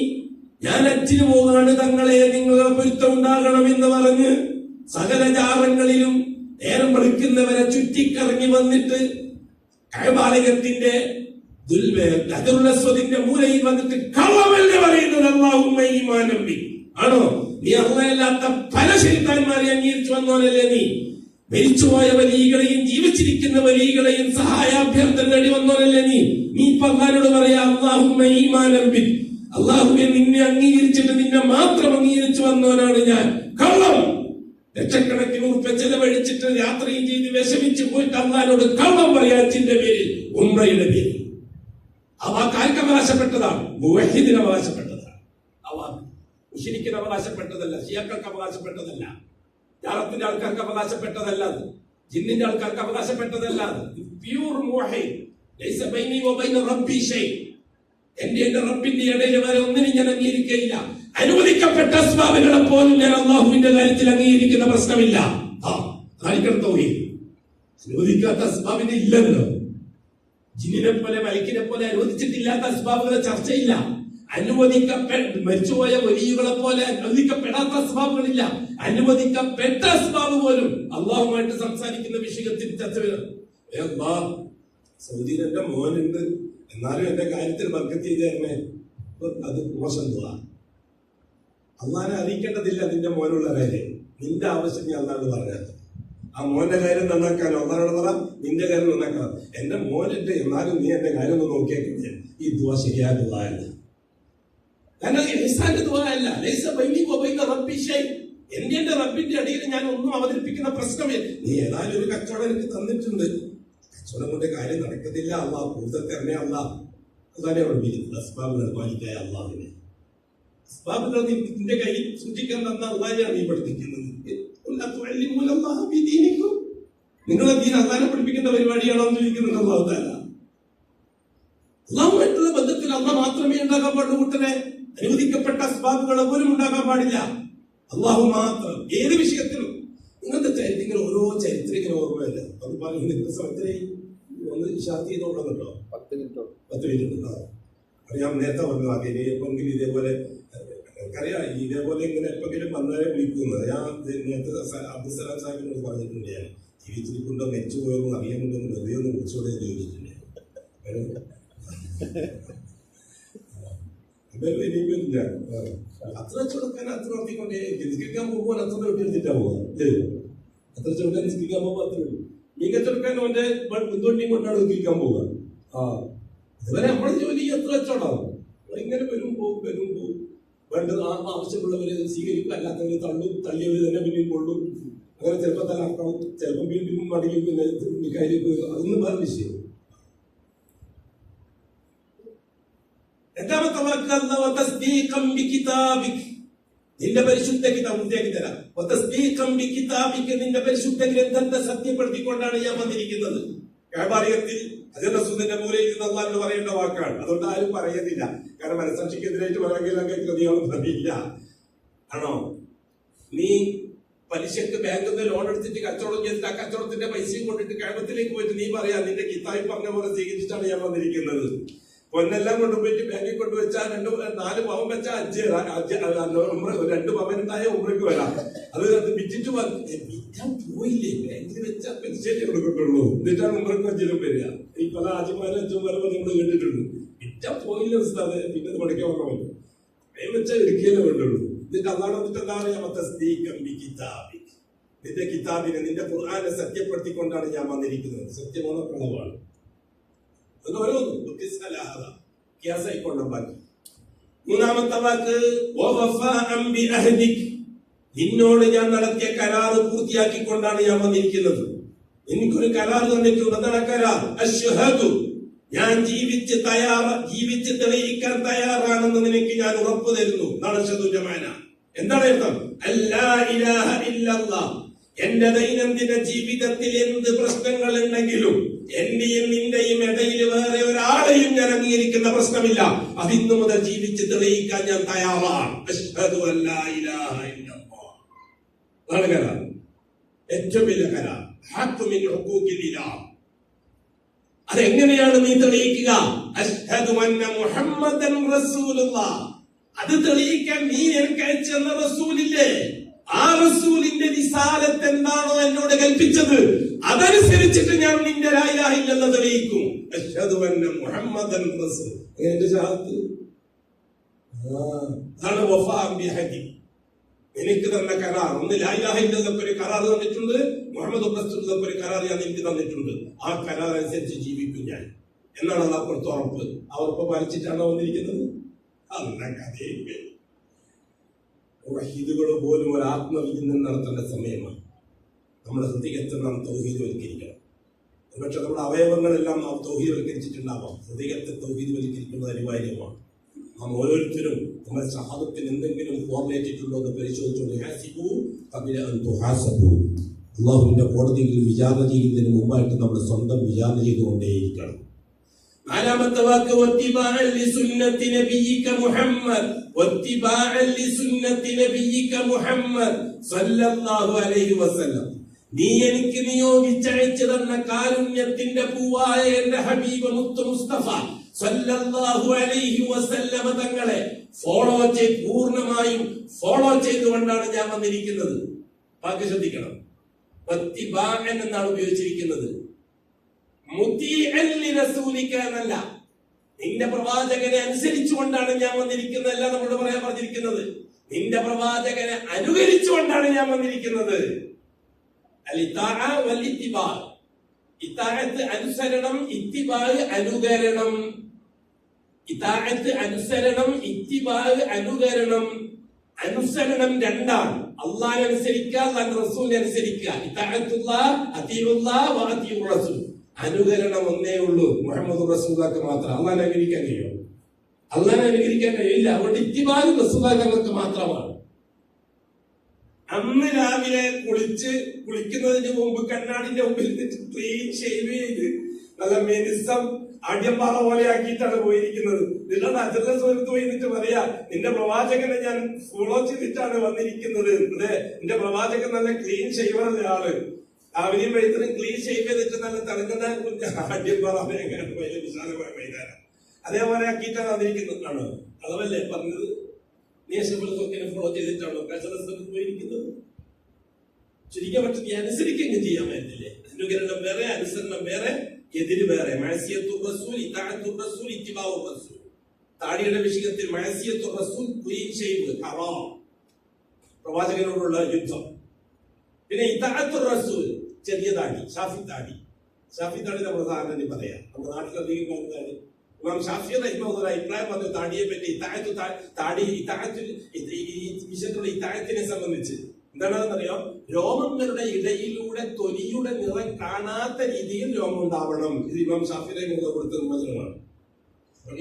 ഞാൻ ഹജ്ജിന് പോകാണ് തങ്ങളെ, നിങ്ങളുടെ പൊരുത്തം ഉണ്ടാകണമെന്ന് പറഞ്ഞ് സകല ജാറങ്ങളിലും നേരം വെളുക്കുന്നവരെ ചുറ്റിക്കറങ്ങി വന്നിട്ട് കഅബാലയത്തിന്റെ ഹജറുൽ മൂലയിൽ വന്നിട്ട് കള്ളമല്ലേ പറയുന്നത്. അല്ലാഹുമ്മ ഈമാനൻ ബിക്, ആണോ നീ അല്ലാത്ത പല ശൈത്താന്മാരെ അംഗീകരിച്ചു വന്നോനല്ലേ നീ? മരിച്ചുപോയ വലികളെയും ജീവിച്ചിരിക്കുന്ന വലികളെയും സഹായാഭ്യർത്ഥന നേടി വന്നോനല്ലേ നീ? നീ ഇപ്പൊ അല്ലാഹുവോട് പറയാ അല്ലാഹുമ്മ ഈമാനൻ ബിക്, അല്ലാഹുവേ നിന്നെ അംഗീകരിച്ചിട്ട് നിന്നെ മാത്രം അംഗീകരിച്ചു വന്നവനാണ് ഞാൻ. കള്ളം. ലക്ഷക്കണക്കിന് ഉറുപ്പിക ചെലവഴിച്ചിട്ട് യാത്രയും ചെയ്ത് വിഷമിച്ച് പോയിട്ട് അല്ലാഹുവോട് കള്ളം പറയാ ഹജ്ജിന്റെ പേരിൽ, ഉംറയുടെ പേരിൽ. ആ വാക്ക് ആർക്ക് അവകാശപ്പെട്ടതാണ്? മുവഹിദിന് അവകാശപ്പെട്ടതാണ്. ആ വാക്ക് മുശ്രിക്കിന് അവകാശപ്പെട്ടതല്ല, ശിയാക്കൾക്ക് അവകാശപ്പെട്ടതല്ല, ജാറത്തിന്റെ ആൾക്കാർക്ക് അവകാശപ്പെട്ടതല്ല, ജിന്നിന്റെ ആൾക്കാർക്ക് അവകാശപ്പെട്ടതല്ല. പ്യൂർ മുവഹിദ്. ലൈസ ബൈനി വബൈന റബ്ബി ഷൈ, എന്റെ റബ്ബിന്റെ ഇടയിൽ വരെ ഒന്നിനും ഞാൻ അംഗീകരിക്കുകയില്ല. അനുവദിക്കപ്പെട്ട അസ്ബാബുകളെ പോലും ഞാൻ അല്ലാഹുവിന്റെ കാര്യത്തിൽ അംഗീകരിക്കുന്ന പ്രശ്നമില്ല. അനുവദിക്കാത്ത അസ്ബാബിന് ഇല്ലല്ലോ. ജിന്നിനെ പോലെ മലക്കിനെ പോലെ അനുവദിച്ചിട്ടില്ലാത്ത അസ്ബാബുകളെ ചർച്ചയില്ല. മരിച്ചുപോയ വലിയകളെ പോലെ അനുവദിക്കപ്പെടാത്ത അസ്ബാബുകളില്ല. അനുവദിക്കപ്പെട്ട അസ്ബാബ് പോലും അള്ളാഹുമായിട്ട് സംസാരിക്കുന്ന വിഷയത്തിൽ ചർച്ച വരും. സൗദിയിൽ എന്റെ മോനുണ്ട്, എന്നാലും എന്റെ കാര്യത്തിൽ ബർക്കത്ത് ചെയ്ത് തരണേ. അത് മോശം ദുആ. അള്ളാഹിനെ അറിയിക്കേണ്ടതില്ല നിന്റെ മോനുള്ള കാര്യം. നിന്റെ ആവശ്യം നീ അള്ളാഹോട് പറഞ്ഞാൽ ആ മോന്റെ കാര്യം നന്നാക്കാനോ അള്ളാഹോട് പറ, നിന്റെ കാര്യം നന്നാക്കണം. എന്റെ മോനുണ്ട്, എന്നാലും നീ എന്റെ കാര്യം ഒന്ന് നോക്കിയാൽ ഈ ദുആ ശരിയായ ദുആ അല്ല. കാരണം ഇഹ്സാന്റെ ദുആ അല്ല. ലൈസ ബൈനി വബൈന റബ്ബി ഷൈ, എന്റെ റബ്ബിന്റെ ഇടയിൽ ഞാൻ ഒന്നും അവതരിപ്പിക്കുന്ന പ്രശ്നമേ. നീ ഏതായാലും ഒരു കച്ചവടം എനിക്ക് തന്നിട്ടുണ്ട്, കച്ചവടം കൊണ്ട് കാര്യം നടക്കത്തില്ല. അള്ളാഹ് കൂടുതൽ തരണേ. അള്ളാഹെ പഠിപ്പിക്കുന്നത് അസ്ബാബുകൾ പാലിക്കായ അള്ളാഹിനെ. അസ്ബാബുകൾ നിന്റെ കയ്യിൽ സൂക്ഷിക്കാൻ തന്ന അള്ളാഹിനെയാണ് നീ പഠിപ്പിക്കുന്നത്. നിങ്ങളെ ദീൻ അള്ളാഹിനെ പഠിപ്പിക്കേണ്ട പരിപാടിയാണോ എന്ന് ചോദിക്കുന്നുണ്ട് അള്ളാഹു തആല. അള്ളാഹുമായിട്ടുള്ള ബന്ധത്തിൽ അള്ളാഹ് മാത്രമേ ഉണ്ടാകാൻ പാടുള്ളൂ. കൂട്ടരെ അനുവദിക്കപ്പെട്ട അസ്ബാബുകൾ പോലും ഉണ്ടാകാൻ പാടില്ല. അള്ളാഹു മാത്രം. ഏത് വിഷയത്തിലും ഇങ്ങനത്തെ ചരിത്രങ്ങൾ, ഓരോ ചരിത്രങ്ങൾ ഓർമ്മയില്ല. അത് പറയുന്ന സമയത്തിന് ഒന്ന് ഷാർട്ട് ചെയ്തോളാം. 10 മിനിറ്റ് അറിയാം. നേരത്തെ പറഞ്ഞു അതിന് എപ്പെങ്കിലും ഇതേപോലെ എനിക്കറിയാം, ഇതേപോലെ ഇങ്ങനെ എപ്പെങ്കിലും വന്നാലേ വിളിക്കുന്നത്. ഞാൻ നേരത്തെ അബ്ദുസലാം സാഹിബിനോട് പറഞ്ഞിട്ടുണ്ട്, ഞാൻ ജീവിച്ചിരിക്കുണ്ടോ മരിച്ചു പോയെന്ന് അറിയാമുണ്ടോ വെറുതെ ഒന്ന് വിളിച്ചോടെ ചോദിച്ചിട്ടുണ്ട്. ഇനിയില്ല അത്ര ചുടക്കാൻ അത്ര നടത്തിക്കൊണ്ടേ നിസ്കരിക്കാൻ പോകുമ്പോൾ അത്ര എടുത്തിട്ടാ പോവാ. അത്ര ചുടക്കാൻ നിസ്കരിക്കാൻ പോകുമ്പോൾ അത്ര മീൻ കച്ചവടക്കാൻ അവന്റെ മുൻതോട്ടിയും കൊണ്ടാണ് നിസ്കരിക്കാൻ പോവുക. അതുവരെ നമ്മുടെ ജോലി എത്ര വെച്ചോണ്ടാവും. ഇങ്ങനെ വരും പോകും വേണ്ട ആവശ്യമുള്ളവരെ സ്വീകരിക്കും, അല്ലാത്തവര് തള്ളും, തള്ളിയവര് തന്നെ പിന്നെയും കൊള്ളും. അങ്ങനെ ചിലപ്പോൾ തലാക്കണം, ചിലപ്പോൾ വീണ്ടും മടങ്ങി പിന്നെ കാര്യം അതൊന്നും വേറെ വിഷയം. രണ്ടാമത്തെ വാക്ക് നിന്റെ പരിശുദ്ധ കിതാബ് പൂർത്തിയാക്കി തരാം. നിന്റെ പരിശുദ്ധ ഗ്രന്ഥത്തെ സത്യപ്പെടുത്തിക്കൊണ്ടാണ് ഞാൻ വന്നിരിക്കുന്നത്. കഅബാലയത്തിൽ ഹജറുൽ മൂലയിൽ നിന്ന് അല്ലാഹു പറയേണ്ട വാക്കാണ്. അതുകൊണ്ട് ആരും പറയുന്നില്ല. കാരണം മനസ്സാക്ഷിക്കെതിരായിട്ട് പറയില്ല. ആണോ? നീ പലിശക്ക് ബാങ്കിൽ നിന്ന് ലോൺ എടുത്തിട്ട് കച്ചവടം ചെയ്തിട്ട് ആ കച്ചവടത്തിന്റെ പൈസയും കൊണ്ടിട്ട് കഅബത്തിലേക്ക് പോയിട്ട് നീ പറയാ നിന്റെ കിതാബിൽ പറഞ്ഞ പോലെ സ്വീകരിച്ചിട്ടാണ് ഞാൻ വന്നിരിക്കുന്നത്. പൊന്നെല്ലാം കൊണ്ടുപോയിട്ട് ബാങ്കിൽ കൊണ്ടുവച്ചാൽ 4 പവൻ വെച്ചാൽ 2 പവൻ ഉണ്ടായ ഉമ്രയ്ക്ക് വരാം. അത് വിറ്റിട്ട് വിറ്റാൻ പോയില്ലേ, ബാങ്കിൽ വെച്ചാൽ പെൻഷനെ കൊടുക്കട്ടുള്ളൂ, എന്നിട്ടാണ് ഉമ്രയ്ക്ക് വെച്ചാലും വരിക. ഈ പല ആജിമാരും അച്ഛന്മാരും നിങ്ങൾ കേട്ടിട്ടുണ്ട്. വിറ്റാൻ പോയില്ല ഉസ്താദ്, പിന്നെ അത് പഠിക്കാൻ പറഞ്ഞ പറ്റും. കൈ വെച്ചാൽ എടുക്കുകയല്ലേ വേണ്ടുള്ളൂ. എന്നിട്ട് അതാണ് എന്നിട്ട് എന്താ പറയാ, നിന്റെ കിതാബിനെ, നിന്റെ ഖുർആനെ സത്യപ്പെടുത്തിക്കൊണ്ടാണ് ഞാൻ വന്നിരിക്കുന്നത്. സത്യമാണോ കളവാണ്? മൂന്നാമത്തെ വാക്ക് നിന്നോട് ഞാൻ നടത്തിയ കരാറ് പൂർത്തിയാക്കിക്കൊണ്ടാണ് ഞാൻ വന്നിരിക്കുന്നത്. എനിക്കൊരു കരാർ തന്നിട്ടുണ്ട്. എന്താണ് കരാർ? അശ്ഹദു, ഞാൻ ജീവിച്ച് തെളിയിക്കാൻ തയ്യാറാണെന്ന് നിനക്ക് ഞാൻ ഉറപ്പ് തരുന്നു. എന്നാണ് അശ്ഹദുന്റെ മാന. എന്താണ് അർത്ഥം? അല്ലാ ഇലാഹ ഇല്ലല്ലാഹ്. എന്റെ ദൈനംദിന ജീവിതത്തിൽ എന്ത് പ്രശ്നങ്ങൾ ഉണ്ടെങ്കിലും എന്റെയും നിന്റെയും ഇടയിൽ വേറെ ഒരാളെയും ഞാൻ അംഗീകരിക്കുന്ന പ്രശ്നമില്ല. അതിന്നു മുതൽ ജീവിച്ച് തെളിയിക്കാൻ ഞാൻ തയ്യാറാണ്. അശ്ഹദു അല്ലാ ഇലാഹ ഇല്ലല്ലാഹ്. അതാണ് കരാർ, ഏറ്റവും വലിയ കരാർ. ഹഖ്ഖു മിൻ ഹുഖൂഖിൽ ഇലാഹ്. അതെങ്ങനെയാണ് നീ തെളിയിക്കുക? അശ്ഹദു അന്ന മുഹമ്മദൻ റസൂലുള്ളാഹ്. അത് തെളിയിക്കാൻ നീ എനിക്ക് അയച്ചെന്ന റസൂലില്ലേ, ആ റസൂലിന്റെ റിസാലത്ത് എന്താണോ എന്നോട് കൽപ്പിച്ചത് അതനുസരിച്ചിട്ട് ഞാൻ നിന്റെ ലാ ഇലാഹ ഇല്ലല്ലാഹ് തെളിയിക്കും. അശ്ഹദു അന്ന മുഹമ്മദൻ റസൂൽ. എന്റെ ഷഹാദത്ത് അതാണ് വഫാ ബിഹദി. എനിക്ക് തന്ന കരാർ. ഒന്ന് ലാ ഇലാഹ ഇല്ലല്ലാഹ് ഒരു കരാർ തന്നിട്ടുണ്ട്, മുഹമ്മദ് റസൂലുള്ളാഹി ഒരു കരാർ ഞാൻ എനിക്ക് തന്നിട്ടുണ്ട്. ആ കരാർ അനുസരിച്ച് ജീവിക്കും ഞാൻ എന്നാണ് അല്ലാഹു കൊടുത്ത ഉറപ്പ്. ആ ഉറപ്പ് പാലിച്ചിട്ടാണ് വന്നിരിക്കുന്നത്. വഹീദുകൾ പോലും ഒരു ആത്മവിചിന്തനം നടത്തേണ്ട സമയമാണ്. നമ്മുടെ ഹൃദയത്തെ നാം തൗഹീദുവൽക്കരിക്കണം. ഒരുപക്ഷെ നമ്മുടെ അവയവങ്ങളെല്ലാം നാം തൗഹീദുവൽക്കരിച്ചിട്ടുണ്ടാവാം. ഹൃദയത്തെ തൗഹീദുവൽക്കരിക്കുന്നത് അനിവാര്യമാണ്. നാം ഓരോരുത്തരും നമ്മുടെ ഷഹാദത്തിന് എന്തെങ്കിലും ഫോർമേറ്റിട്ടുണ്ടോ എന്ന് പരിശോധിച്ചുകൊണ്ട് അള്ളാഹുവിന്റെ കോടതിയിൽ വിചാരണ ചെയ്യുന്നതിന് മുമ്പായിട്ട് നമ്മൾ സ്വന്തം വിചാരണ ചെയ്തുകൊണ്ടേയിരിക്കണം. നാലാമത്തെ വാക്ക് വത്തിബാഅൻ ലിസുന്നത്തി നബിയിക മുഹമ്മദ്, വത്തിബാഅൻ ലിസുന്നത്തി നബിയിക മുഹമ്മദ് സല്ലല്ലാഹു അലൈഹി വസല്ലം. നീ എനിക്ക് നിയോഗിച്ചയച്ചു തന്ന കാരുണ്യത്തിന്റെ പൂവായ എന്റെ ഹബീബ് മുത്ത് മുസ്തഫ സല്ലല്ലാഹു അലൈഹി വസല്ലം തങ്ങളെ പൂർണ്ണമായും ഫോളോ ചെയ്തുകൊണ്ടാണ് ഞാൻ വന്നിരിക്കുന്നത്. ബാക്കി ശ്രദ്ധിക്കണം. വത്തിബാഅൻ എന്നാണ് ഉപയോഗിച്ചിരിക്കുന്നത്. എന്നല്ല, നിന്റെ പ്രവാചകനെ അനുസരിച്ചുകൊണ്ടാണ് ഞാൻ വന്നിരിക്കുന്നത്. അല്ല നമ്മളോട് പറയാൻ പറഞ്ഞിരിക്കുന്നത്, നിന്റെ പ്രവാചകനെ അനുകരിച്ചുകൊണ്ടാണ് ഞാൻ വന്നിരിക്കുന്നത്. ഇത്താഅത്ത് അനുസരണം, ഇത്തിബാഅ് അനുകരണം. ഇത്താഅത്ത് അനുസരണം, ഇത്തിബാഅ് അനുകരണം. അനുസരണം രണ്ടാണ്. അല്ലാഹുവിനെ അനുസരിക്കുക, അല്ലാഹുവിന്റെ റസൂലിനെ അനുസരിക്കുക. ഇത്താഅത്തുല്ലാഹ് അത്തിഉല്ലാഹ് വ അത്തിഉർ റസൂൽ. അനുകരണം ഒന്നേ ഉള്ളൂ, മുഹമ്മദ് റസൂലുള്ളാഹിക്ക് മാത്രം. അല്ലാഹുവിനെ അനുകരിക്കാൻ കഴിയും? അല്ലാഹുവിനെ അനുകരിക്കാൻ കഴിയില്ല. അതുകൊണ്ട് ഇത്തിബാഅ് റസൂലുള്ളാഹിക്ക് മാത്രമാണ്. അന്ന് രാവിലെ കുളിക്കുന്നതിന് മുമ്പ് കണ്ണാടിന്റെ മുമ്പിൽ ക്ലീൻ ഷേവ് ചെയ്ത് നല്ല മെനിസം അടിയമ്പാറ പോലെ ആക്കിയിട്ടാണ് പോയിരിക്കുന്നത്. നിങ്ങളുടെ അജറിന്റെ സുഹൃത്ത് പോയിട്ട് പറയാ, നിന്റെ പ്രവാചകനെ ഞാൻ ഫോളോ ചെയ്തിട്ടാണ് വന്നിരിക്കുന്നത്. അതെ, നിന്റെ പ്രവാചകൻ നല്ല ക്ലീൻ ഷേവറല്ലേ ആള്. അവനെയും വൈദ്യനും ക്ലീൻ ഷേവ് ചെയ്തിട്ട് നല്ല തിളങ്ങുന്ന അടിയമ്പാറ വിശാലമായ മൈതാനം അതേപോലെ ആക്കിയിട്ടാണ് വന്നിരിക്കുന്നതാണ്. അതല്ലേ പറഞ്ഞത്? ഫോളോ ചെയ്തിട്ടാണോ പോയിരിക്കുന്നത്? ശരിക്കും പക്ഷെ നീ അനുസരിക്കുകയും ചെയ്യാൻ പറ്റില്ലേ? അനുകരണം വേറെ, അനുസരണം വേറെ, എതിര് വേറെ. താടിയുടെ വിഷയത്തിൽ ക്ലീൻ ഷേവ് ഹറാം, പ്രവാചകനോടുള്ള യുദ്ധം. പിന്നെ ഇതാഅത്തുർ റസൂൽ ചെറിയ താടി, ഷാഫി താടി. ഷാഫി താടി നമ്മൾ സാധാരണ പറയാം, നമ്മുടെ നാട്ടിലധികം താടി. ഇമാം ഷാഫി റഹിമഹുല്ലാഹ് അഭിപ്രായം പറഞ്ഞു താടിയെ പറ്റി. വിഷയത്തിലുള്ള ഇത്താഴത്തിനെ സംബന്ധിച്ച് എന്താണെന്നറിയോ? രോമങ്ങളുടെ ഇടയിലൂടെ തൊലിയുടെ നിറം കാണാത്ത രീതിയിൽ രോമം ഉണ്ടാവണം. ഇത് ഇമാം ഷാഫി റഹിമഹുല്ലാഹ് കൊടുത്ത നിർവചനമാണ്.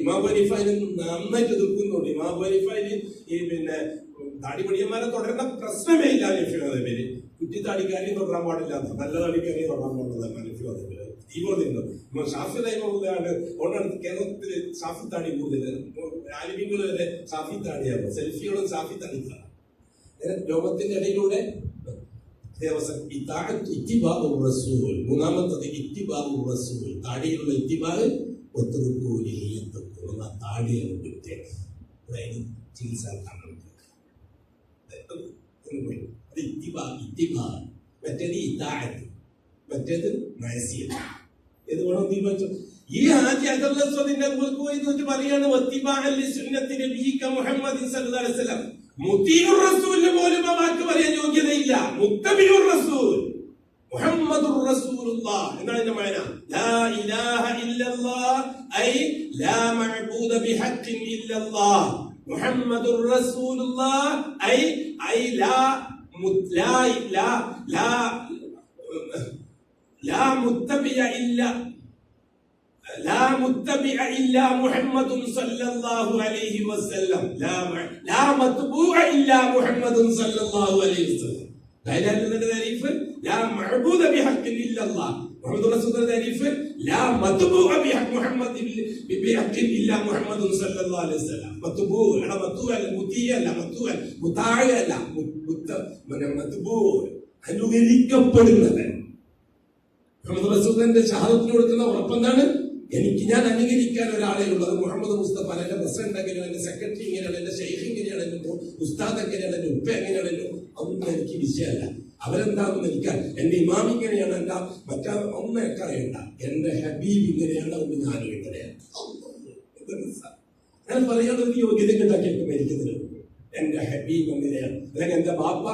ഇമാം ഹനീഫ നന്നായിട്ട് എതിർക്കുന്നുണ്ട്. ഇമാം ഹനീഫ പിന്നെ താടി പടിയന്മാരെ തുടരേണ്ട പ്രശ്നമേ ഇല്ല. ഹനീഫിയുടെ പേര് കുറ്റി താടിക്കാരെയും തുടരാൻ പാടില്ല, നല്ല താടിക്കാരെയും തുടരാൻ പാടില്ല. ഹനീഫിയുടെ ഷാഫി റഹിമഹുള്ളാഹ് അതുകൊണ്ടാണ് കേരളത്തില് ഷാഫി താടി കൂടുതൽ. ആലിമീങ്ങൾ വരെ ഷാഫി താടിയാണ്, സെൽഫിയോടും ഷാഫി താടിക്കാണ്. ലോകത്തിന്റെ ഇടയിലൂടെ മൂന്നാമത്തത് ഇത്തിബാഉർ റസൂൽ, താടിയിലുള്ള ഇത്തിബാഅ്. താടിയാണ് പ്രത്യേകം, അതായത് ചികിത്സ. മറ്റേത് ഇത്താഅത്ത്, മറ്റേത് മഅസിയത്ത്. ഏത് വേണം തീരുമാനിച്ചു? ഈ ഹാജി അദല്ലസ്വദിന്റെ പോയിട്ട് പറയാണ് വത്തിബാഅൻ ലിസുന്നത്തി നബിയിക മുഹമ്മദ് സല്ലല്ലാഹു അലൈഹി വസല്ലം. മുതീഉർ റസൂലിന് പോലും ആ വാക്ക് പറയാൻ യോഗ്യതയില്ല. മുത്തബിഉർ റസൂൽ മുഹമ്മദുർ റസൂലുള്ളാഹ് എന്നാണ് ഇതിന്റെ മഅന. ലാ ഇലാഹ ഇല്ലല്ലാഹ് ഐ ലാ മഅബൂദ ബിഹഖ്ഖിൻ ഇല്ലല്ലാഹ് മുഹമ്മദുർ റസൂലുള്ളാഹ് ഐ ലാ ലാ മുത്തബിഅ ഇല്ലാ മുഹമ്മദുൻ സല്ലല്ലാഹു അലൈഹി വസല്ലം. ലാ മത്ബൂഅ ഇല്ലാ മുഹമ്മദുൻ സല്ലല്ലാഹു അലൈഹി വസല്ലം. ദൈനംദിന താരീഫ് ലാ മഅബൂദ ബിഹഖ്ഖിൻ ഇല്ലല്ലാഹ്. മുഹമ്മദ് റസൂലുള്ളാഹിന്റെ താരീഫ് ലാ മത്ബൂഅ ബിഹഖ്ഖിൻ ഇല്ലാ മുഹമ്മദുൻ സല്ലല്ലാഹു അലൈഹി വസല്ലം. മത്ബൂ അല്ല, മത്ബൂ അല്ല, മുതിയ അല്ല, മത്ബൂ അല്ല, മുതാഅ അല്ല, മത്ബൂ അനുകരിക്കപ്പെടുന്നവൻ. മുഹമ്മദ് റസൂലിന്റെ ഷഹാദത്തിന് കൊടുക്കുന്ന ഉറപ്പെന്താണ്? ഞാൻ അനുകരിക്കാൻ ഒരാളെ ഉള്ളത് മുഹമ്മദ് മുസ്തഫ. എന്റെ പ്രസിഡന്റ് എങ്ങനെയാണ്, എന്റെ സെക്രട്ടറി എങ്ങനെയാണ്, എന്റെ ഷെയ്ഖ് എങ്ങനെയാണ്, എന്റെ ഉസ്താദ് എങ്ങനെയാണ്, എന്റെ ഉപ്പ എങ്ങനെയാണ്, ഒന്നും എനിക്ക് വിഷയമല്ല. അവരെന്താണെന്ന് എനിക്കാൻ, എന്റെ ഇമാം ഇങ്ങനെയാണ്, എന്റെ മറ്റാ ഒന്നും എനിക്ക് അറിയണ്ട. എന്റെ ഹബീബ് ഇങ്ങനെയാണ്, അതുകൊണ്ട് ഞാനും ഇങ്ങനെയാണ്. ഞാൻ പറയാനുള്ള ഒരു യോഗ്യത ഉണ്ടാക്കിയിട്ട് മരിക്കുന്നതിന് എന്റെ ഹബീബ് എങ്ങനെയാണ്, അല്ലെങ്കിൽ എന്റെ ബാപ്പ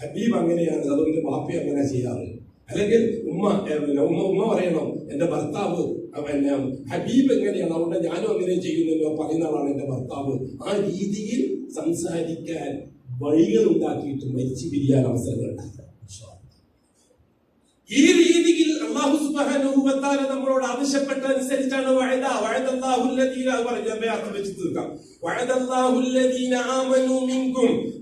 ഹബീബ് അങ്ങനെയാണ്, അതുകൊണ്ട് ബാപ്പ അങ്ങനെ ചെയ്യാറ്. അല്ലെങ്കിൽ ഉമ്മ പറയണം എന്റെ ഭർത്താവ് പിന്നെ ഹബീബ് എങ്ങനെയാണ്, അതുകൊണ്ട് ഞാനും അങ്ങനെ ചെയ്യുന്നല്ലോ പറയുന്ന ആളാണ് എന്റെ ഭർത്താവ്. ആ രീതിയിൽ സംസാരിക്കാൻ വഴികൾ ഉണ്ടാക്കിയിട്ട് മരിച്ചു പിരിയാൻ അവസരങ്ങൾ ഉണ്ടാക്കാം. ഈ രീതിയിൽ അല്ലാഹു സുബ്ഹാനഹു വ തആല നമ്മളോട് ആവശ്യപ്പെട്ടതനുസരിച്ചാണ്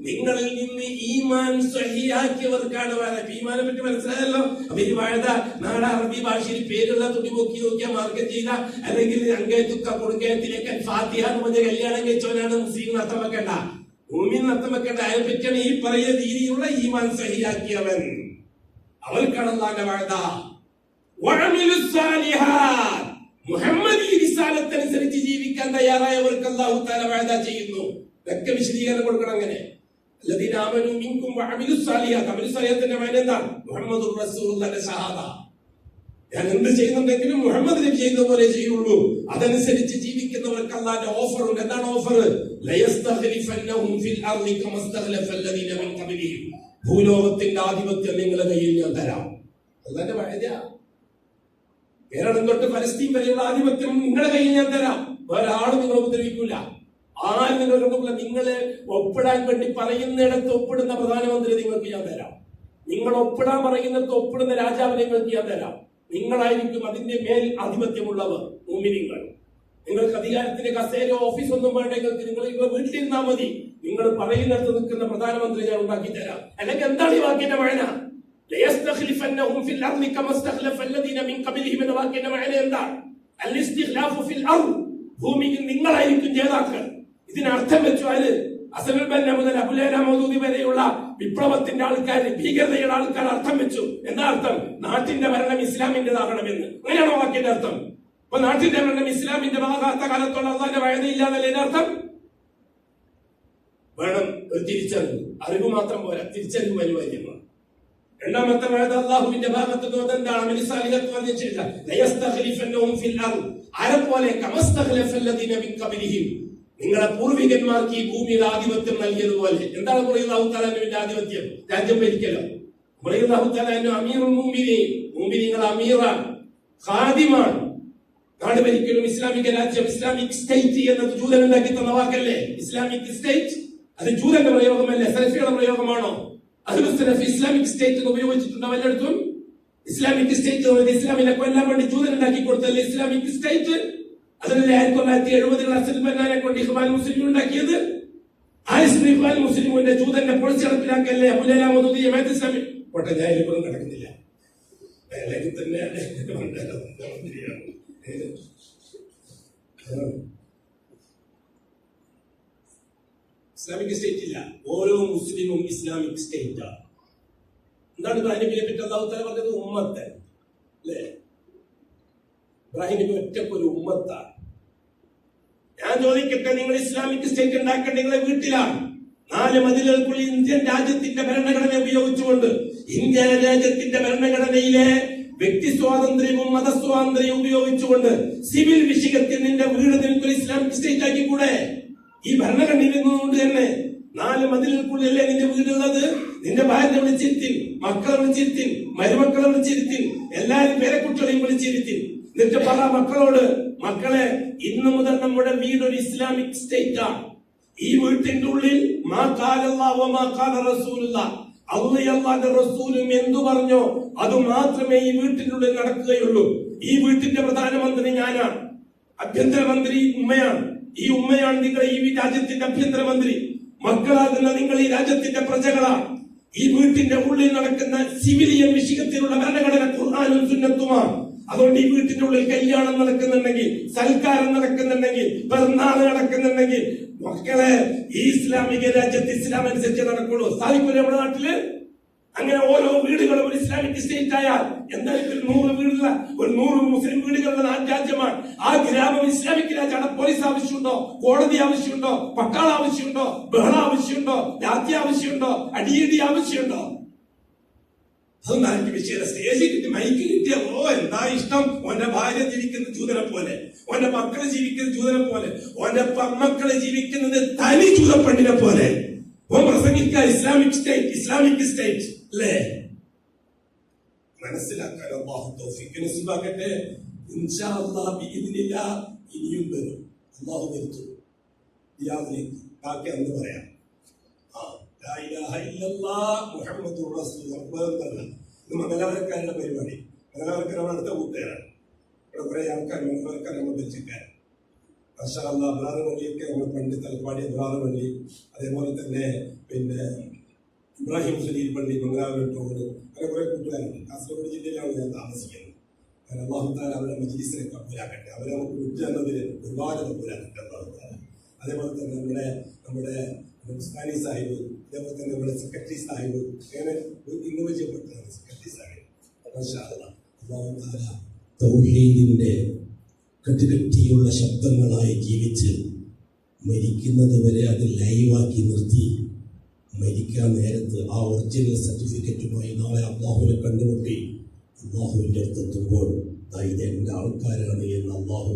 നിങ്ങളിൽ നിന്ന് ഈമാൻ സ്വഹീഹാക്കിയവർക്കാണ് വഅദ. ഈമാനെ പറ്റി മനസ്സിലായല്ലോ. അപ്പൊ ഈ വഅദ നാളെ അറബി ഭാഷയിൽ പേരുള്ള തുണി നോക്കി നോക്കിയാൽ മാർക്കറ്റ് ചെയ്ത അല്ലെങ്കിൽ അങ്കേത്തുക്ക കൊടുക്കത്തിലേക്ക് ഫാത്തിഹ എന്ന് പറഞ്ഞ കല്യാണം കഴിച്ചവനാണ് മുസ്ലിം അർത്ഥം വെക്കേണ്ട, മുഅ്മിൻ അർത്ഥം വെക്കേണ്ട. അതിനെ പറ്റിയാണ് ഈ പറയുന്ന രീതിയിലുള്ള ഈമാൻ സ്വഹീഹാക്കിയവൻ. അവർക്കാണ് അല്ലാഹുവിന്റെ വഅദ. വഅമിലുസ് സാലിഹാത്ത്, മുഹമ്മദി റിസാലത്തനുസരിച്ച് ജീവിക്കാൻ തയ്യാറായവർക്ക് അല്ലാഹു തആല വഅദ ചെയ്യുന്നു. ഇതൊക്കെ വിശദീകരണം കൊടുക്കണം. അങ്ങനെ അല്ലദീന ആമനൂ മിൻകും വഅമിലുസ് സാലിഹാത്ത്. അമിലുസ് സാലിഹാത്തിന്റെ മഅന എന്താണ്? മുഹമ്മദുർ റസൂലുള്ളാഹിന്റെ ഷഹാദ. ഞാൻ എന്ത് ചെയ്യുന്നുണ്ടെങ്കിലും മുഹമ്മദ് നബി ചെയ്യുന്ന പോലെ ചെയ്യുള്ളൂ. അതനുസരിച്ച് ജീവിക്കുന്നവർക്ക് അല്ലാഹുവിന്റെ ഓഫർ ഉണ്ട്. എന്താണ് ഓഫർ? ലയസ്തഖ്ലിഫന്നഹും ഫിൽ അർളി കമസ്തഖ്ലഫല്ലദീന മിൻ ഖബ്ലിഹിം. ഭൂലോകത്തിന്റെ ആധിപത്യം നിങ്ങളുടെ കയ്യിൽ ഞാൻ തരാം. അല്ലാഹുവിന്റെ വഅദ. കേരളം തൊട്ട് ഫലസ്തീൻ വരെയുള്ള ആധിപത്യം നിങ്ങളുടെ കയ്യിൽ ഞാൻ തരാം. ഒരാളും നിങ്ങളെ ഉപദ്രവിക്കൂല, ആരും നിങ്ങളെ കണ്ടുകൂല. നിങ്ങളെ ഒപ്പിടാൻ വേണ്ടി പറയുന്നിടത്ത് ഒപ്പിടുന്ന പ്രധാനമന്ത്രി നിങ്ങൾക്ക് ഞാൻ തരാം. നിങ്ങൾ ഒപ്പിടാൻ പറയുന്നിടത്ത് ഒപ്പിടുന്ന രാജാവിനെ നിങ്ങൾക്ക് ഞാൻ തരാം. നിങ്ങളായിരിക്കും അതിന്റെ മേൽ ആധിപത്യമുള്ളവർ മുഅ്മിനീങ്ങൾ. നിങ്ങൾക്ക് അധികാരത്തിന്റെ കസേര ഓഫീസ് ഒന്നും വേണ്ടെങ്കിൽ നിങ്ങൾ വീട്ടിലിരുന്നാൽ മതി. നിങ്ങൾ പറയുന്നിടത്ത് നിൽക്കുന്ന പ്രധാനമന്ത്രി ഞാൻ ഉണ്ടാക്കി തരാം. അല്ലെങ്കിൽ എന്താണ് ഈ വാക്കിന്റെ മഅന? ലയസ്തഖ്ലിഫന്നഹും ഫിൽ അർളി കമസ്തഖ്ലഫല്ലദീന മിൻ ഖബ്ലിഹിം എന്ന വാക്കിന്റെ മഅന എന്താണ്? അൽ-ഇസ്തിഖ്ലാഫു ഫിൽ അർള്, ഭൂമിയിൽ നിങ്ങളായിരിക്കും ജേതാക്കൾ. ഇതിനർത്ഥം വെച്ചു അത് അസനുൽ ബന്ന മുതൽ അബുലൈല മൗദൂദി വരെയുള്ള വിപ്ലവത്തിന്റെ ആൾക്കാർ, ഭീകരതയുടെ ആൾക്കാർ അർത്ഥം വെച്ചു. എന്താ അർത്ഥം? നാട്ടിന്റെ ഭരണം ഇസ്ലാമിന്റേതാകണമെന്ന്. അങ്ങനെയാണോ വാക്കിന്റെ അർത്ഥം? അപ്പൊ നാട്ടിന്റെ ഭരണം ഇസ്ലാമിന്റെ ഭാഗാത്ത കാലത്തോളം അള്ളാന്റെ വഴതയില്ലാന്നല്ലേ അർത്ഥം? വേണം ഒരു തിരിച്ചറിവ്. അറിവ് മാത്രം പോരാ, തിരിച്ചറിവ് അനിവാര്യമാണ്. രണ്ടാമത്തെ വഅദ അല്ലാഹുവിന്റെ ഭാഗത്ത് നിന്ന് എന്താണ്? അമലി സാലിഹത്ത് പറഞ്ഞിട്ടില്ല. ലയസ്തഖ്ലിഫന്നഹും ഫിൽ അർള്, ആരെപ്പോലെ കമസ്തഖ്ലഫല്ലദീന മിൻ ഖബ്ലിഹിം, നിങ്ങളെ പൂർവികന്മാർക്ക് ഈ ഭൂമിയിൽ ആധിപത്യം നൽകിയതുപോലെ. എന്താണ് അല്ലാഹു തആലാന്റെ ആധിപത്യം? രാജ്യം ഭരിക്കലോ. അല്ലാഹു തആല അമീറുൽ മുഅ്മിനീൻ, മുഅ്മിനീങ്ങൾ അമീറാണ്, ഖാദിമാണ്. നാട് ഭരിക്കലും ഇസ്ലാമിക രാജ്യം, ഇസ്ലാമിക് സ്റ്റേറ്റ് എന്നത് ജൂതൻ ഉണ്ടാക്കി തന്ന വാക്കല്ലേ? ഇസ്ലാമിക് സ്റ്റേറ്റ് അത് ജൂതന്റെ പ്രയോഗമല്ലേ? സലഫിയുടെ പ്രയോഗമാണോ? ഇസ്ലാമിക് സ്റ്റേറ്റ് ഉപയോഗിച്ചിട്ടുണ്ടോ വല്ലയിടത്തും? ഇസ്ലാമിക് സ്റ്റേറ്റ് ഇസ്ലാമിനെ കൊല്ലാൻ വേണ്ടി ജൂതൻ ഉണ്ടാക്കി കൊടുത്തല്ലേ ഇസ്ലാമിക് സ്റ്റേറ്റ്? അതിനല്ലേ 1970 അസൽ ബന്നാനെ കൊണ്ട് ഇഖ്വാൻ മുസ്ലിം ഉണ്ടാക്കിയത്? ആ ഇഖ്വാൻ മുസ്ലിമിന്റെ ജൂതന്റെ പൊളിച്ച് നടപ്പിലാക്കല്ലേ അബുലൈല മൗദൂദി ജമാഅത്ത് ഇസ്ലാമി? പോട്ടെ, ഞാൻ ഇതിലൊന്നും കിടക്കുന്നില്ല. തന്നെയാണ് ഇസ്ലാമിക് സ്റ്റേറ്റ് ഇല്ല. ഓരോ മുസ്ലിമും ഇസ്ലാമിക് സ്റ്റേറ്റ് ആണ്. എന്താണ് ഇബ്രാഹിമിനെ പറ്റി അല്ലാഹു തആല പറഞ്ഞത്? ഉമ്മത്ത് അല്ലേ? ഇബ്രാഹിം നബി ഒറ്റക്കൊരു ഉമ്മത്താണ്. ഞാൻ ചോദിക്കട്ടെ, നിങ്ങൾ ഇസ്ലാമിക് സ്റ്റേറ്റ് ഉണ്ടാക്കേണ്ട നിങ്ങളെ വീട്ടിലാണ്. 4 മതിലുകൾക്കുള്ളിൽ ഇന്ത്യൻ രാജ്യത്തിന്റെ ഭരണഘടന ഉപയോഗിച്ചുകൊണ്ട്, ഇന്ത്യൻ രാജ്യത്തിന്റെ ഭരണഘടനയിലെ വ്യക്തി സ്വാതന്ത്ര്യവും മതസ്വാതന്ത്ര്യവും ഉപയോഗിച്ചുകൊണ്ട് സിവിൽ വിഷയത്തിൽ നിന്റെ വീട് നിനക്കൊരു ഇസ്ലാമിക് സ്റ്റേറ്റ് ആക്കിക്കൂടെ? ഈ ഭരണഘടനയിൽ നിന്നുകൊണ്ട് തന്നെ 4 മതിലുകൾക്കുള്ളിലല്ലേ നിന്റെ വീടുള്ളത്? നിന്റെ ഭാര്യ വിളിച്ചിരുത്തിൻ, മക്കളെ വിളിച്ചിരുത്തിൻ, മരുമക്കളെ വിളിച്ചിരുത്തിൻ, എല്ലാരും പേരക്കുട്ടികളെയും വിളിച്ചിരുത്തിൻ. എന്നിട്ട് പറ മക്കളോട്, മക്കളെ ഇന്നു മുതൽ നമ്മുടെ വീട് ഒരു ഇസ്ലാമിക് സ്റ്റേറ്റ് ആണ്. ഈ വീട്ടിന്റെ ഉള്ളിൽ മാ ഖാല അല്ലാഹു വ മാ ഖാല റസൂലുള്ളാഹ്, അള്ളാഹുവിന്റെ റസൂലും എന്തു പറഞ്ഞോ അത് മാത്രമേ ഈ വീട്ടിനുള്ളിൽ നടക്കുകയുള്ളൂ. ഈ വീട്ടിന്റെ പ്രധാനമന്ത്രി ഞാനാണ്, ആഭ്യന്തരമന്ത്രി ഉമ്മയാണ്. ഈ ഉമ്മയാണ് നിങ്ങൾ ഈ രാജ്യത്തിന്റെ ആഭ്യന്തരമന്ത്രി. മക്കളാകുന്ന നിങ്ങൾ ഈ രാജ്യത്തിന്റെ പ്രജകളാണ്. ഈ വീട്ടിന്റെ ഉള്ളിൽ നടക്കുന്ന സിവിലിയൻ വിഷയത്തിലുള്ള ഭരണഘടന ഖുർആനും സുന്നത്തുമാണ്. അതുകൊണ്ട് ഈ വീട്ടിന്റെ ഉള്ളിൽ കല്യാണം നടക്കുന്നുണ്ടെങ്കിൽ, സൽക്കാരം നടക്കുന്നുണ്ടെങ്കിൽ, പിറന്നാൾ നടക്കുന്നുണ്ടെങ്കിൽ മക്കളെ ഈ ഇസ്ലാമിക രാജ്യത്ത് ഇസ്ലാം അനുസരിച്ച് നടക്കുള്ളൂ. സാധിക്കൂല നമ്മുടെ നാട്ടില്? അങ്ങനെ ഓരോ വീടുകളും ഒരു ഇസ്ലാമിക് സ്റ്റേറ്റ് ആയാൽ എന്തായാലും 100 വീടുള്ള ഒരു 100 മുസ്ലിം വീടുകളുടെ രാജ്യമാണ്. ആ ഗ്രാമം ഇസ്ലാമിക് രാജ്യമാണ്. പോലീസ് ആവശ്യമുണ്ടോ? കോടതി ആവശ്യമുണ്ടോ? പട്ടാള ആവശ്യമുണ്ടോ? ബഹള ആവശ്യമുണ്ടോ? രാജ്യ ആവശ്യമുണ്ടോ? അടിയടി ആവശ്യമുണ്ടോ? അതൊന്നും എനിക്ക് വിഷയം. സ്റ്റേജിൽ കിട്ടി, മൈക്കിൽ കിട്ടിയ എന്താ ഇഷ്ടം. ഓന്റെ ഭാര്യ ജീവിക്കുന്ന ജൂതനെ പോലെ, ഓന്റെ മക്കള് ജീവിക്കുന്ന ജൂതനെ പോലെ, ഓന്റെ മക്കള് ജീവിക്കുന്നത് തനി ജൂതപ്പെണ്ണിനെ പോലെ. ഓൻ പ്രസംഗിക്കുക ഇസ്ലാമിക് സ്റ്റേറ്റ്, ഇസ്ലാമിക് സ്റ്റേറ്റ് അല്ലേ? മനസ്സിലാക്കാൻ അല്ലാഹു തൗഫീഖ് നസീബാക്കട്ടെ. ഇൻഷാ അല്ലാഹ് ബിഇദ്നില്ലാഹ് ഇനിയും വരും. അല്ലാഹു വരുത്തും ദിയാദിലേക്ക്. ബാക്കി അന്ന് പറയാം. ലാ ഇലാഹ ഇല്ലല്ലാഹ് മുഹമ്മദുർ റസൂലുള്ളാഹ്. ഇത് മംഗലാപുരക്കാരുടെ പരിപാടി. മംഗലാപുരക്കാരാണ് അടുത്ത കൂട്ടുകാരാണ്. ഇവിടെ കുറെ ആൾക്കാർ മംഗലാപുരക്കാർ നമ്മൾ പരിചയക്കാരാണ്. മാഷാ അല്ലാഹ്. അബ്രാർ വള്ളിയൊക്കെ നമ്മൾ പണ്ട് തലപ്പാടി അബ്രാർ വള്ളി, അതേപോലെ തന്നെ പിന്നെ ഇബ്രാഹിം ഖലീൽ പള്ളി, മംഗലാപുരം ടൗണ്, അങ്ങനെ കുറെ കൂട്ടുകാരുണ്ട്. കാസർഗോഡ് ജില്ലയിലാണ് ഞാൻ താമസിക്കുന്നത്. അങ്ങനെ അല്ലാഹു തആല അവരുടെ മജ്‌ലിസിനെ കബൂലാക്കട്ടെ. അവരെ നമുക്ക് വിട്ടുതന്നതിന് ഒരുപാട് കബൂലാക്കട്ടെ അല്ലാഹു തആല. അതേപോലെ തന്നെ നമ്മുടെ ഉസ്താനി സാഹിബ്, അതേപോലെ തന്നെ നമ്മുടെ സെക്രട്ടറി സാഹിബ്, അങ്ങനെ ഇന്ന് പരിചയപ്പെട്ടതാണ് സെക്രട്ടറി സാഹിബ്. മാഷാ അല്ലാഹ്. അല്ലാഹു തആല തൗഹീദിന്റെ കെട്ടുകെട്ടിയുള്ള ശബ്ദങ്ങളായി ജീവിച്ച് മരിക്കുന്നത് വരെ അത് ലൈവാക്കി നിർത്തി മരിക്കാൻ നേരത്ത് ആ ഒറിജിനൽ സർട്ടിഫിക്കറ്റുമായി നാളെ അള്ളാഹുവിനെ കണ്ടുമുട്ടി അള്ളാഹുവിൻ്റെ അടുത്തെത്തുമ്പോൾ ഇത് എൻ്റെ ആൾക്കാരാണ് എന്ന് അള്ളാഹു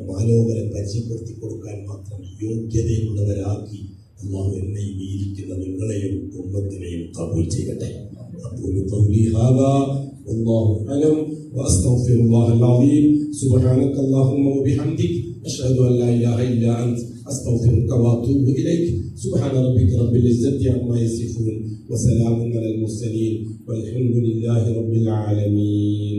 മാനവരെ പരിചയപ്പെടുത്തി കൊടുക്കാൻ മാത്രം യോഗ്യതയുള്ളവരാക്കി അള്ളാഹു എന്നെയും ഇരിക്കുന്ന നിങ്ങളെയും ഉമ്മത്തിനെയും കബൂൽ ചെയ്യട്ടെ. അഖൂലു ഖൗലി ഹാദാ വല്ലാഹു അലം വഅസ്തഗ്ഫിറുല്ലാഹ അൽ-അദീം. സുബ്ഹാനക അല്ലാഹുമ്മ വബിഹംദിക അഷ്ഹദു അൻ ലാ ഇലാഹ ഇല്ലാ അൻത അസ്തഗ്ഫിറുക വഅതൂബു ഇലൈക്. സുബ്ഹാന റബ്ബിക റബ്ബിൽ ഇസ്സത്തി അമ്മാ യസിഫൂൻ വസലാമുൻ അലൽ മുർസലീൻ വൽഹംദുലില്ലാഹി റബ്ബിൽ ആലമീൻ.